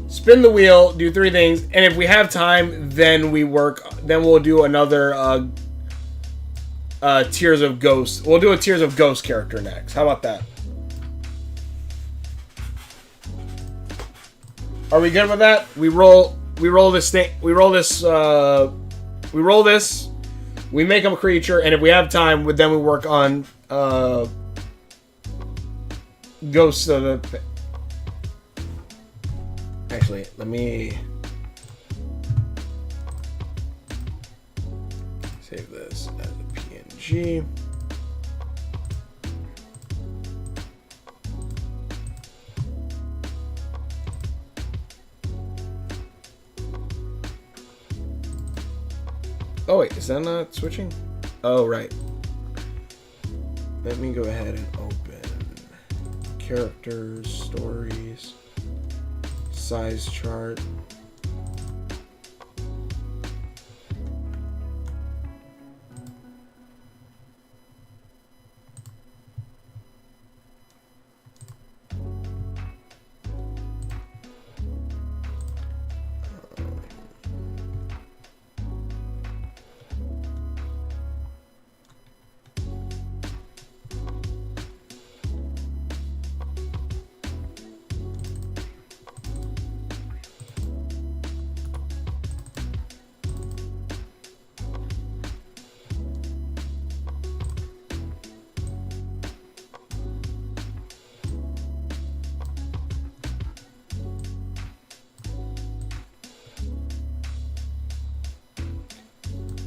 Spin the wheel, do 3 things, and if we have time, then we'll do another Tears of Ghost. We'll do a Tears of Ghost character next. How about that? Are we good with that? We roll this thing. We roll this. We make him a creature, and if we have time, then we work on Ghosts of the. Actually, let me save this as a PNG. Oh wait, is that not switching? Oh, right. Let me go ahead and open characters, stories, size chart.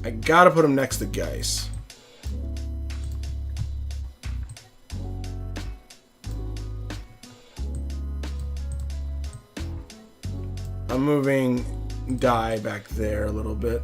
I gotta put him next to Geist. I'm moving Die back there a little bit.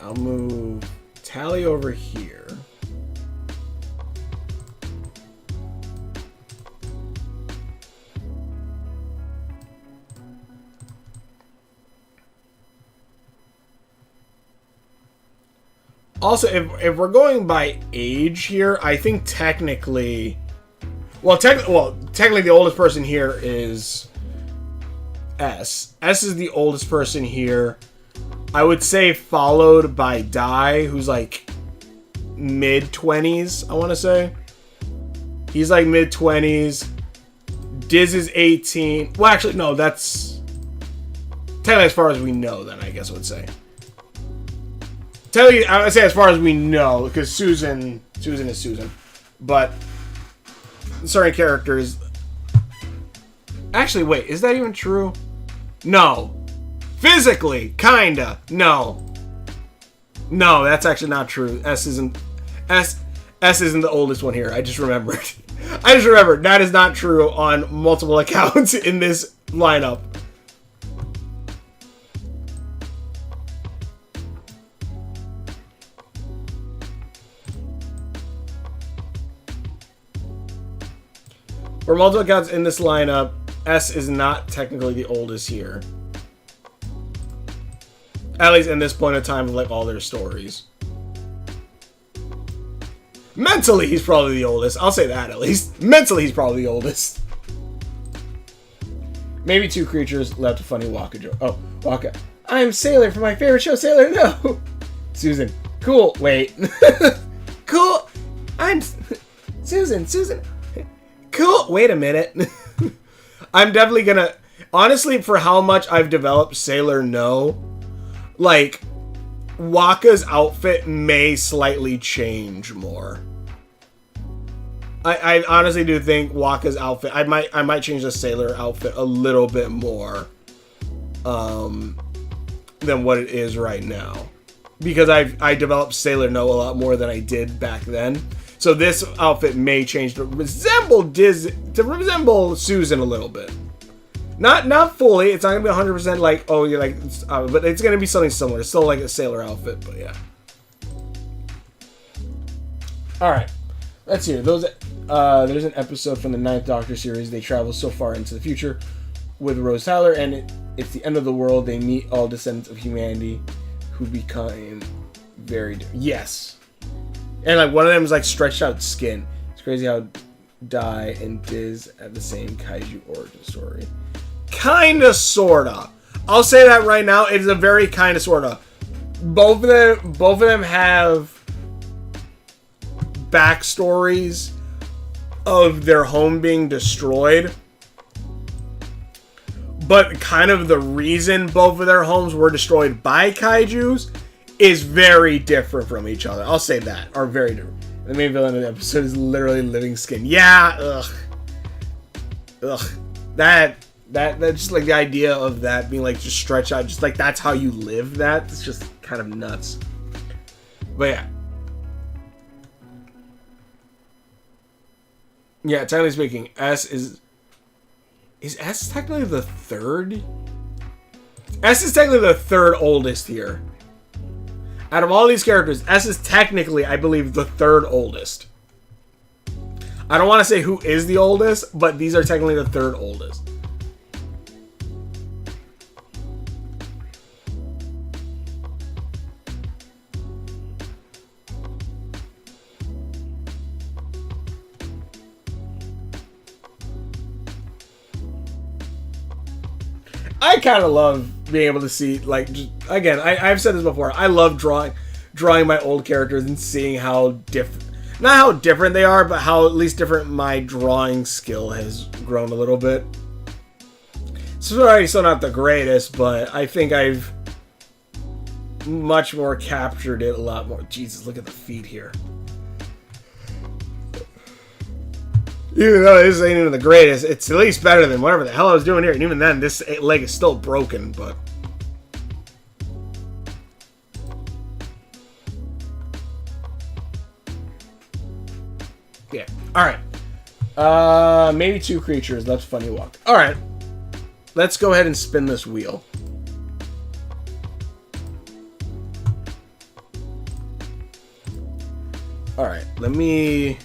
I'll move Tally over here. Also, if we're going by age here, I think technically, technically the oldest person here is S. S is the oldest person here. I would say followed by Die, who's like mid-20s, I want to say. He's like mid-20s. Diz is 18. Well, actually, no, that's technically as far as we know, then, I guess I would say. Technically, I would say as far as we know, because Susan is Susan. But certain characters... Actually, wait, is that even true? No. Physically, kinda. No, that's actually not true. S isn't the oldest one here. I just remembered. That is not true on multiple accounts in this lineup. For multiple accounts in this lineup, S is not technically the oldest here. At least in this point of time of like all their stories. Mentally, he's probably the oldest. I'll say that at least. Mentally, he's probably the oldest. Maybe two creatures left a funny Waka joke. Oh, Waka. I'm Sailor from my favorite show, Sailor No. Susan. Cool. Wait. Cool. I'm Susan. Cool. Wait a minute. I'm definitely gonna... Honestly, for how much I've developed Sailor No... Like, Waka's outfit may slightly change more. I honestly do think Waka's outfit... I might change the Sailor outfit a little bit more than what it is right now. Because I developed Sailor No a lot more than I did back then. So this outfit may change to resemble Susan a little bit. Not fully. It's not gonna be 100% like, oh, you're like, but it's gonna be something similar. It's still like a Sailor outfit, but yeah. All right, let's hear those. There's an episode from the 9th Doctor series. They travel so far into the future with Rose Tyler, and it's the end of the world. They meet all descendants of humanity who become very different. Yes, and like one of them is like stretched out skin. It's crazy how Die and Diz have the same kaiju origin story. Kinda, sorta. I'll say that right now. It's a very kinda, sorta. Both of them have backstories of their home being destroyed. But kind of the reason both of their homes were destroyed by kaijus is very different from each other. I'll say that. Are very different. The main villain of the episode is literally living skin. Yeah, ugh. That's just like the idea of that being like just stretch out, just like that's how you live. It's just kind of nuts. But yeah, technically speaking, S is S technically the third? S is technically the third oldest here. Out of all these characters, S is technically, I believe, the third oldest. I don't want to say who is the oldest, but these are technically the third oldest. I kind of love being able to see, like, just, again, I've said this before. I love drawing my old characters and seeing how different, not how different they are, but how at least different my drawing skill has grown a little bit. Sorry, still not the greatest, but I think I've much more captured it a lot more. Jesus, look at the feet here. Even though this ain't even the greatest, it's at least better than whatever the hell I was doing here. And even then, this leg is still broken, but... yeah. Alright. Maybe 2 creatures. That's funny walk. Alright. Let's go ahead and spin this wheel. Alright. Let me...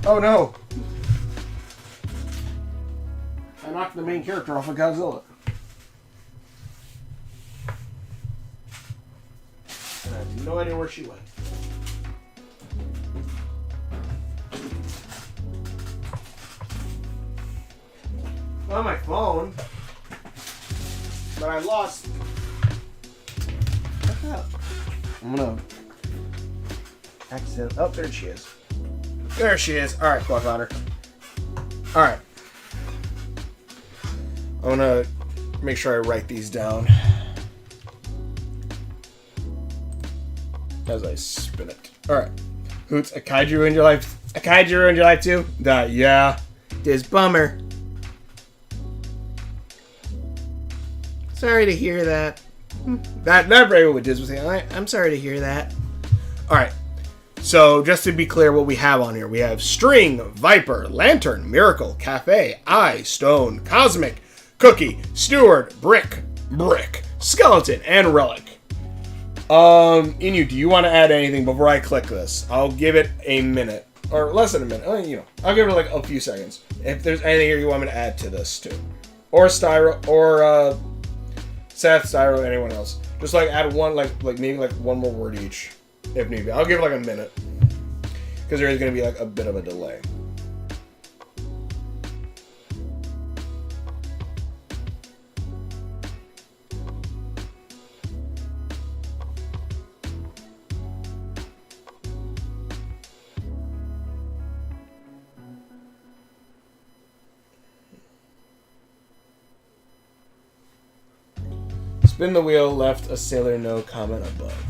oh no! I knocked the main character off of Godzilla. And I have no idea where she went. On my phone. But I lost. What the hell? I'm gonna accident. Oh, there she is. There she is. Alright, cool, I found her. Alright. I want to make sure I write these down as I spin it. Alright. Hoots, a kaiju ruined your life. A kaiju ruined your life too? Yeah. This bummer. Sorry to hear that. That very what Diz was saying. I'm sorry to hear that. Alright. So, just to be clear what we have on here, we have String, Viper, Lantern, Miracle, Cafe, Eye, Stone, Cosmic, Cookie, Steward, Brick, Skeleton, and Relic. Inu, do you want to add anything before I click this? I'll give it a minute. Or less than a minute. I'll give it like a few seconds. If there's anything here you want me to add to this, too. Or Styro, or, Seth, Styro, anyone else. Just, like, add one, like maybe, like, one more word each. If need be. I'll give it like a minute. Because there is going to be like a bit of a delay. Spin the wheel, left a Sailor No comment above.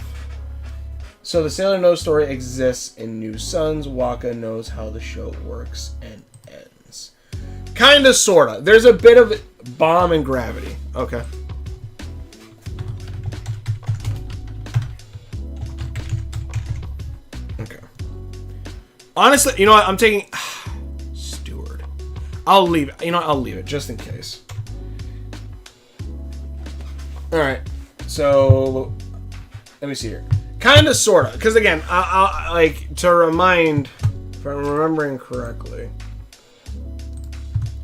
So the Sailor No story exists in New Suns. Waka knows how the show works and ends. Kinda, sorta. There's a bit of bomb and gravity. Okay. Okay. Honestly, you know what? I'm taking... Steward. I'll leave it. You know what? I'll leave it, just in case. Alright. So... let me see here. Kinda, sorta. Because again, I like, to remind, if I'm remembering correctly.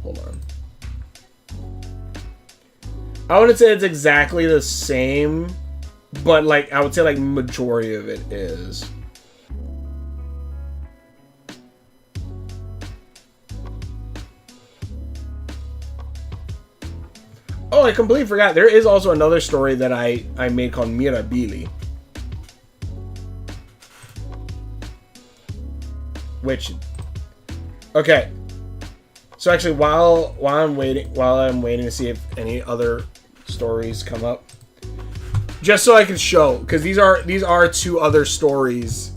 Hold on. I wouldn't say it's exactly the same, but like, I would say like majority of it is. Oh, I completely forgot. There is also another story that I made called Mirabili. Which, okay, So actually, while I'm waiting to see if any other stories come up, just so I can show, because these are two other stories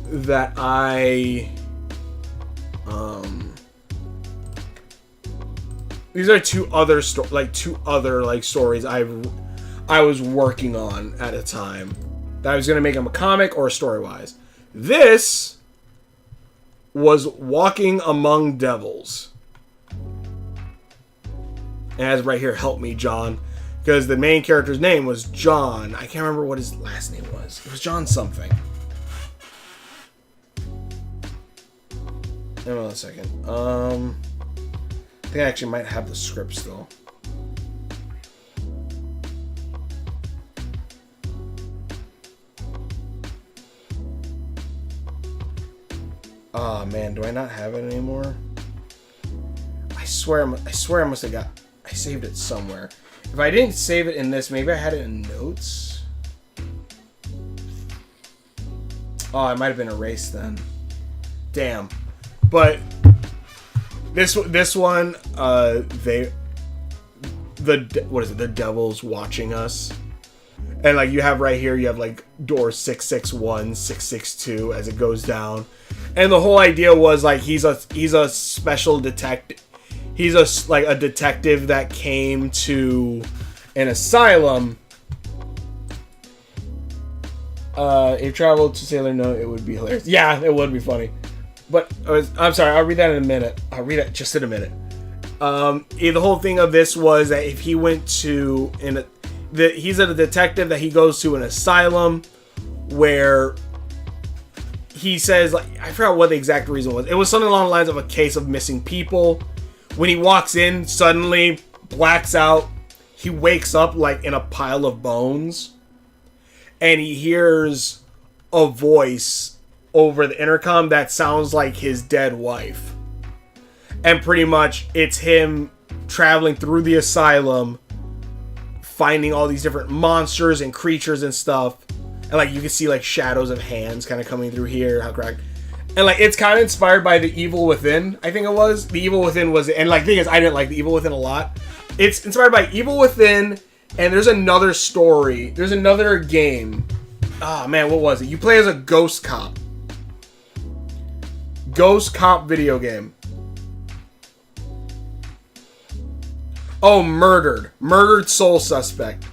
that these are two other stories I was working on at a time that I was gonna make them a comic or a story wise. This was Walking Among Devils. It has right here, help me, John. Because the main character's name was John. I can't remember what his last name was. It was John something. Hold on a second. I think I actually might have the script still. Oh man, do I not have it anymore? I swear I must have I saved it somewhere. If I didn't save it in this, maybe I had it in notes. Oh, it might have been erased then. Damn. But this one, what is it? The Devil's Watching Us. And like you have right here, you have like door 661, 662 as it goes down. And the whole idea was like he's a special detective. He's a detective that came to an asylum. If traveled to Sailor Note, it would be hilarious. Yeah, it would be funny. But I'm sorry, I'll read that in a minute. I'll read that just in a minute. The whole thing of this was that if he went to he's a detective that he goes to an asylum where he says, like, I forgot what the exact reason was. It was something along the lines of a case of missing people. When he walks in, suddenly blacks out. He wakes up like in a pile of bones. And he hears a voice over the intercom that sounds like his dead wife. And pretty much it's him traveling through the asylum, finding all these different monsters and creatures and stuff. And like you can see like shadows of hands kind of coming through here. How correct. And like it's kind of inspired by The Evil Within, I think it was. The Evil Within was, and like the thing is, I didn't like The Evil Within a lot. It's inspired by Evil Within, and there's another story. There's another game. Oh man, what was it? You play as a ghost cop. Ghost cop video game. Oh, Murdered Soul Suspect.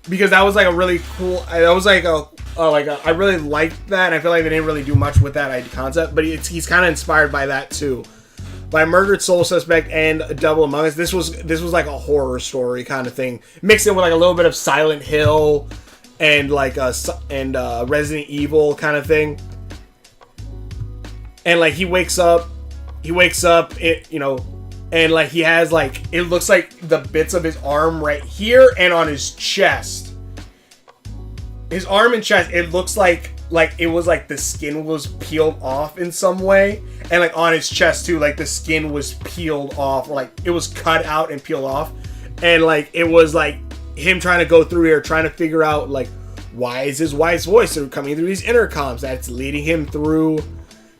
Because that was like a really cool. That was like I really liked that. And I feel like they didn't really do much with that concept, but he's kind of inspired by that too, by Murdered Soul Suspect and Devil Among Us. This was like a horror story kind of thing, mixed in with like a little bit of Silent Hill and like Resident Evil kind of thing. And like he wakes up, and like he has like, it looks like the bits of his arm right here and on his chest. His arm and chest, it looks like it was like the skin was peeled off in some way. And like on his chest too, like the skin was peeled off, or like it was cut out and peeled off. And like it was like him trying to go through here, trying to figure out like, why is his wife's voice coming through these intercoms that's leading him through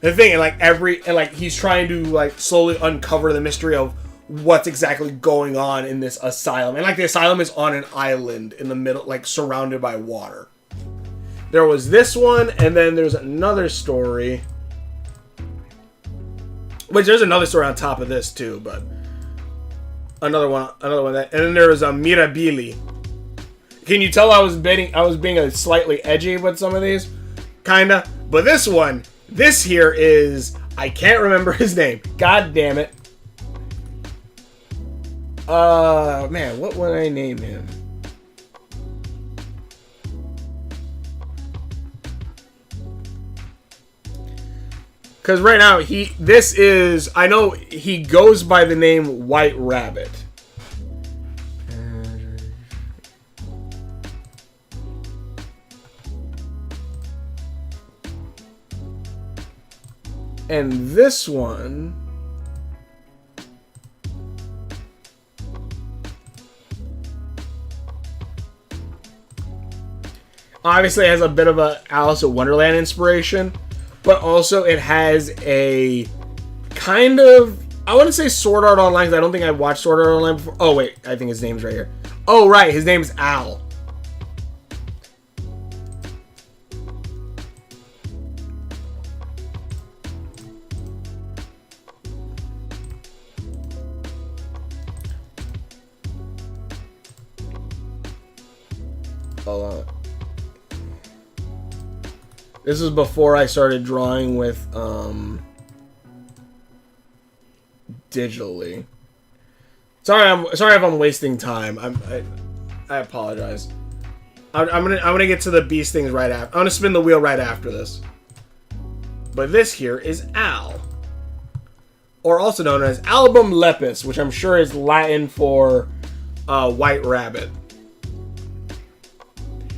the thing. And like he's trying to like slowly uncover the mystery of what's exactly going on in this asylum. And like the asylum is on an island in the middle, like surrounded by water. There was this one, and then there's another story. Which there's another story on top of this too, but another one that, and then there was a Mirabili. Can you tell I was being a slightly edgy with some of these? Kinda. But this here is, I can't remember his name. God damn it. Man, what would I name him? Because right now, I know he goes by the name White Rabbit. And this one, obviously has a bit of a Alice in Wonderland inspiration, but also it has a kind of... I wouldn't say Sword Art Online, because I don't think I watched Sword Art Online before. Oh, wait. I think his name's right here. Oh, right. His name's Al. Hold on. This is before I started drawing with digitally. Sorry if I'm wasting time. I apologize. I'm gonna get to the beast things right after. I'm gonna spin the wheel right after this. But this here is Al, or also known as Album Lepus, which I'm sure is Latin for white rabbit.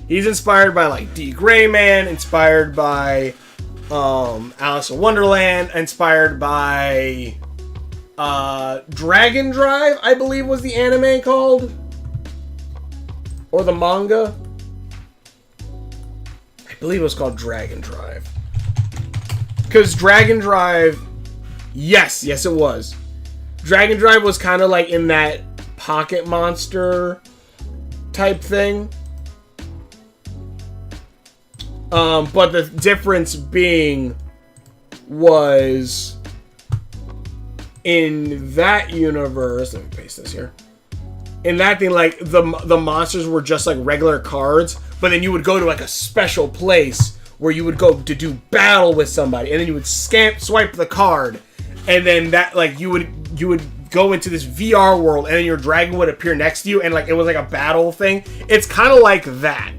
He's inspired by like D. Gray Man, inspired by Alice in Wonderland, inspired by Dragon Drive, I believe was the anime called, or the manga. I believe it was called Dragon Drive, because Dragon Drive, yes it was. Dragon Drive was kind of like in that Pocket Monster type thing. But the difference being was in that universe. Let me paste this here. In that thing, like the monsters were just like regular cards, but then you would go to like a special place where you would go to do battle with somebody, and then you would swipe the card, and then that like you would go into this VR world, and then your dragon would appear next to you, and like it was like a battle thing. It's kind of like that.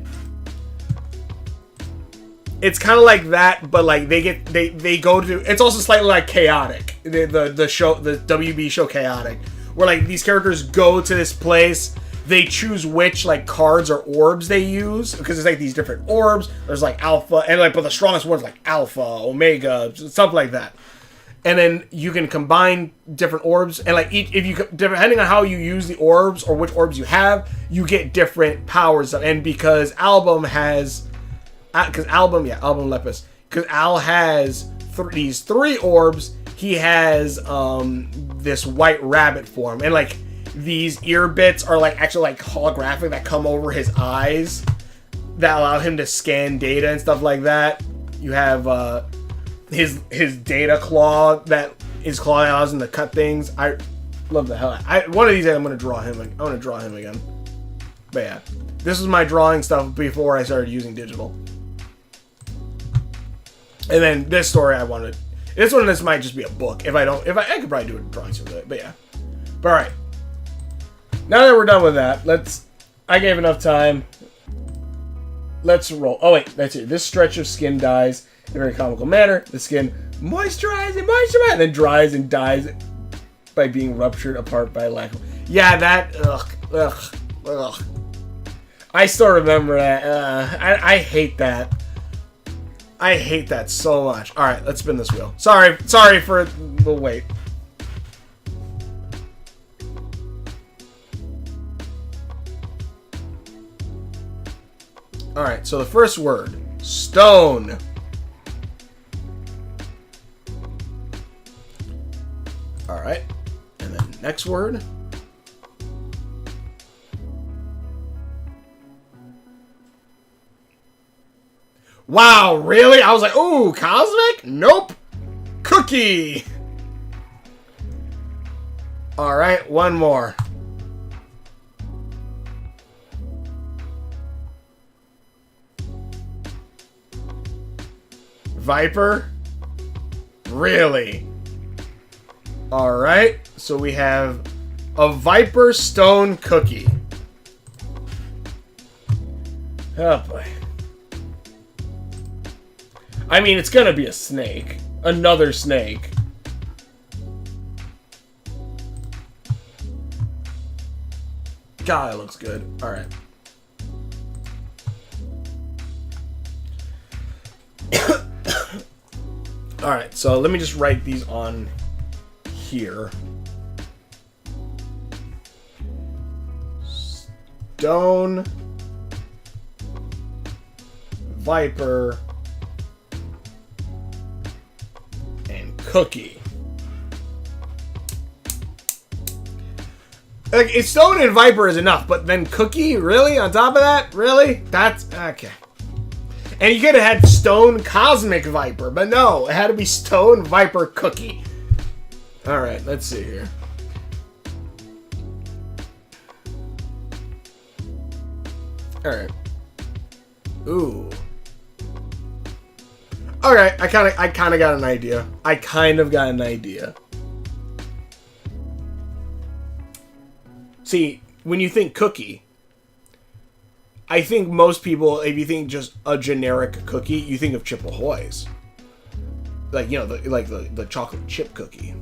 It's kind of like that, but like they go to. It's also slightly like Chaotic, the show, the WB show Chaotic, where like these characters go to this place. They choose which like cards or orbs they use, because there's like these different orbs. There's like Alpha, and like but the strongest one's like Alpha, Omega, something like that. And then you can combine different orbs, and like depending on how you use the orbs or which orbs you have, you get different powers. And because Album Lepus, because Al has these 3 orbs, he has this white rabbit form, and like these ear bits are like actually like holographic that come over his eyes that allow him to scan data and stuff like that. You have his data claw, that his claw allows him to cut things. I love the hell. One of these days I'm gonna draw him. I'm gonna draw him again. But yeah, this was my drawing stuff before I started using digital. And then this story this might just be a book. I could probably do a drawing with it, but yeah. But alright. Now that we're done with that, I gave enough time. Let's roll. Oh wait, that's it. This stretch of skin dies in a very comical manner. The skin moisturizes, and then dries and dies by being ruptured apart by lack of... Yeah, that... Ugh. I still remember that. I hate that. I hate that so much. Alright, let's spin this wheel. Sorry for the wait. Alright, so the first word. Stone. Alright. And then next word. Wow, really? I was like, ooh, cosmic? Nope. Cookie. Alright, one more. Viper? Really? Alright, so we have a Viper Stone Cookie. Oh boy. I mean, it's gonna be a snake. Another snake. God, it looks good. Alright. Alright, so let me just write these on here. Stone. Viper. Cookie. Like, Stone and Viper is enough, but then Cookie? Really? On top of that? Really? That's... Okay. And you could have had Stone Cosmic Viper, but no. It had to be Stone Viper Cookie. Alright, let's see here. Alright. Ooh. Okay, I kind of got an idea. I kind of got an idea. See, when you think cookie, I think most people, if you think just a generic cookie, you think of Chip Ahoy's. Like, you know, the chocolate chip cookie.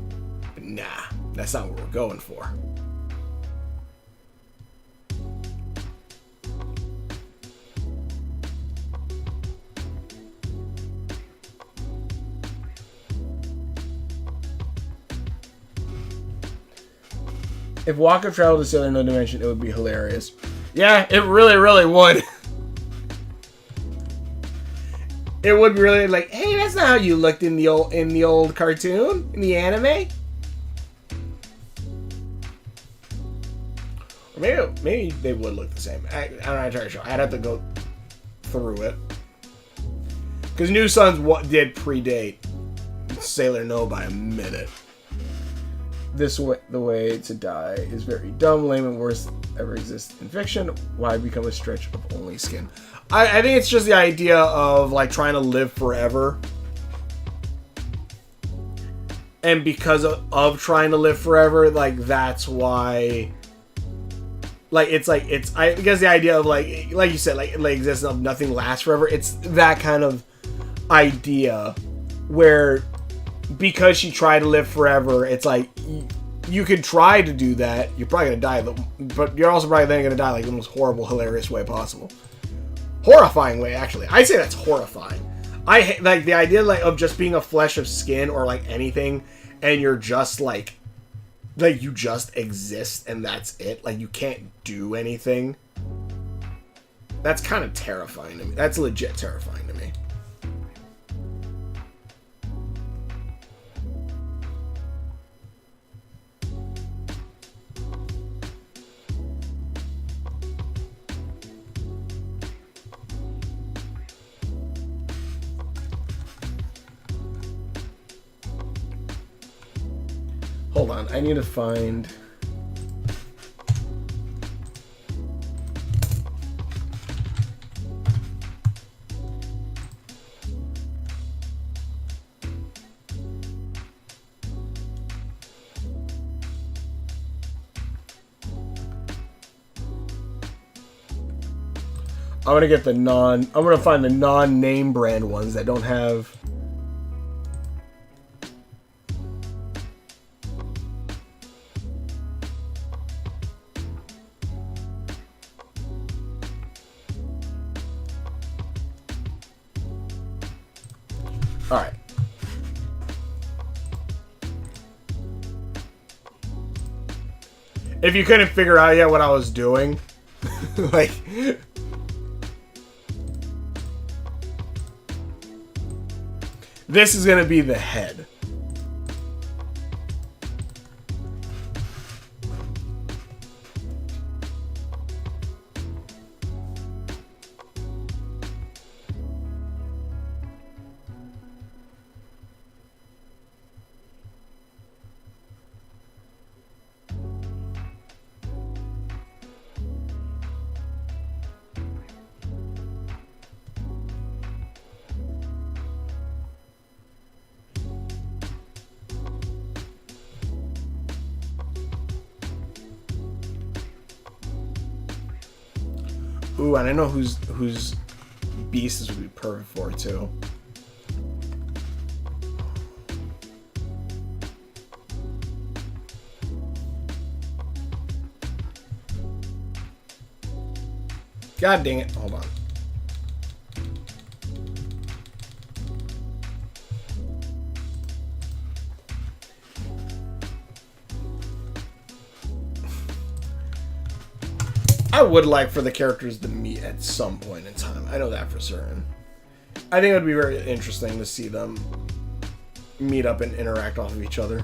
But nah, that's not what we're going for. If Waka traveled to Sailor No Dimension, it would be hilarious. Yeah, it really, really would. It would be really like, hey, that's not how you looked in the old cartoon, in the anime. Or maybe they would look the same. I'm not entirely sure. I'd have to go through it. Because New Sons did predate Sailor No by a minute. This way, the way to die is very dumb, lame, and worst ever exists in fiction. Why become a stretch of only skin? I think it's just the idea of like trying to live forever, and because of trying to live forever, like that's why. Like I guess the idea of like you said, like existence of nothing lasts forever. It's that kind of idea where. Because she tried to live forever, it's like you could try to do that. You're probably gonna die, but you're also probably then gonna die like the most horrible, hilarious way possible. Horrifying way, actually. I say that's horrifying. I like the idea like of just being a flesh of skin or like anything, and you're just like you just exist and that's it. Like you can't do anything. That's kind of terrifying to me. That's legit terrifying to me. Hold on, I need to find... I'm gonna find the non-name brand ones that don't have... Alright. If you couldn't figure out yet what I was doing, like... This is gonna be the head. Ooh, and I know whose beast this would be perfect for too. God dang it! Hold on. I would like for the characters to meet at some point in time. I know that for certain. I think it would be very interesting to see them meet up and interact off of each other.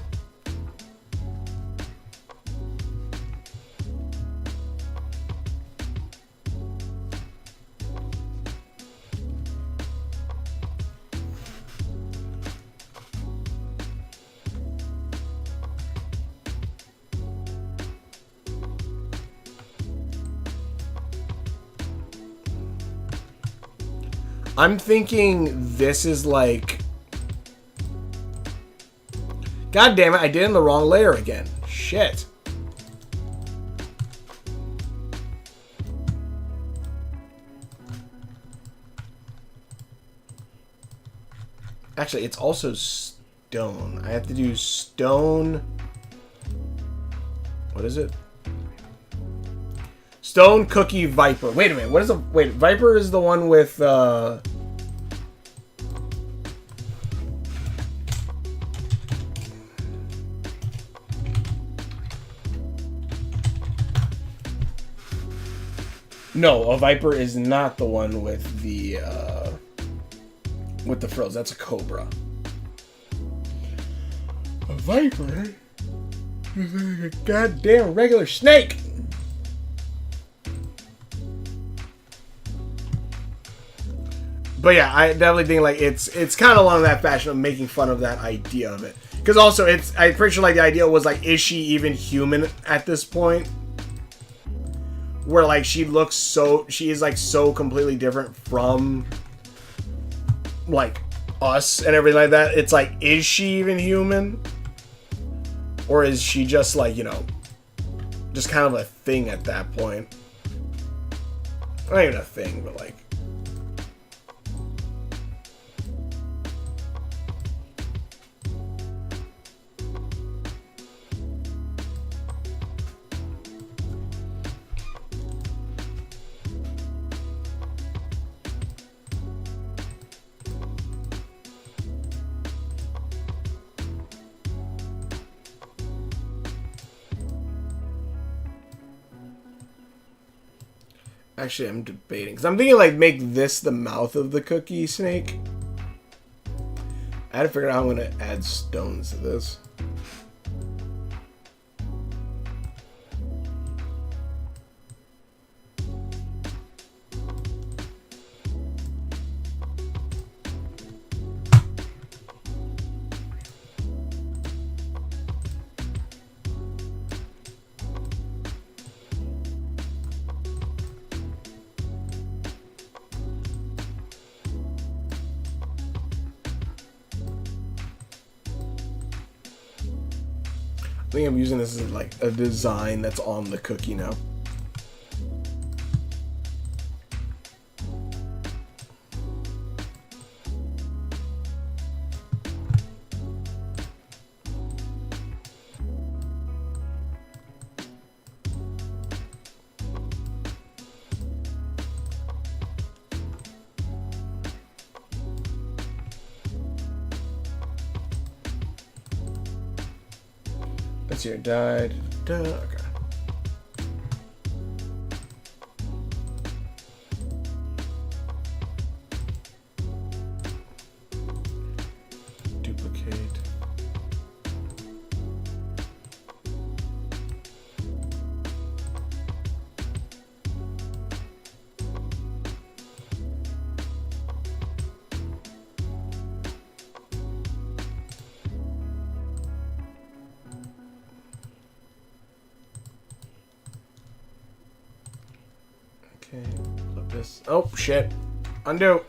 I'm thinking this is like... God damn it, I did it in the wrong layer again. Shit. Actually, it's also stone. I have to do stone... What is it? Stone, cookie, viper. Wait a minute. What is a... Wait, viper is the one with... No, a viper is not the one with the frills. That's a cobra. A viper is like a goddamn regular snake. But yeah, I definitely think like it's kind of along that fashion of making fun of that idea of it. Because also, I'm pretty sure like the idea was like, is she even human at this point? Where like she is like so completely different from like us and everything like that. It's like, is she even human? Or is she just like, you know, just kind of a thing at that point? Not even a thing, but like... Actually, I'm debating. Because I'm thinking, like, make this the mouth of the cookie snake. I had to figure out how I'm going to add stones to this. I think I'm using this as like a design that's on the cookie now. Let's see, died. Okay. Duplicate. Okay, flip this. Oh, shit. Undo.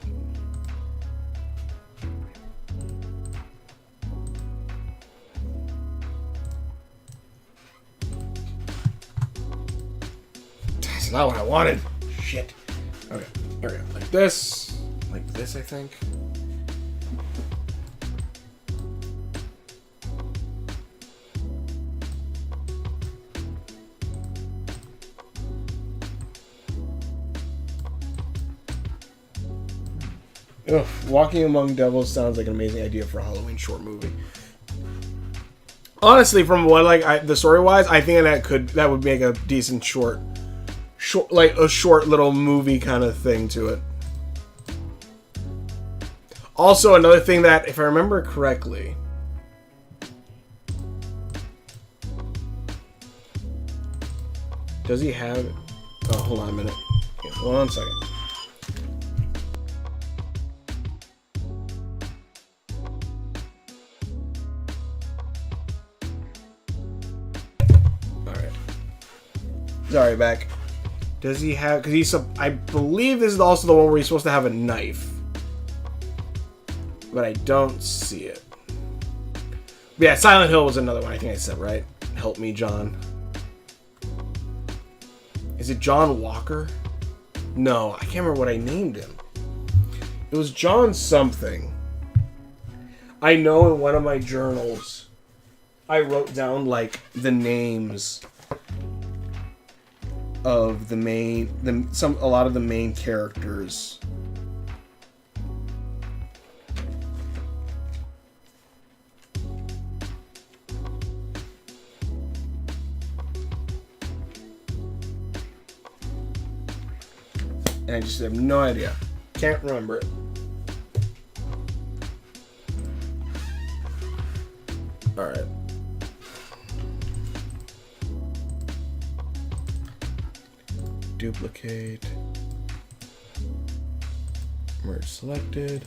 That's not what I wanted. Shit. Okay, here we go. Like this. Like this, I think. Ugh, Walking Among Devils sounds like an amazing idea for a Halloween short movie. Honestly, from what the story wise, I think that would make a decent short like a short little movie kind of thing to it. Also, another thing that, if I remember correctly, does he have? Oh, hold on a minute. Okay, hold on a second. Sorry, back. Does he have... Because I believe this is also the one where he's supposed to have a knife. but I don't see it. But yeah, Silent Hill was another one I think I said, right? Help me, John. Is it John Walker? No, I can't remember what I named him. It was John something. I know in one of my journals, I wrote down, like, the names of the main... a lot of the main characters. And I just have no idea. Can't remember it. Alright. Duplicate. Merge selected.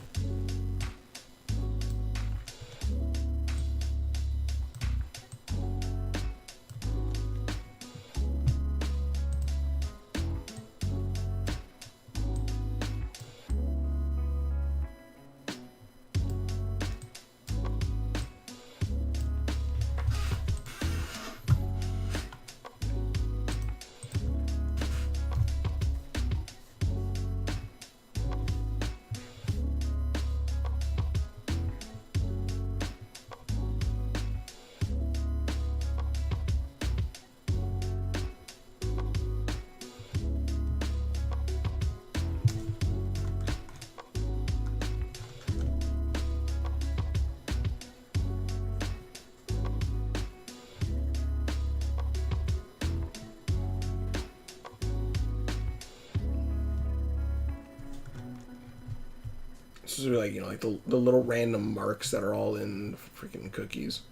This is like, you know, like the little random marks that are all in freaking cookies.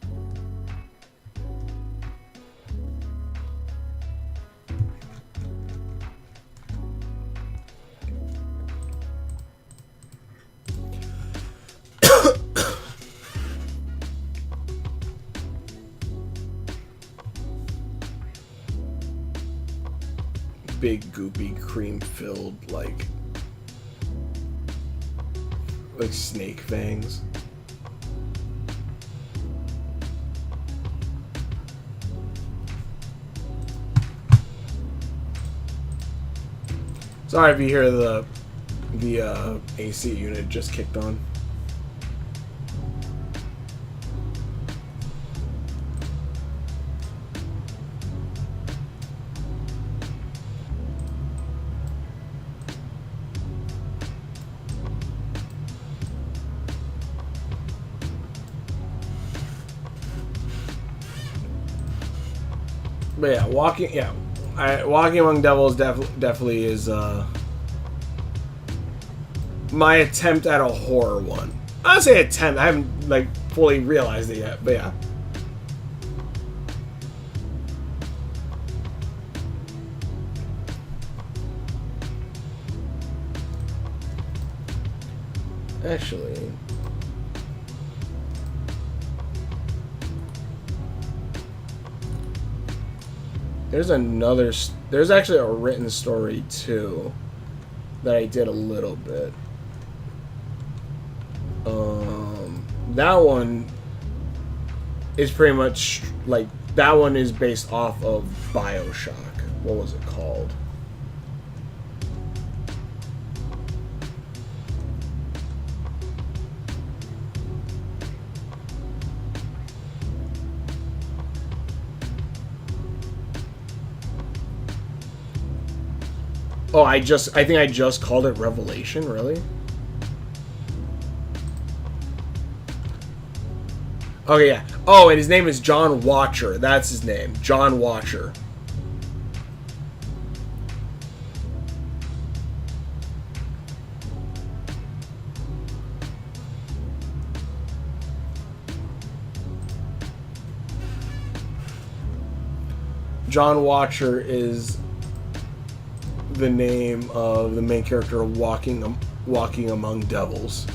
Big goopy cream filled like snake fangs. Sorry if you hear the AC unit just kicked on. But yeah, Walking Among Devils definitely is my attempt at a horror one. I say attempt. I haven't like fully realized it yet, but yeah. Actually, there's actually a written story too that I did a little bit. That one is pretty much like, that one is based off of BioShock. What was it called? Oh, I think I just called it Revelation, really? Okay, yeah. Oh, and his name is John Watcher. That's his name. John Watcher. John Watcher is the name of the main character of Walking Among Devils.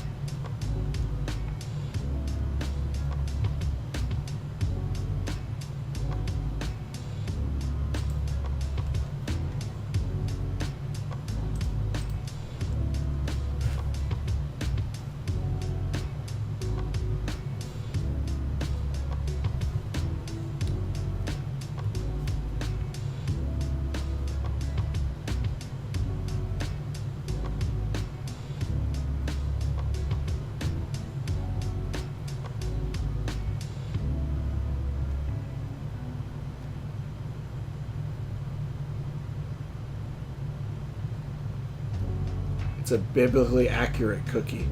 It's a biblically accurate cookie.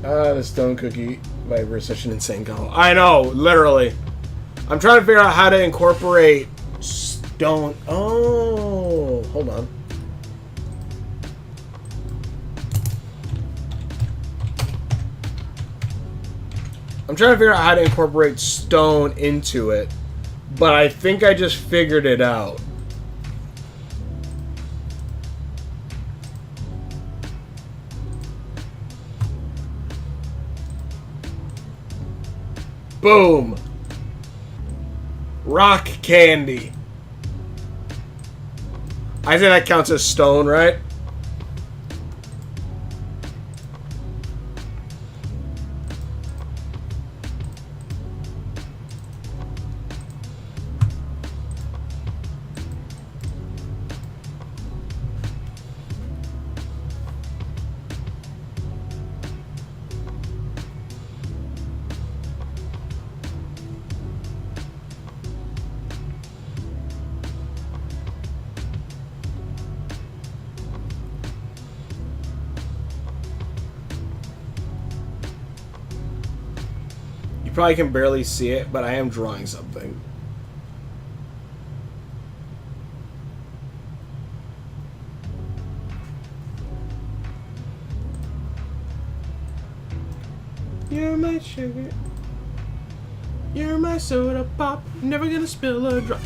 The stone cookie viper is such an insane combo. I know, literally. I'm trying to figure out how to incorporate stone. Oh, hold on. I'm trying to figure out how to incorporate stone into it, but I think I just figured it out. Boom. Rock candy. I think that counts as stone, right? You probably can barely see it, but I am drawing something. You're my sugar. You're my soda pop. Never gonna spill a drop.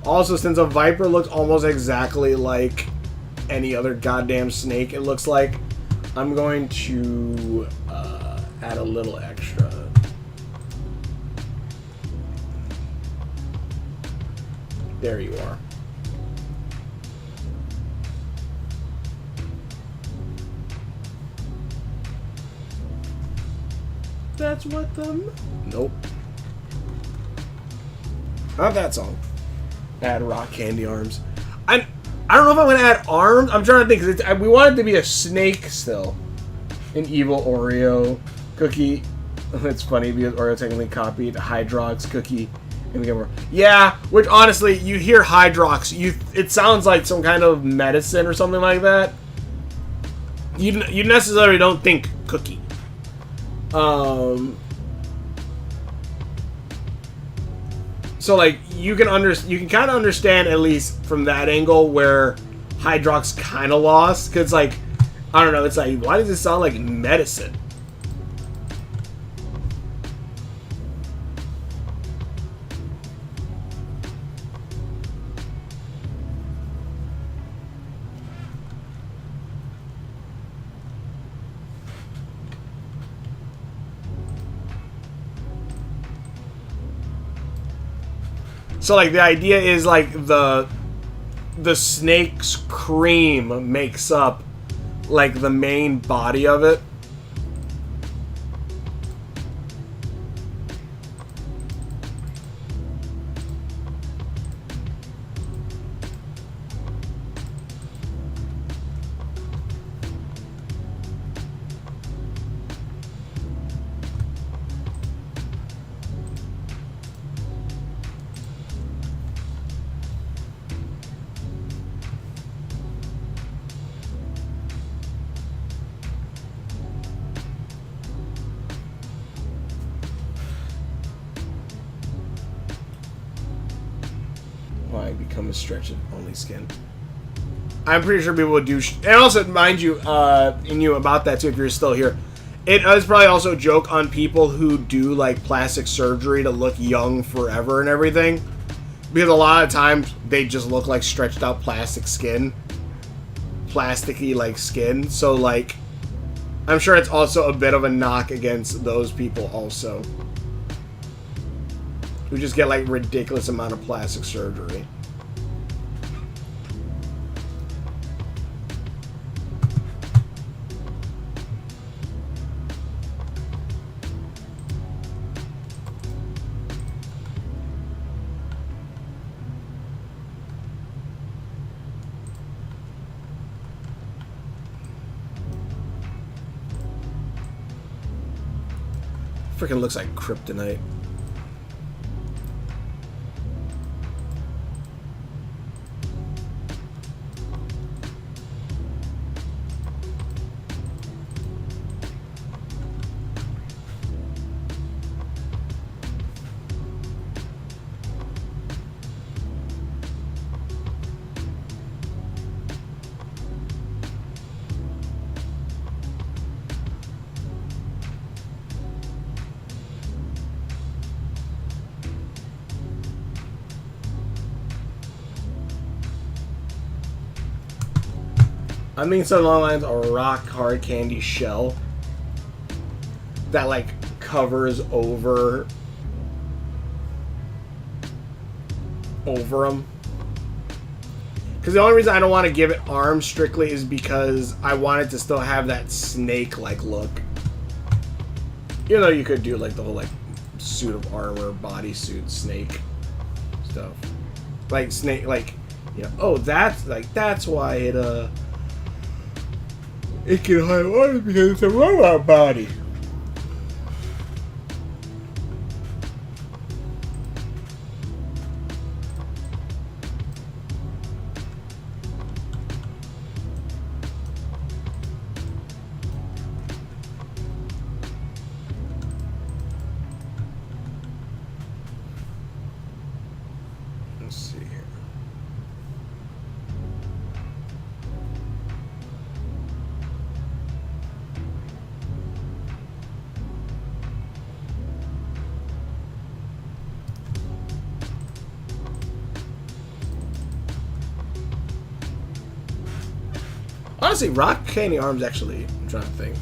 Also, since a viper looks almost exactly like any other goddamn snake, it looks like, I'm going to add a little extra. There you are. That's what the... Nope. Not that song. Add rock candy arms. I don't know if I'm going to add arms. I'm trying to think, because we want it to be a snake still. An evil Oreo cookie. It's funny because Oreo technically copied Hydrox cookie. And we get more. Yeah, which honestly, you hear Hydrox, it sounds like some kind of medicine or something like that. You necessarily don't think cookie. So like you can kind of understand, at least from that angle, where Hydrox kind of lost, because like, I don't know, it's like, why does it sound like medicine? So like the idea is like the snake's cream makes up like the main body of it. Become a stretch of only skin. I'm pretty sure people would do and also mind you about that too, if you're still here, it is probably also a joke on people who do like plastic surgery to look young forever and everything, because a lot of times they just look like stretched out plastic skin, plasticky like skin. So like I'm sure it's also a bit of a knock against those people also, who just get like ridiculous amount of plastic surgery. Freaking looks like kryptonite. I mean, something along the lines of a rock hard candy shell that like covers over them. Because the only reason I don't want to give it arms strictly is because I want it to still have that snake-like look. Even though you could do like the whole like suit of armor, bodysuit, snake stuff, like snake, like you know. Oh, that's why it can hide arms because it's a robot body. Let's see here. Honestly, rock candy arms actually, I'm trying to think.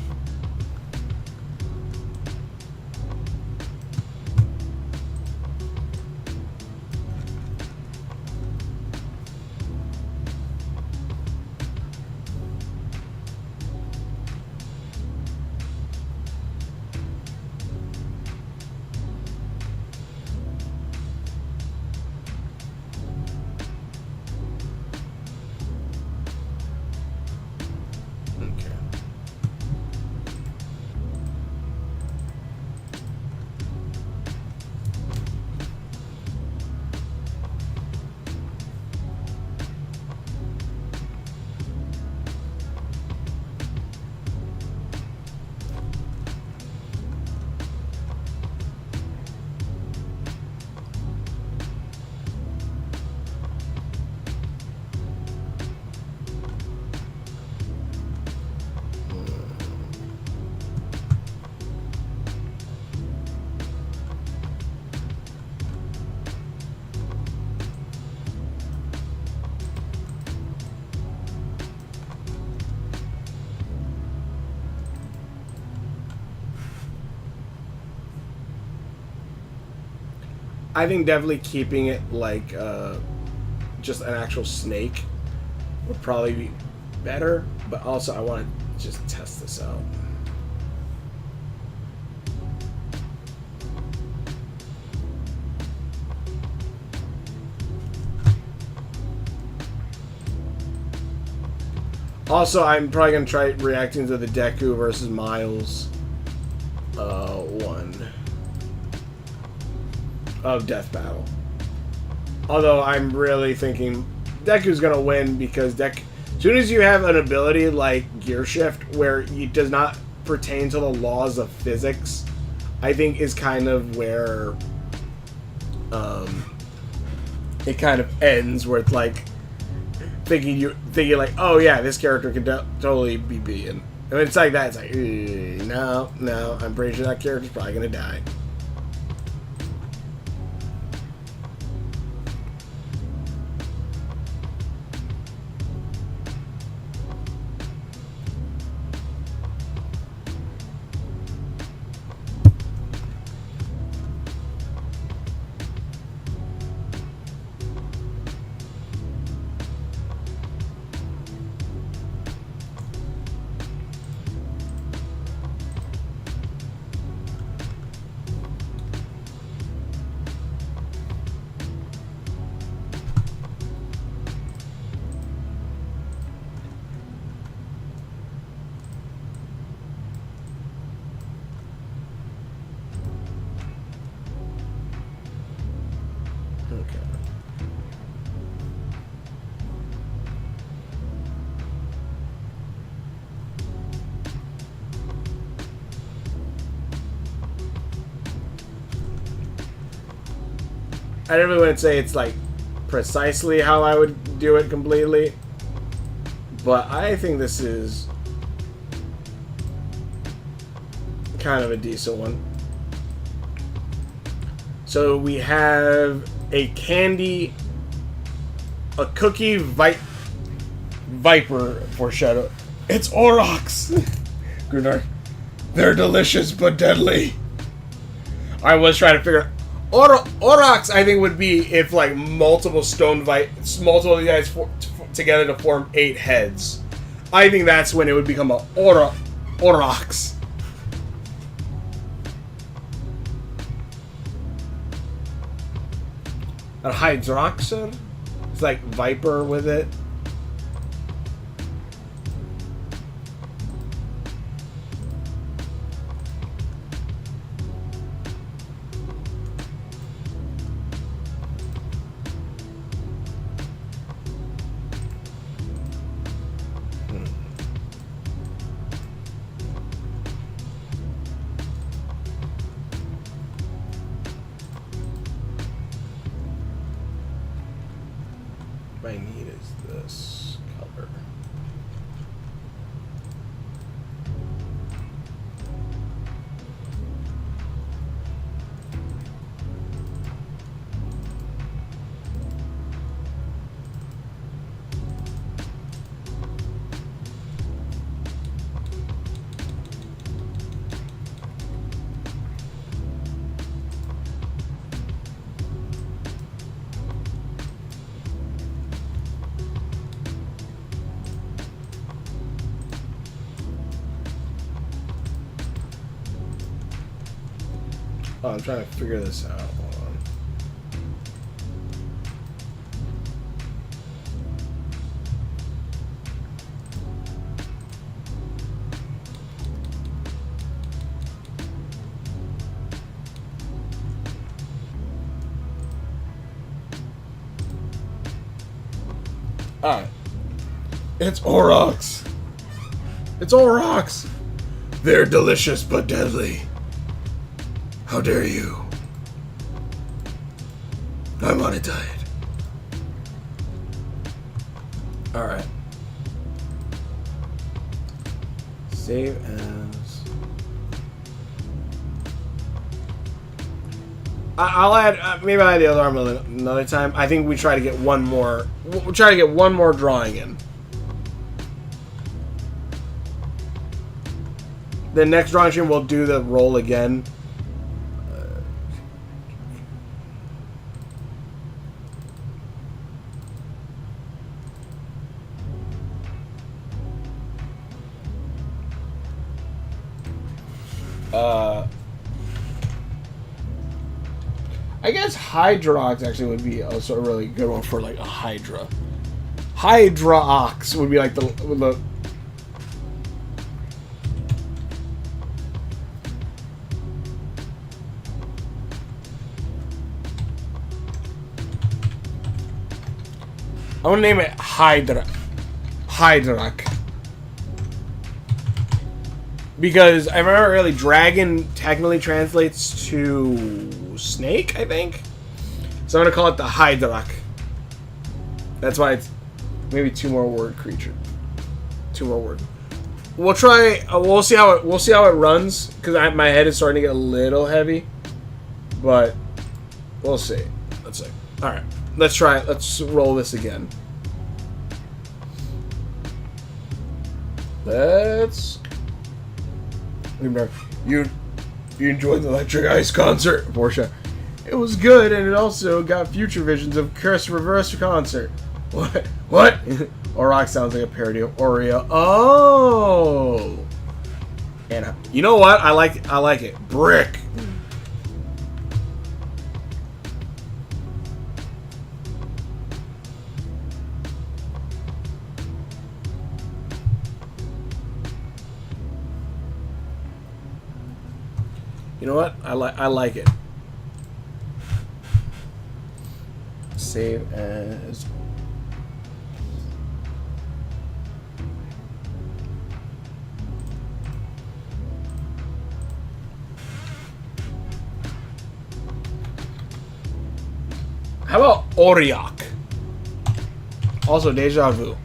I think definitely keeping it like just an actual snake would probably be better, but also I want to just test this out. Also, I'm probably going to try reacting to the Deku versus Miles one of Death Battle. Although I'm really thinking Deku's going to win because as soon as you have an ability like Gear Shift where it does not pertain to the laws of physics, I think is kind of where it kind of ends, where it's like thinking like, oh yeah, this character could totally be beaten. And it's like that, it's like, no, I'm pretty sure that character's probably gonna die. I never want to say it's like precisely how I would do it completely, but I think this is kind of a decent one. So we have a cookie viper foreshadow. It's Aurochs. Grunar. They're delicious but deadly. I was trying to figure out. Aurochs, I think, would be if like multiple multiple of you guys together to form 8 heads. I think that's when it would become a Aurochs. A Hydroxer? It's like Viper with it. I need is this color. Oh, I'm trying to figure this out. Hold on. Alright. It's Aurochs. It's Aurochs. They're delicious but deadly. How dare you? I'm on a diet. Alright. Save as. I'll add. Maybe I'll add the other arm another time. I think we try to get one more. We'll try to get one more drawing in. The next drawing stream, we'll do the roll again. I guess Hydrox actually would be also a really good one for like a Hydra. Hydrox would be like the I want to name it Hydrock. Because I remember early dragon technically translates to snake, I think. So I'm gonna call it the Hydrock. That's why it's maybe 2 more word creature. 2 more word. We'll try. We'll see how it runs because my head is starting to get a little heavy. But we'll see. Let's see. All right. Let's try it. Let's roll this again. Let's. You enjoyed the Electric Ice concert, Portia. It was good, and it also got future visions of Curse Reverse concert. What? What? Auroch sounds like a parody of Oreo. Oh. And you know what? I like it. Brick. You know what? I like it. Save as. How about Oriok? Also, Deja Vu.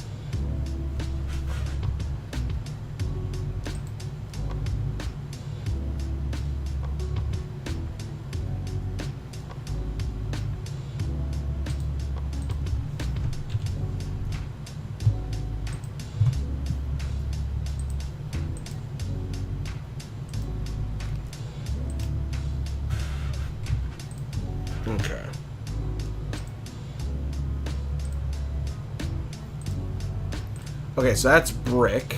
Okay. Okay, so that's brick.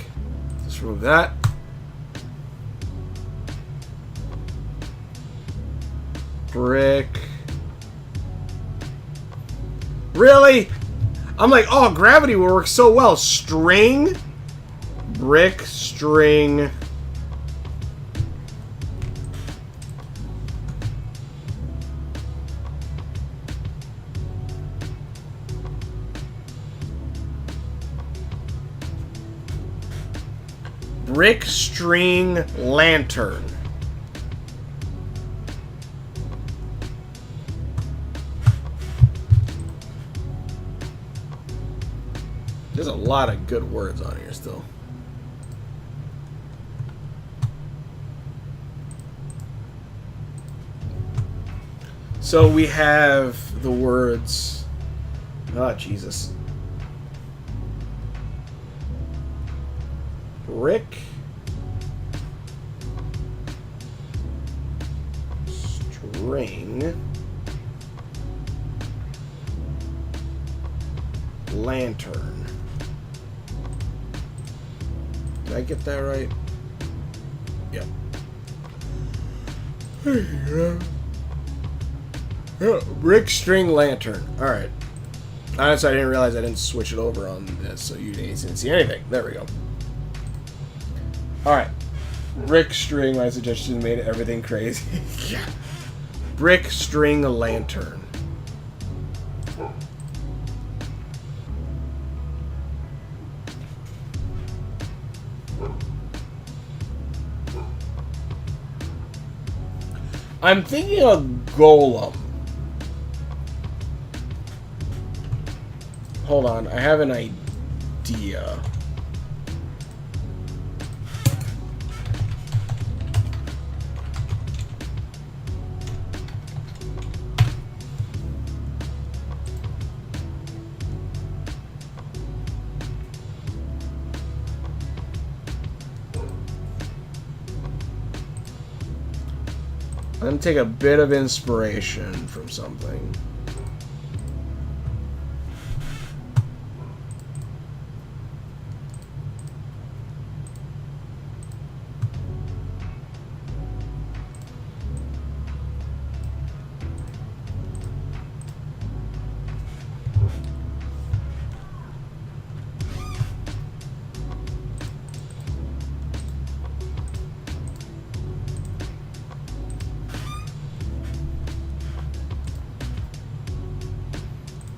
Let's remove that. Brick. Really? I'm like, oh, gravity will work so well. String. Brick, string. Brick, string, lantern. There's a lot of good words on here still. So we have the words. Oh, Jesus. Brick. String. Lantern. Did I get that right? Yep. Brick, string, lantern. Alright. Honestly, I didn't realize I didn't switch it over on this, so you didn't see anything. There we go. Alright. Brick, string, my suggestion made everything crazy. Yeah. Brick, string, lantern. I'm thinking of golem. Hold on, I have an idea. I'm going to take a bit of inspiration from something.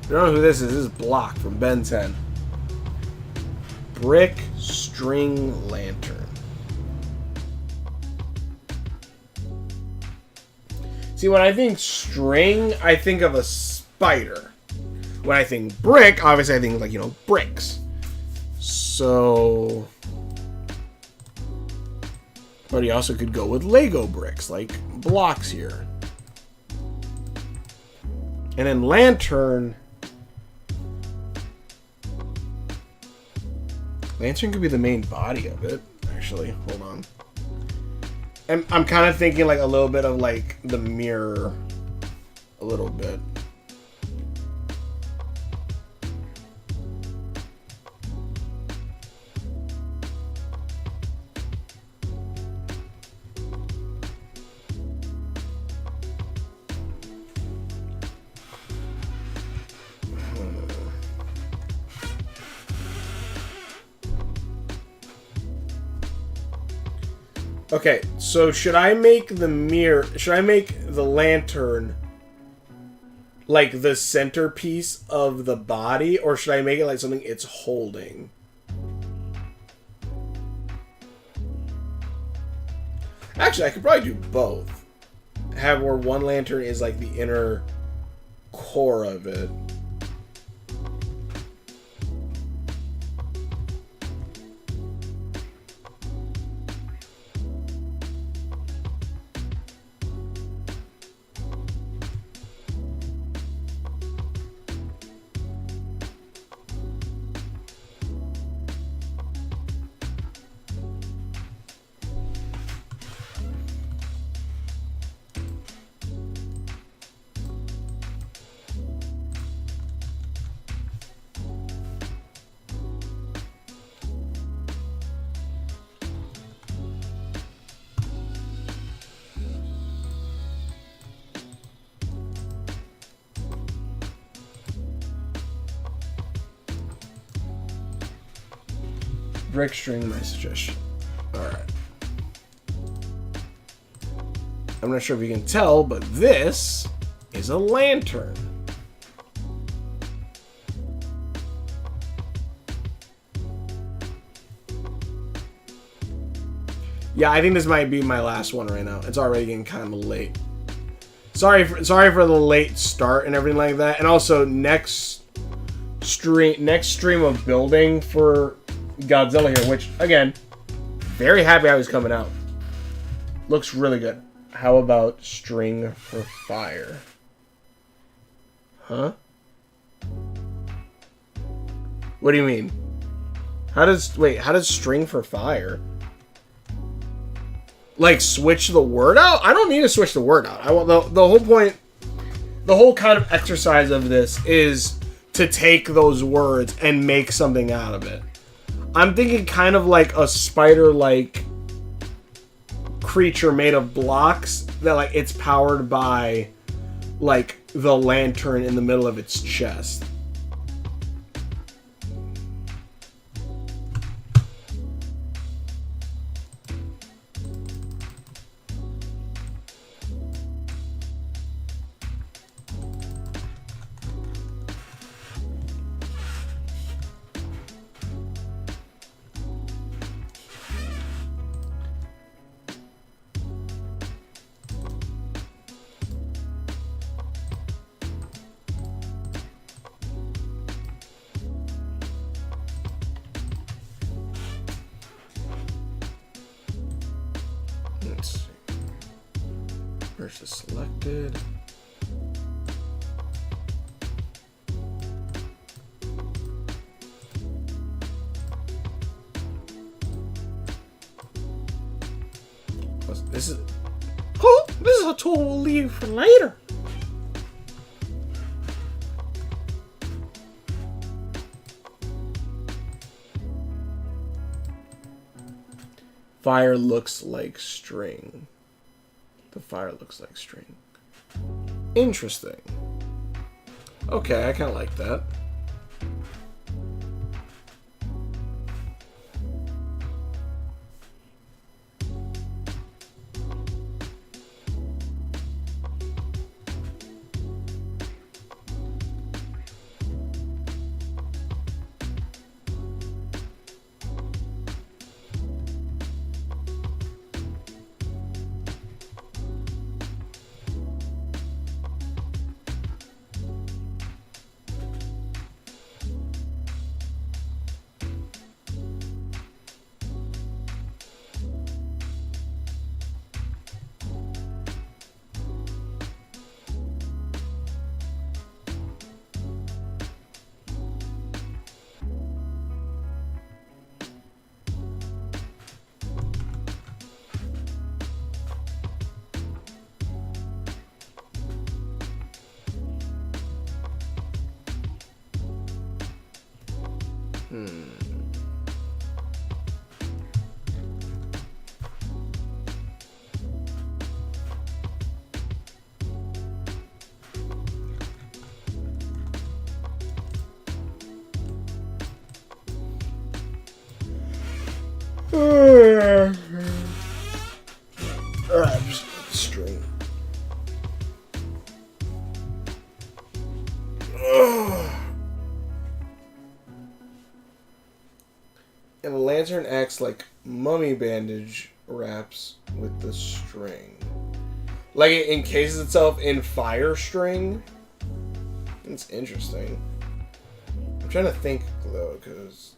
I don't know who this is. This is Block from Ben 10. Brick, string, lantern. See, when I think string, I think of a spider. When I think brick, obviously I think, like, you know, bricks. So... But he also could go with Lego bricks, like blocks here. And then lantern... Lantern could be the main body of it, actually. Hold on. And I'm kind of thinking like a little bit of like the mirror. A little bit. Okay, so should I make the mirror... Should I make the lantern like the centerpiece of the body? Or should I make it like something it's holding? Actually, I could probably do both. Have where one lantern is like the inner core of it. Brick string, my suggestion. Alright. I'm not sure if you can tell, but this is a lantern. Yeah, I think this might be my last one right now. It's already getting kind of late. Sorry for the late start and everything like that. And also next stream of building for Godzilla here, which again, very happy how he's coming out. Looks really good. How about string for fire? Huh? What do you mean? How does string for fire? Like switch the word out? I don't need to switch the word out. I want the whole point, the whole kind of exercise of this is to take those words and make something out of it. I'm thinking kind of like a spider-like creature made of blocks that like it's powered by like the lantern in the middle of its chest. Let's see. Versus selected. This is a tool we'll leave for later. Fire looks like string. The fire looks like string. Interesting. Okay, I kind of like that. Alright, just string. And the lantern acts like mummy bandage wraps with the string. Like it encases itself in fire string. It's interesting. I'm trying to think, though, because...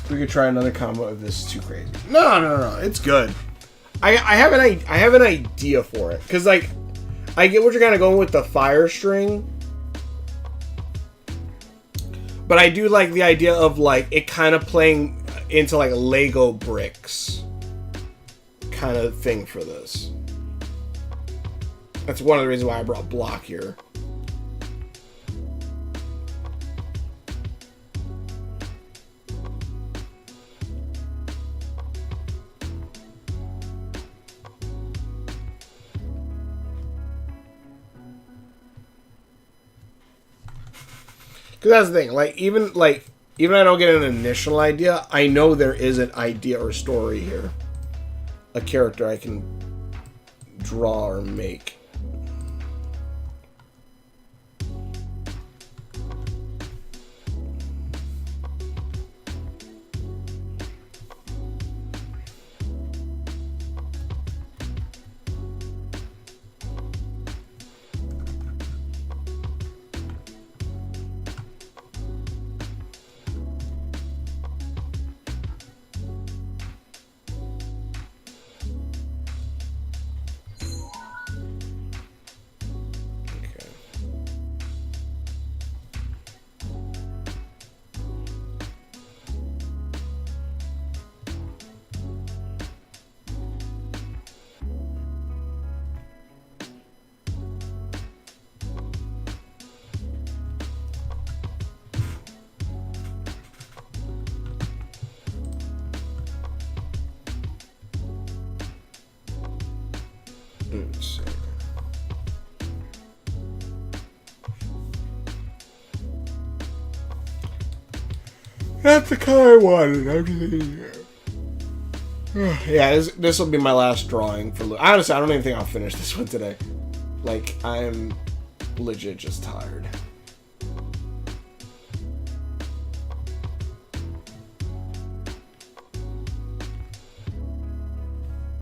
We could try another combo if this is too crazy. No. It's good. I have an idea for it, because like I get what you're kind of going with the fire string, but I do like the idea of like it kind of playing into like Lego bricks kind of thing for this. That's one of the reasons why I brought block here. Because that's the thing, even I don't get an initial idea, I know there is an idea or story here. A character I can draw or make. That's the color I wanted. I'm just yeah, this will be my last drawing for. Honestly, I don't even think I'll finish this one today. Like, I'm legit just tired.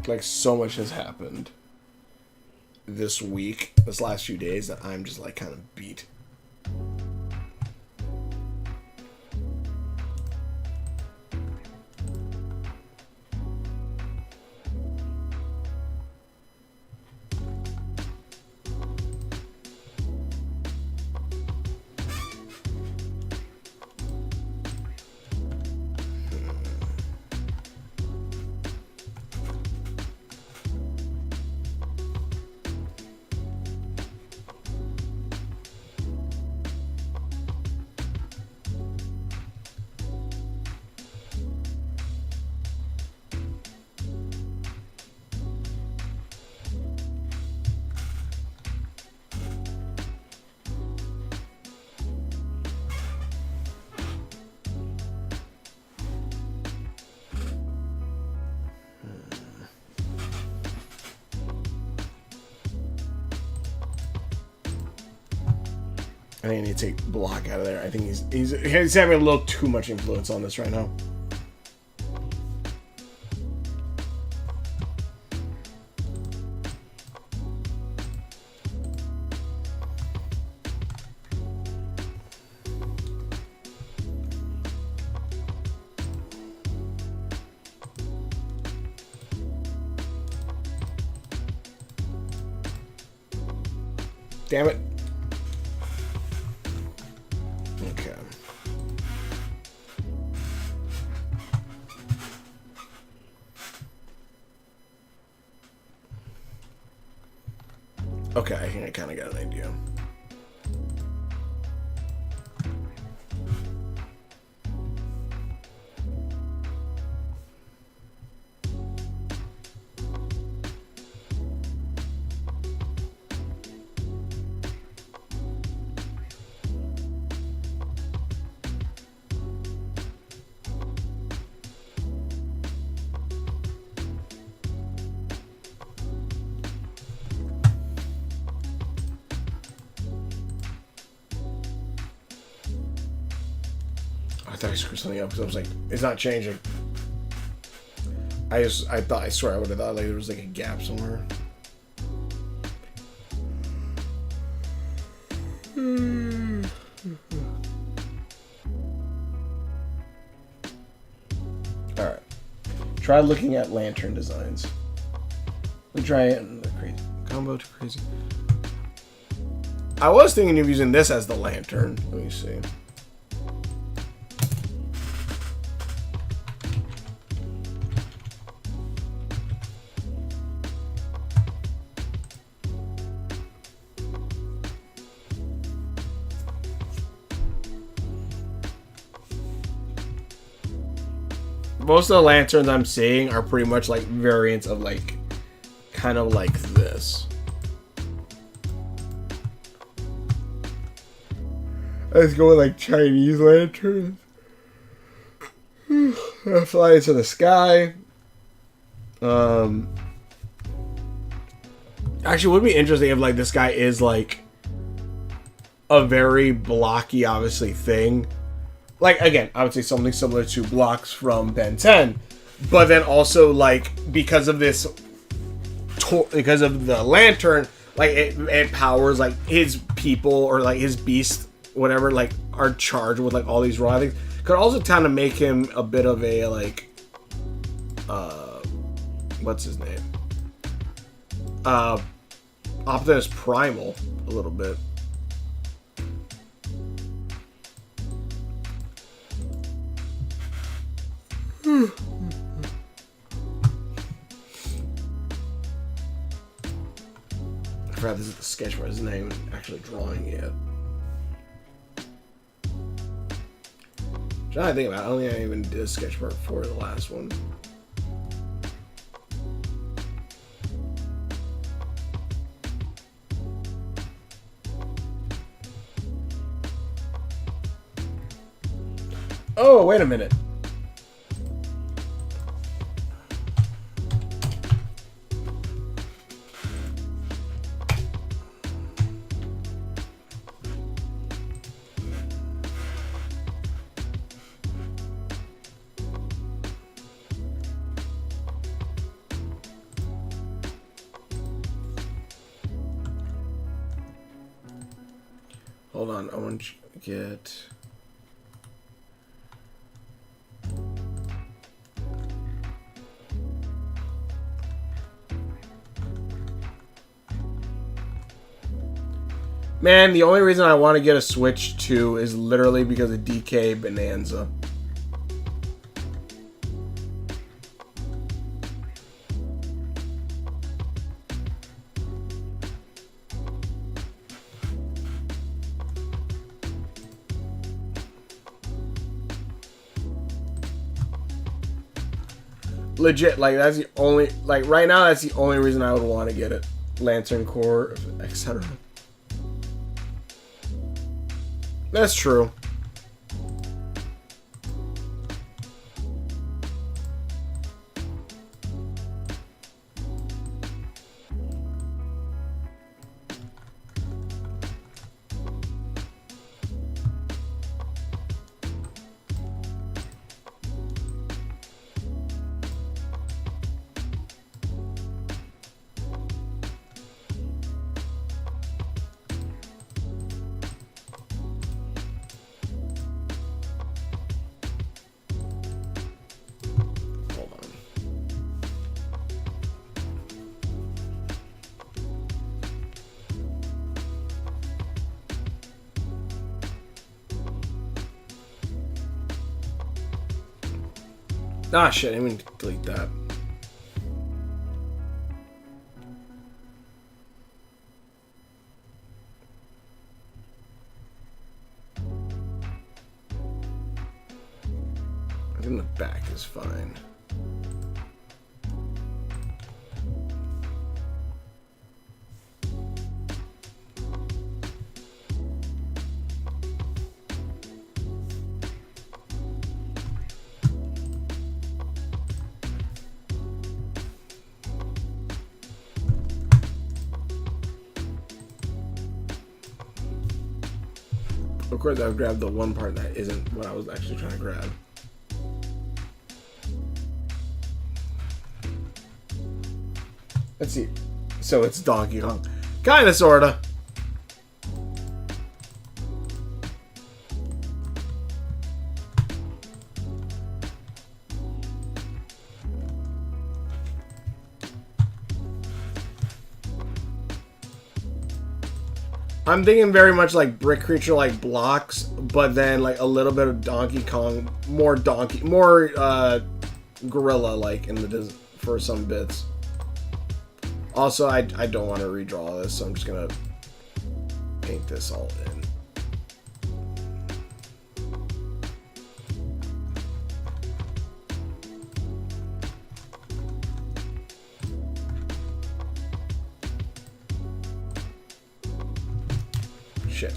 Like, so much has happened this week, this last few days, that I'm just like kind of beat. I think I need to take Block out of there. I think he's having a little too much influence on this right now. Damn it. Okay. Okay, I think I kind of got an idea. text Chris something up because I was like, it's not changing. I swear I would have thought like there was like a gap somewhere. Alright. Try looking at lantern designs. Let me try it. Crazy. Combo to crazy. I was thinking of using this as the lantern. Let me see. Most of the lanterns I'm seeing are pretty much like variants of like, kind of like this. Let's go with like Chinese lanterns. Fly into the sky. Actually, it would be interesting if like this guy is like a very blocky, obviously, thing. Like, again, I would say something similar to blocks from Ben 10. But then also, like, because of this, because of the lantern, like, it powers, like, his people or, like, his beast, whatever, like, are charged with, like, all these raw things. Could also kind of make him a bit of a, like, what's his name? Optimus Primal, a little bit. I forgot this is the sketch for his name, actually drawing it. Trying to think about it, I don't think I even did a sketch part for the last one. Oh, wait a minute. Hold on, I want to get... Man, the only reason I want to get a Switch 2 is literally because of DK Bonanza. Legit, like, that's the only... Like, right now, that's the only reason I would want to get it. Lantern Core, etc. That's true. Ah, shit, I didn't mean to delete that. I think the back is fine. Of course, I've grabbed the one part that isn't what I was actually trying to grab. Let's see. So it's Donkey Kong. Kinda, sorta. I'm thinking very much like Brick Creature, like blocks, but then like a little bit of Donkey Kong, more Gorilla like in the for some bits. Also, I don't want to redraw this, so I'm just gonna paint this all in. Shit.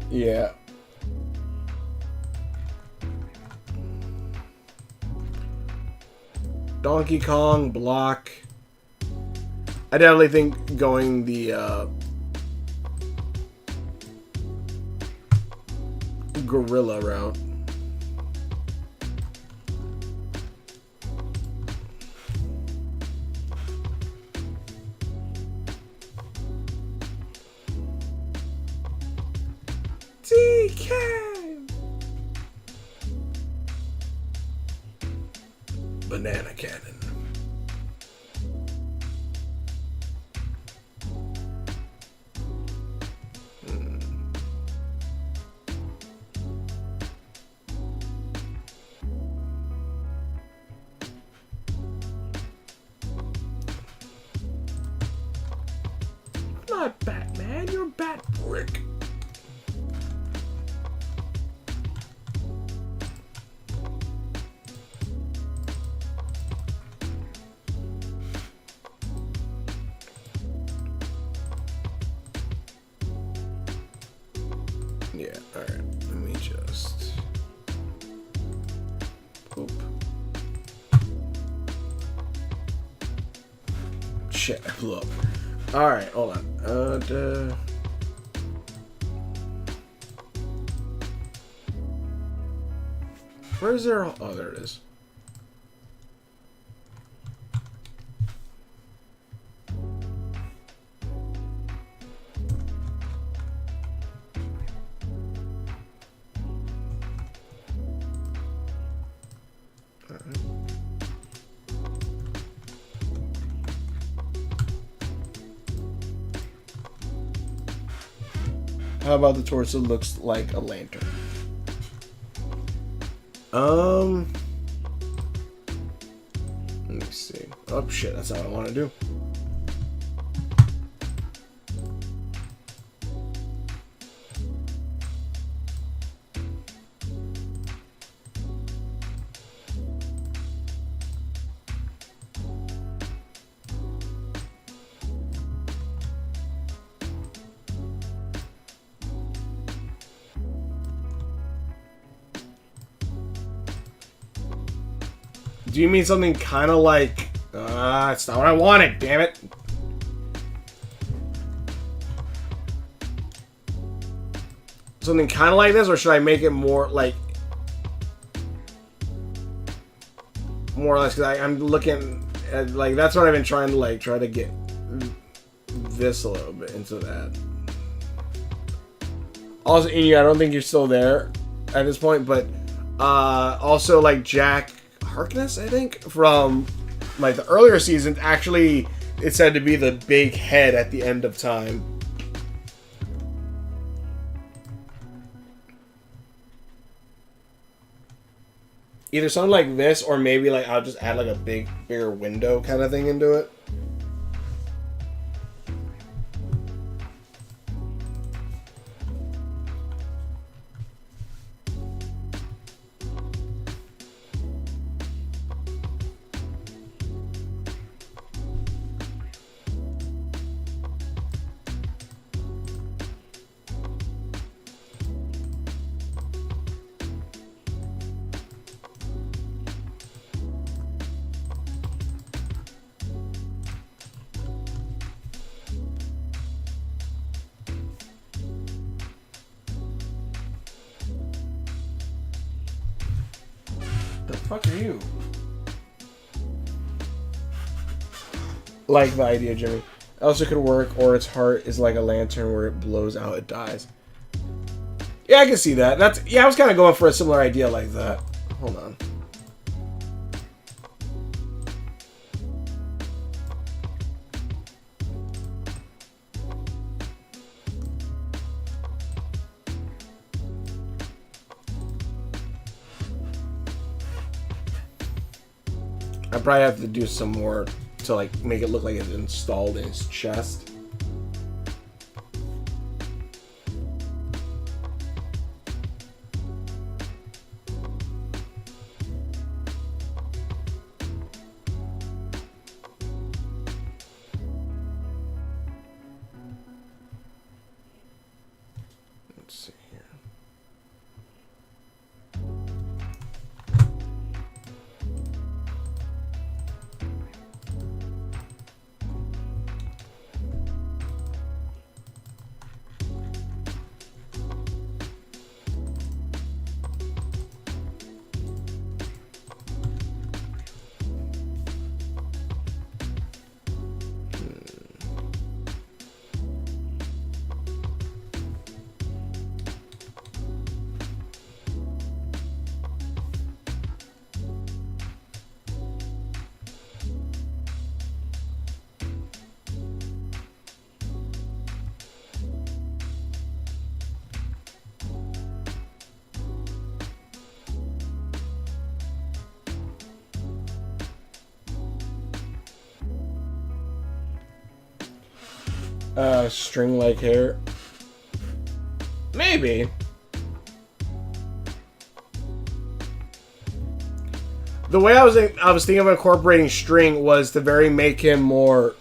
Yeah. Donkey Kong, block. I definitely think going the Gorilla route. DK! Banana cannon. Not Batman, you're Bat Brick. Yeah, alright. Let me just poop. Shit, I blew up. Alright, hold on. Where is there? Oh, there it is. How about the torso looks like a lantern? Let me see. Oh shit, that's not what I want to do. Do you mean something kind of like... it's not what I wanted, damn it. Something kind of like this, or should I make it more like... More or less, because I'm looking at, like, that's what I've been trying to, like, try to get this a little bit into that. Also, Inu, I don't think you're still there at this point, but, also, like, Jack Harkness, I think, from like the earlier seasons, actually it's said to be the big head at the end of time. Either something like this, or maybe like I'll just add like a bigger window kind of thing into it. fuck are you? Like the idea, Jimmy. Also could work, or its heart is like a lantern where it blows out, it dies. Yeah, I can see that. I was kind of going for a similar idea like that. Hold on. I probably have to do some more to like make it look like it's installed in his chest. Let's see here. String-like hair. Maybe. The way I was thinking of incorporating string was to make him more.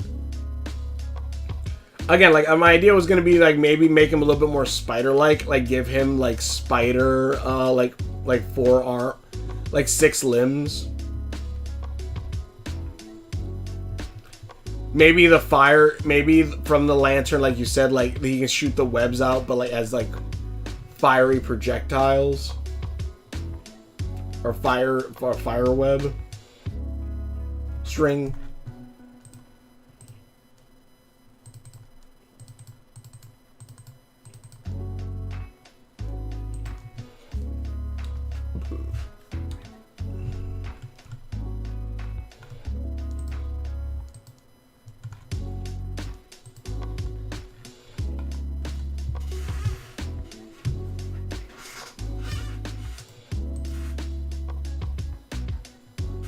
Again, like my idea was gonna be like maybe make him a little bit more spider-like, like give him like spider, like 4 arm, like 6 limbs. Maybe the fire, maybe from the lantern, like you said, like he can shoot the webs out, but like as like fiery projectiles or fire web string.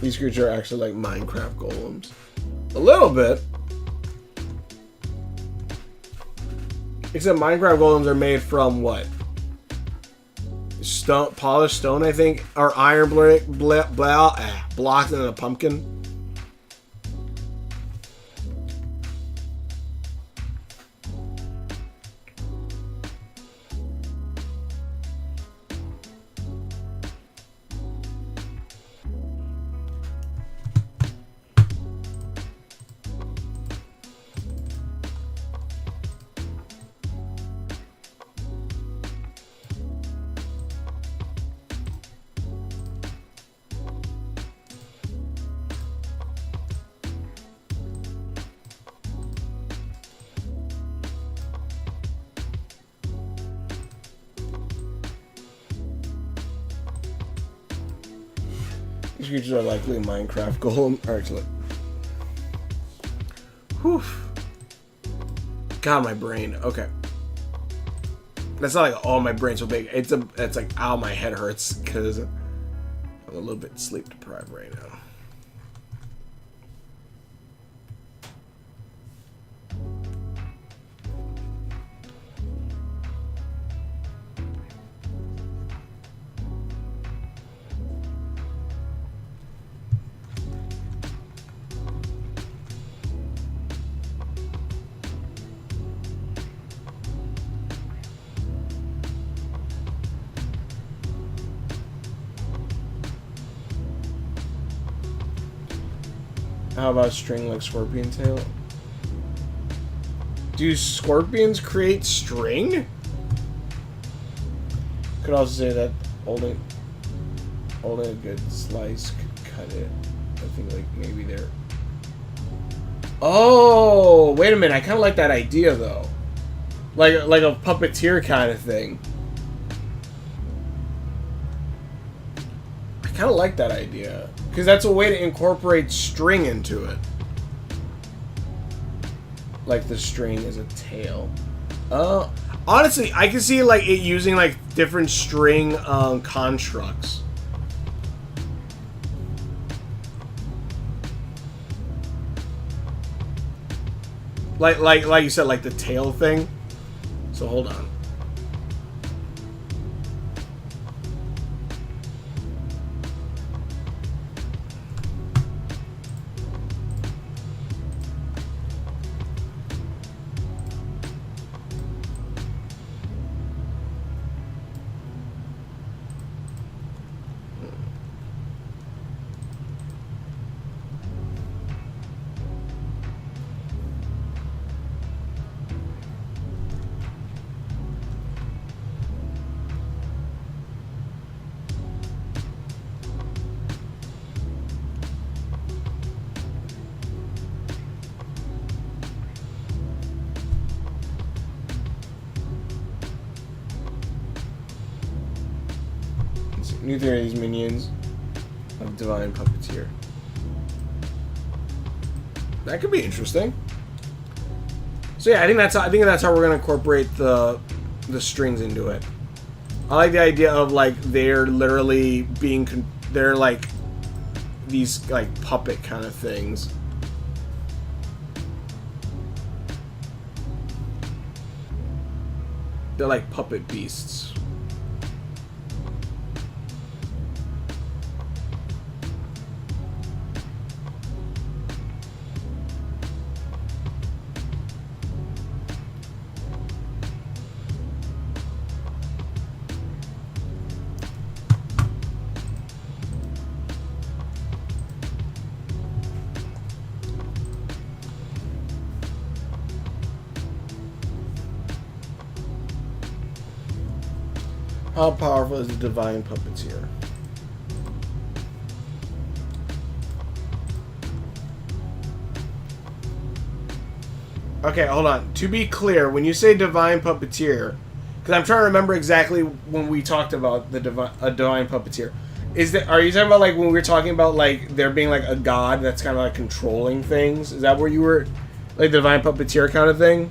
These creatures are actually like Minecraft golems. A little bit. Except Minecraft golems are made from what? Stone, polished stone, I think? Or iron blocked in a pumpkin. These creatures are likely Minecraft golem. Actually. Whew. God, my brain. Okay. That's not like, oh, my brain's so big. It's like, ow, my head hurts because I'm a little bit sleep deprived right now. How about string like scorpion tail? Do scorpions create string? Could also say that only. Holding a good slice could cut it. I think like maybe there. Oh, wait a minute. I kind of like that idea though. Like a puppeteer kind of thing. I kind of like that idea because that's a way to incorporate string into it. Like the string is a tail. Honestly, I can see like it using like different string constructs. Like you said, like the tail thing. So hold on. New theory of these minions of divine puppeteer. That could be interesting. So yeah, I think that's how we're gonna incorporate the strings into it. I like the idea of like they're literally being they're like these like puppet kind of things. They're like puppet beasts. How powerful is the divine puppeteer? Okay, hold on. To be clear, when you say divine puppeteer, because I'm trying to remember exactly when we talked about the divine puppeteer. Are you talking about like when we were talking about like there being like a god that's kind of like controlling things? Is that where you were, like the divine puppeteer kind of thing?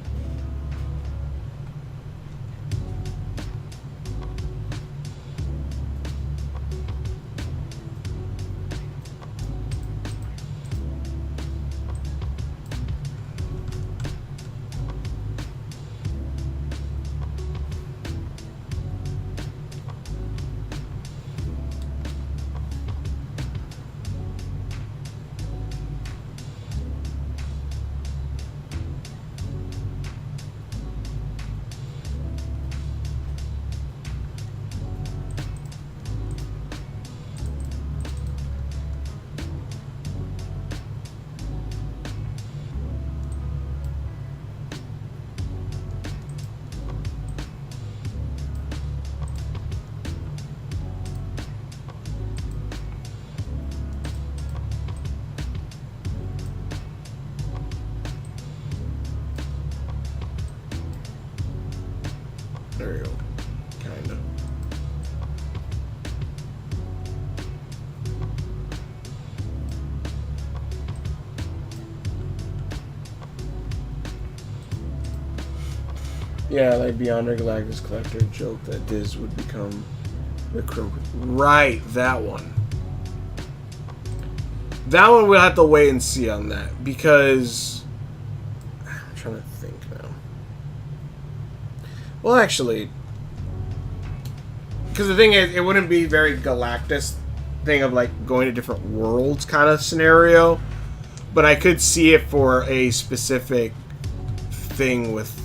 There you go. Kinda. Yeah, like Beyond our Galactus Collector joke that Diz would become the Crimp. Right, that one. That one we'll have to wait and see on that because I'm trying to think now. Well, actually, because the thing is, it wouldn't be very Galactus thing of like going to different worlds kind of scenario, but I could see it for a specific thing with.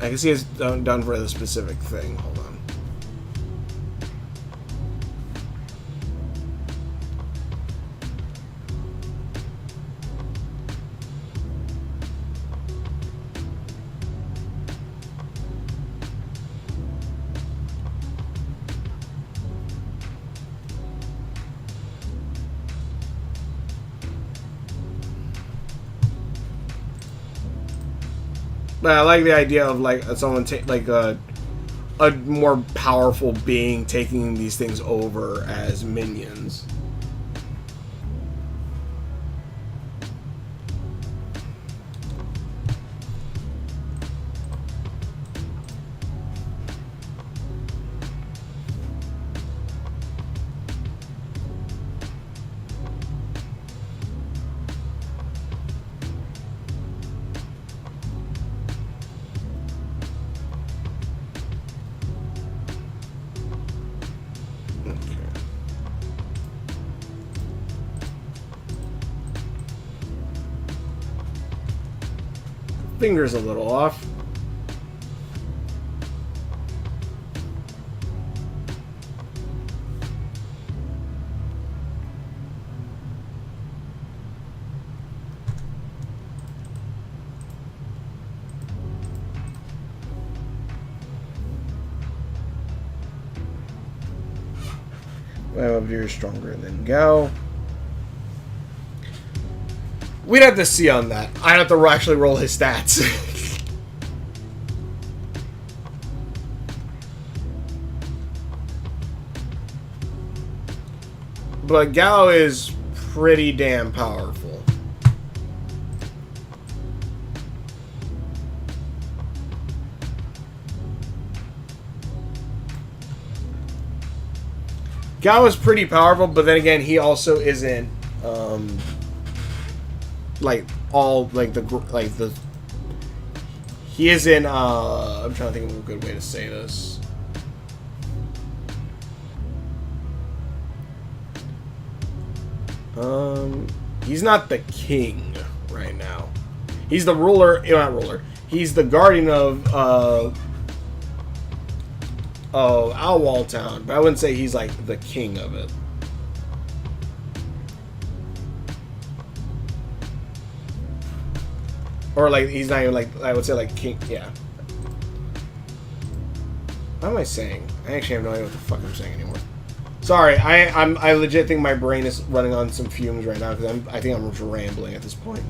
I can see it's done for a specific thing. Hold on. But I like the idea of like someone like a more powerful being taking these things over as minions. Finger's a little off. Web of Deer is stronger than Gao. We'd have to see on that. I'd have to actually roll his stats. But Gao is pretty damn powerful. Gao is pretty powerful, but then again, he also isn't like all like the he isn't I'm trying to think of a good way to say this. He's not the king right now. He's the ruler, not ruler. He's the guardian of Owlwall Town, but I wouldn't say he's like the king of it. Or like he's not even like, I would say like king. Yeah. What am I saying? I actually have no idea what the fuck I'm saying anymore. Sorry, I legit think my brain is running on some fumes right now because I think I'm rambling at this point.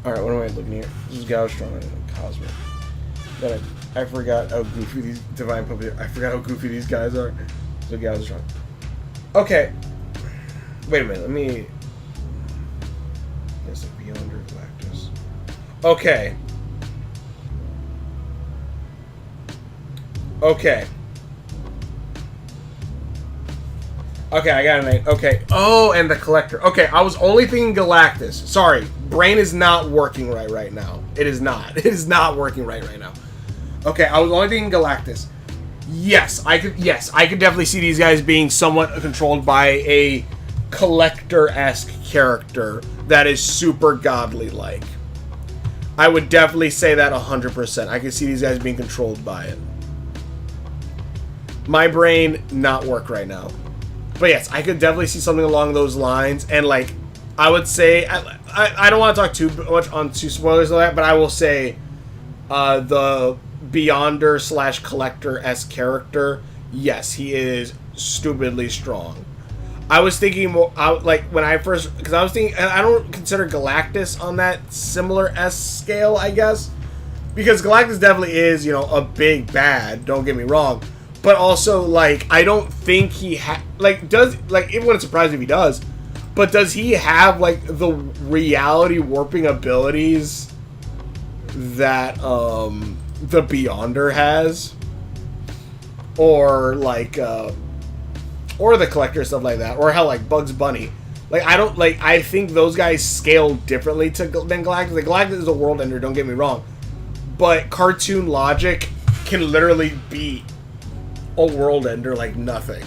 Alright, what am I looking here? This is Gao Strong and Cosmic. But I forgot how goofy these Divine Puppet. I forgot how goofy these guys are. So Gao's Strong. Okay. Wait a minute, let me. Yes, Beyonder Galactus. Okay. Okay. Okay, I got an 8. Okay. Oh, and the Collector. Okay, I was only thinking Galactus. Sorry. Brain is not working right now. It is not. It is not working right now. Okay, I was only thinking Galactus. Yes, I could definitely see these guys being somewhat controlled by a Collector-esque character that is super godly-like. I would definitely say that 100%. I could see these guys being controlled by it. My brain not work right now. But yes, I could definitely see something along those lines. And like, I would say, I don't want to talk too much on two spoilers of that, but I will say the Beyonder / Collector-esque character, yes, he is stupidly strong. I was thinking more, like, when I first, because I was thinking, I don't consider Galactus on that similar S scale, I guess. Because Galactus definitely is, you know, a big bad, don't get me wrong. But also, like, I don't think he it wouldn't surprise me if he does. But does he have, like, the reality warping abilities that, the Beyonder has? Or, like, or the Collector, stuff like that. Or hell, like, Bugs Bunny. Like, I don't, like, I think those guys scale differently than Galactus. Like, Galactus is a world ender, don't get me wrong. But cartoon logic can literally beat a world ender like nothing.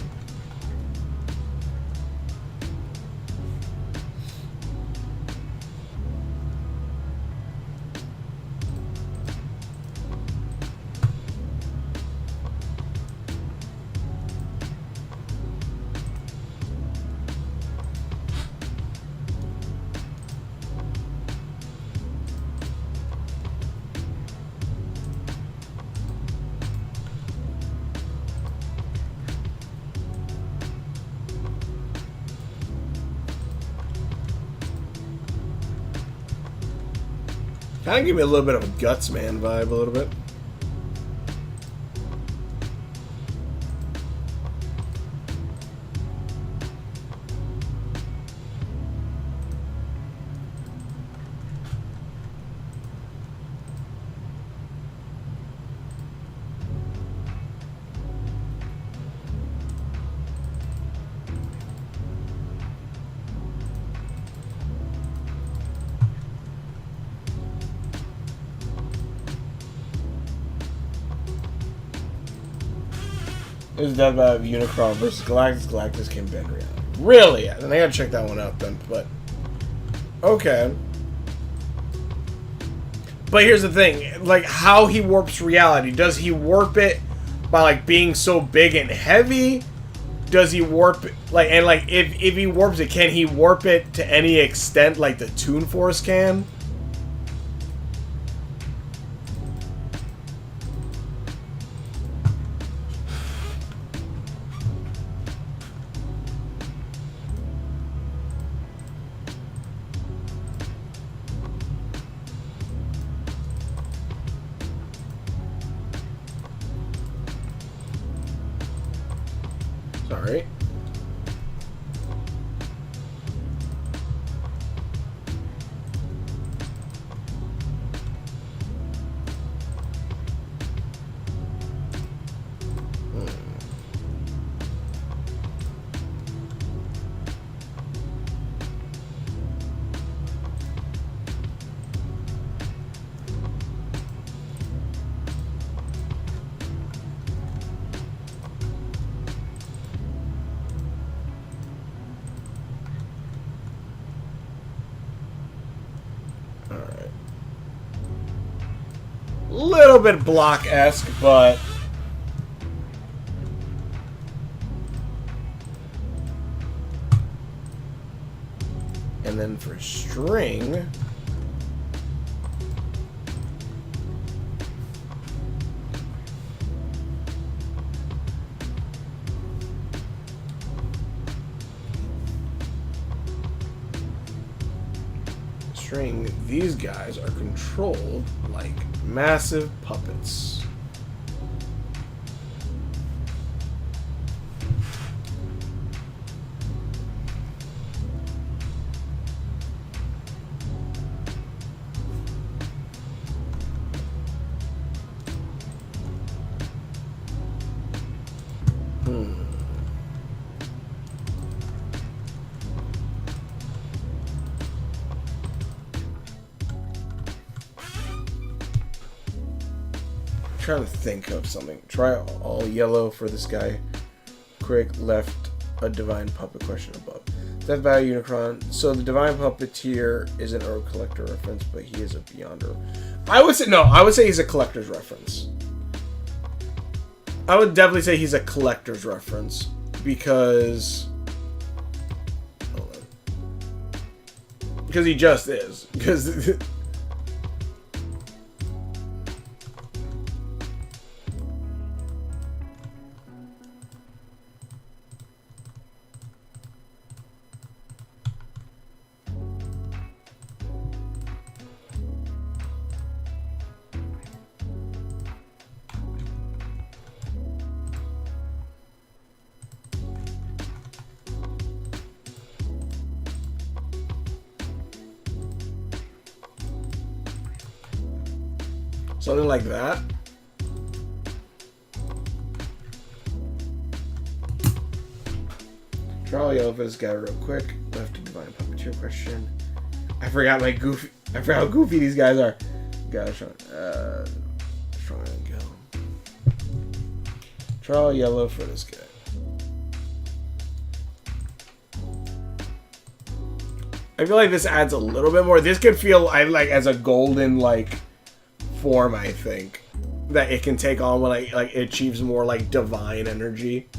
Kind of give me a little bit of a Guts Man vibe, a little bit. This is Death by Unicron versus Galactus. Galactus can bend reality. Really? Then I gotta check that one out then, but... Okay. But here's the thing. Like, how he warps reality. Does he warp it by, like, being so big and heavy? Does he warp it... Like, and, like, if he warps it, can he warp it to any extent like the Toon Force can? Sorry. Alright. Little bit block-esque, but... And then for string... These guys are controlled like massive puppets. Trying to think of something. Try all yellow for this guy. Quick left a divine puppet question above. Death Value Unicron. So the divine puppeteer is an herb collector reference, but he is a beyonder. I would say no. I would say he's a collector's reference. I would definitely say he's a collector's reference because. Hold on. Because he just is. Because. Something like that. Try all yellow for this guy real quick. Left to divine puppeteer question. I forgot like goofy. I forgot how goofy these guys are. Gosh, try and go. Try all yellow for this guy. I feel like this adds a little bit more. This could feel like as a golden like form. I think that it can take on when like it achieves more like divine energy.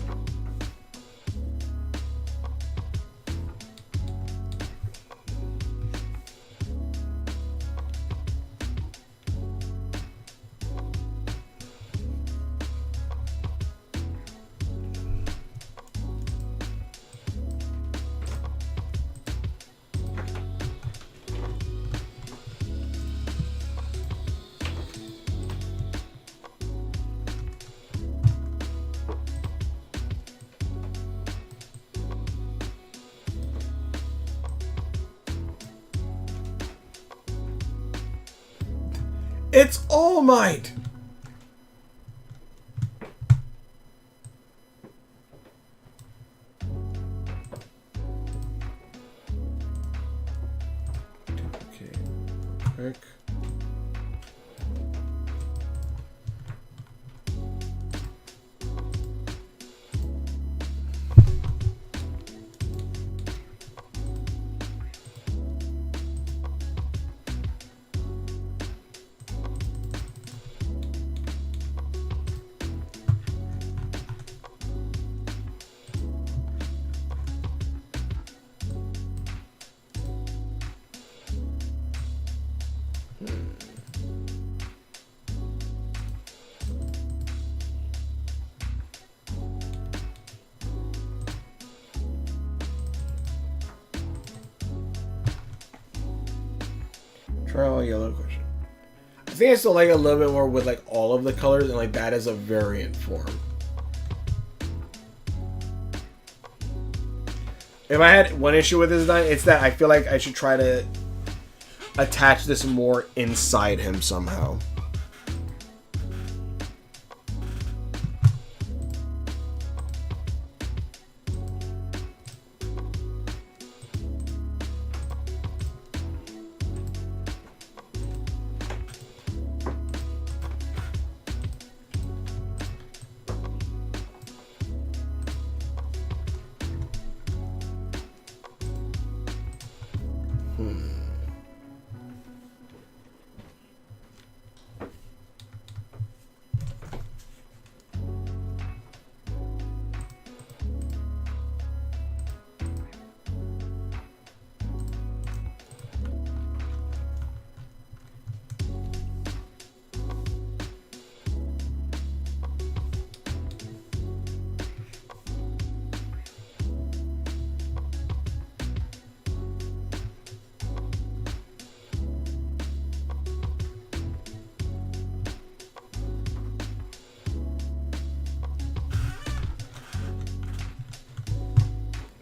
It's All Might! Okay, quick. Try all yellow question. I think I still like it a little bit more with like all of the colors and like that as a variant form. If I had one issue with this design, it's that I feel like I should try to attach this more inside him somehow.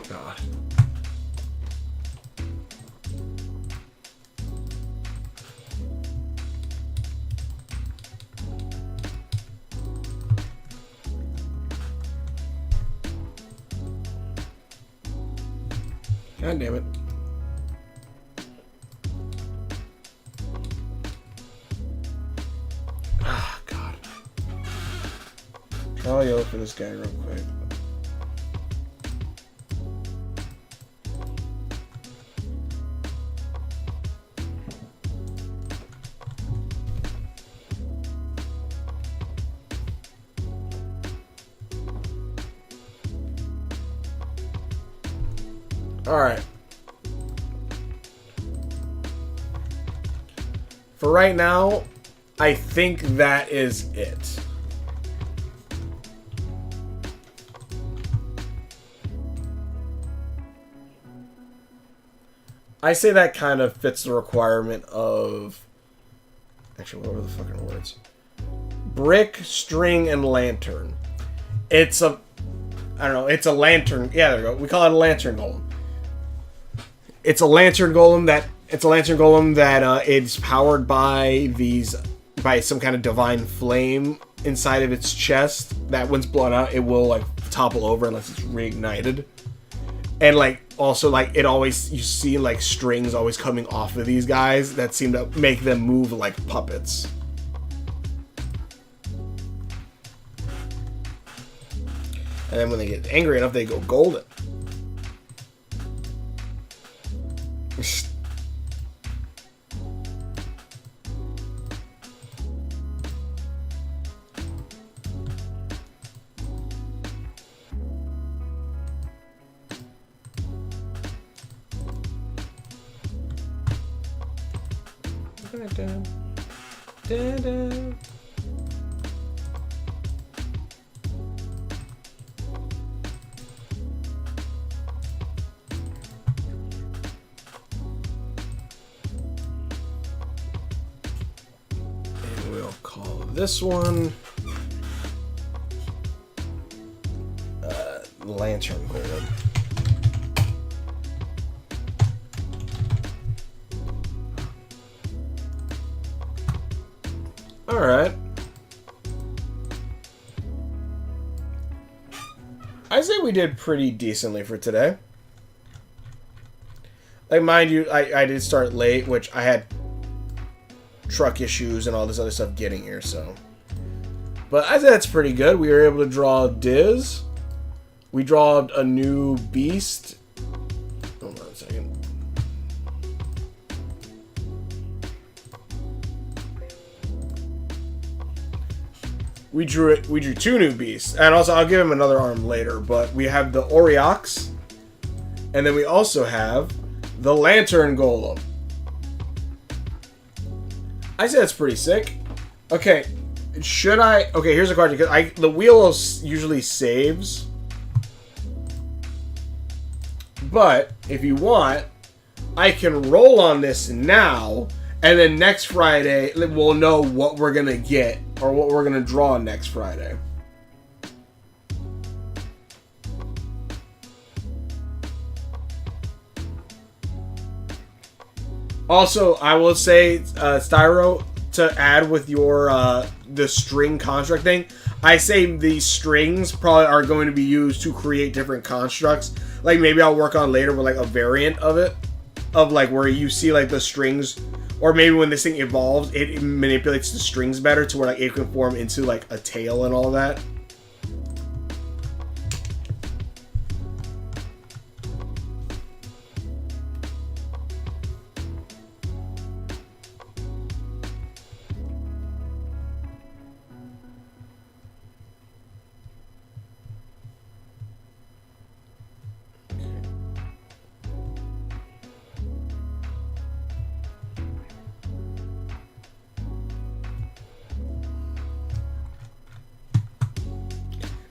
God. God damn it. Ah, God. Try all yellow for this guy real quick. Alright. For right now, I think that is it. I say that kind of fits the requirement of... Actually, what were the fucking words? Brick, string, and lantern. It's a... I don't know, it's a lantern. Yeah, there we go. We call it a lantern golem. It's a lantern golem that it's powered by some kind of divine flame inside of its chest that when it's blown out it will like topple over unless it's reignited. And like also like it always you see like strings always coming off of these guys that seem to make them move like puppets. And then when they get angry enough, they go golden. And we'll call this one Lantern Golem. Alright. I say we did pretty decently for today. Like, mind you, I did start late, which I had truck issues and all this other stuff getting here, so. But I say that's pretty good. We were able to draw Diz. We drawed a new beast. Hold on a second. We drew two new beasts. And also, I'll give him another arm later. But we have the Oriox. And then we also have the Lantern Golem. I say that's pretty sick. Okay. Should I... Okay, here's a question. Because the wheel usually saves. But, if you want, I can roll on this now. And then next Friday, we'll know what we're going to get. Or what we're going to draw next Friday. Also, I will say, Styro, to add with your the string construct thing, I say these strings probably are going to be used to create different constructs. Like, maybe I'll work on later with, like, a variant of it. Of, like, where you see, like, the strings... Or maybe when this thing evolves, it manipulates the strings better to where like it can form into like a tail and all that.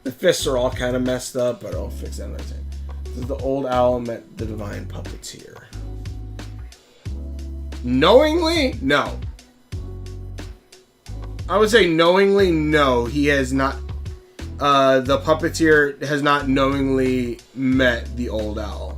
The fists are all kind of messed up, but I'll fix that another time. This is the old owl met the divine puppeteer. Knowingly? No. I would say knowingly, no. He has not... the puppeteer has not knowingly met the old owl.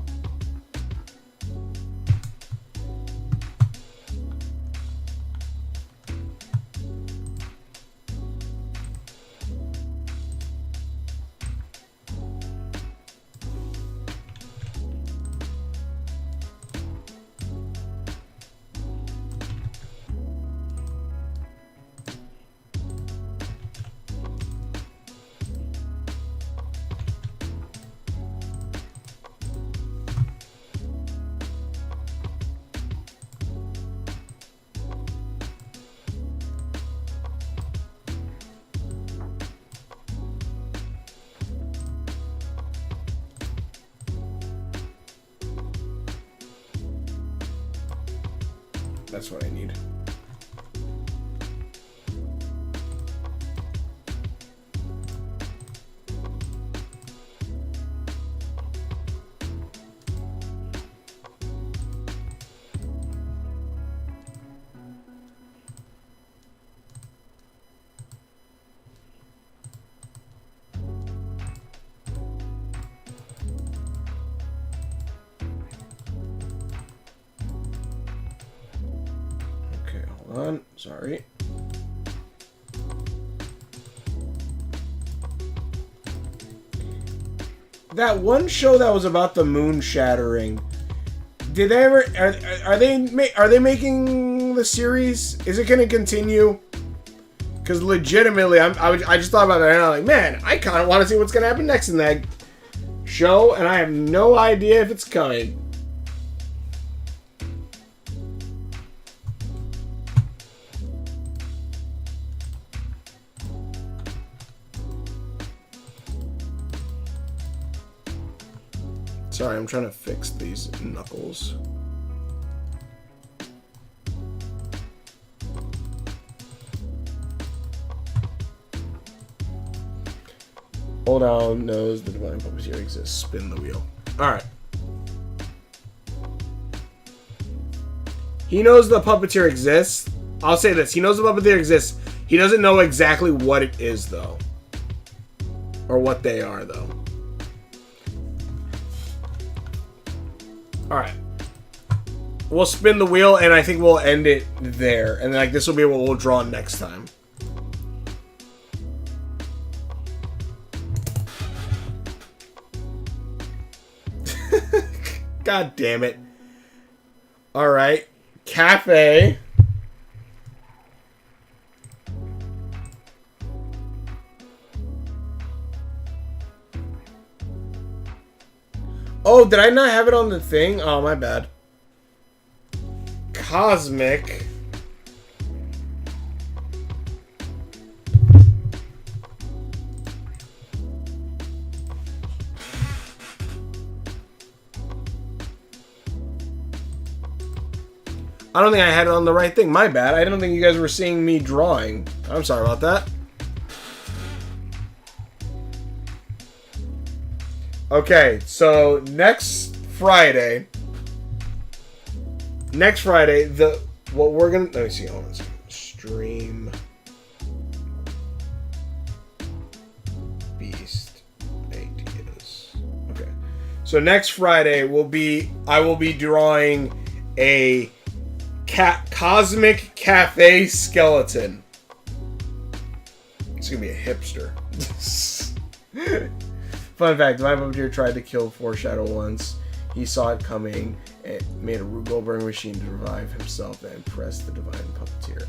That's what I need. Sorry. that one show that was about the moon shattering. Did they ever? Are they making the series? Is it going to continue? Because legitimately, I just thought about that and I'm like, man, I kind of want to see what's going to happen next in that show, and I have no idea if it's coming. Sorry, I'm trying to fix these knuckles. Hold on, knows the divine puppeteer exists. Spin the wheel. Alright. He knows the puppeteer exists. I'll say this. He knows the puppeteer exists. He doesn't know exactly what it is, though. Or what they are, though. Alright. We'll spin the wheel, and I think we'll end it there. And like this will be what we'll draw next time. God damn it. Alright. Cafe. Oh, did I not have it on the thing? Oh, my bad. Cosmic. I don't think I had it on the right thing. My bad. I don't think you guys were seeing me drawing. I'm sorry about that. Okay, so next Friday, what we're gonna, let me see, hold on a second. Stream Beast ideas. Okay, so next Friday I will be drawing a Cosmic Cafe skeleton. It's gonna be a hipster. Fun fact, Divine Puppeteer tried to kill Foreshadow once. He saw it coming and made a Rube Goldberg machine to revive himself and impress the Divine Puppeteer.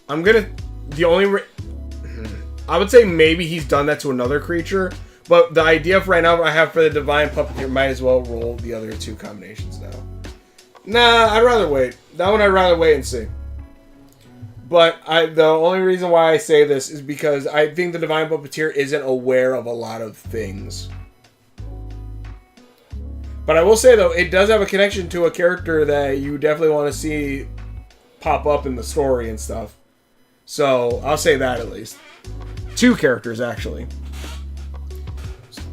I'm gonna... I would say maybe he's done that to another creature, but the idea for right now I have for the Divine Puppeteer might as well roll the other two combinations now. Nah, I'd rather wait. That one I'd rather wait and see. But the only reason why I say this is because I think the Divine Puppeteer isn't aware of a lot of things. But I will say, though, it does have a connection to a character that you definitely want to see pop up in the story and stuff. So, I'll say that at least. Two characters, actually.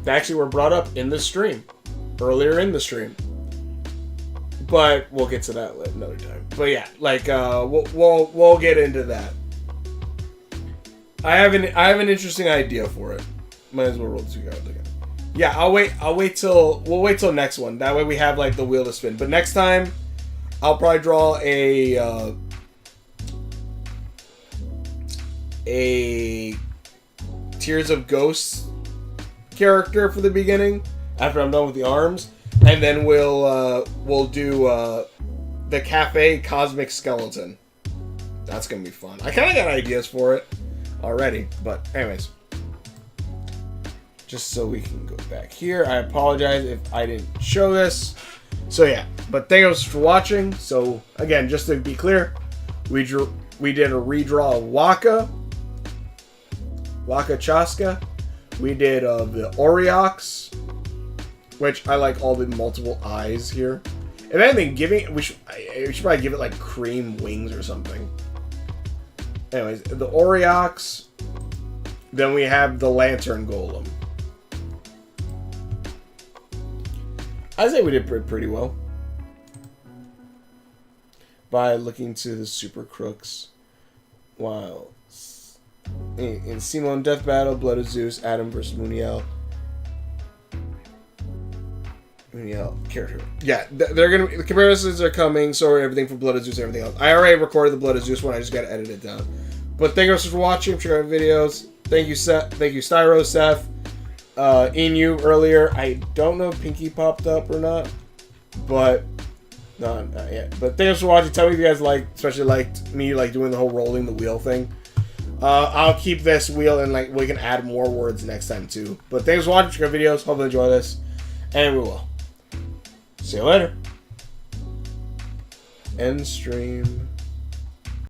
That actually were brought up in the stream. Earlier in the stream. But we'll get to that another time. But yeah, like we'll get into that. I have an interesting idea for it. Might as well roll the two cards again. Yeah, we'll wait till next one. That way we have like the wheel to spin. But next time, I'll probably draw a Tears of Ghosts character for the beginning after I'm done with the arms. And then we'll do the Cafe Cosmic Skeleton. That's gonna be fun. I kind of got ideas for it already, but anyways, just so we can go back here. I apologize if I didn't show this. So yeah, but thanks for watching. So again, just to be clear, we did a redraw of Waka Chaska. We did the Oreox. Which I like all the multiple eyes here. If anything, we should probably give it like cream wings or something. Anyways, the Oreox. Then we have the Lantern Golem. I'd say we did pretty well. By looking to the Super Crooks. Wow. In Simon Death Battle, Blood of Zeus, Adam versus Muniel. character. Yeah, they're gonna. The comparisons are coming. So are everything from Blood of Zeus and everything else. I already recorded the Blood of Zeus one. I just gotta edit it down. But thank you so much for watching. Check out videos. Thank you, Seth. Thank you, Styro, Seth. Inu earlier. I don't know if Pinky popped up or not, but no, not yet. But thanks for watching. Tell me if you guys especially liked me doing the whole rolling the wheel thing. I'll keep this wheel and we can add more words next time too. But thanks for watching. Check out videos. Hope you enjoy this, and we will see you later. End stream.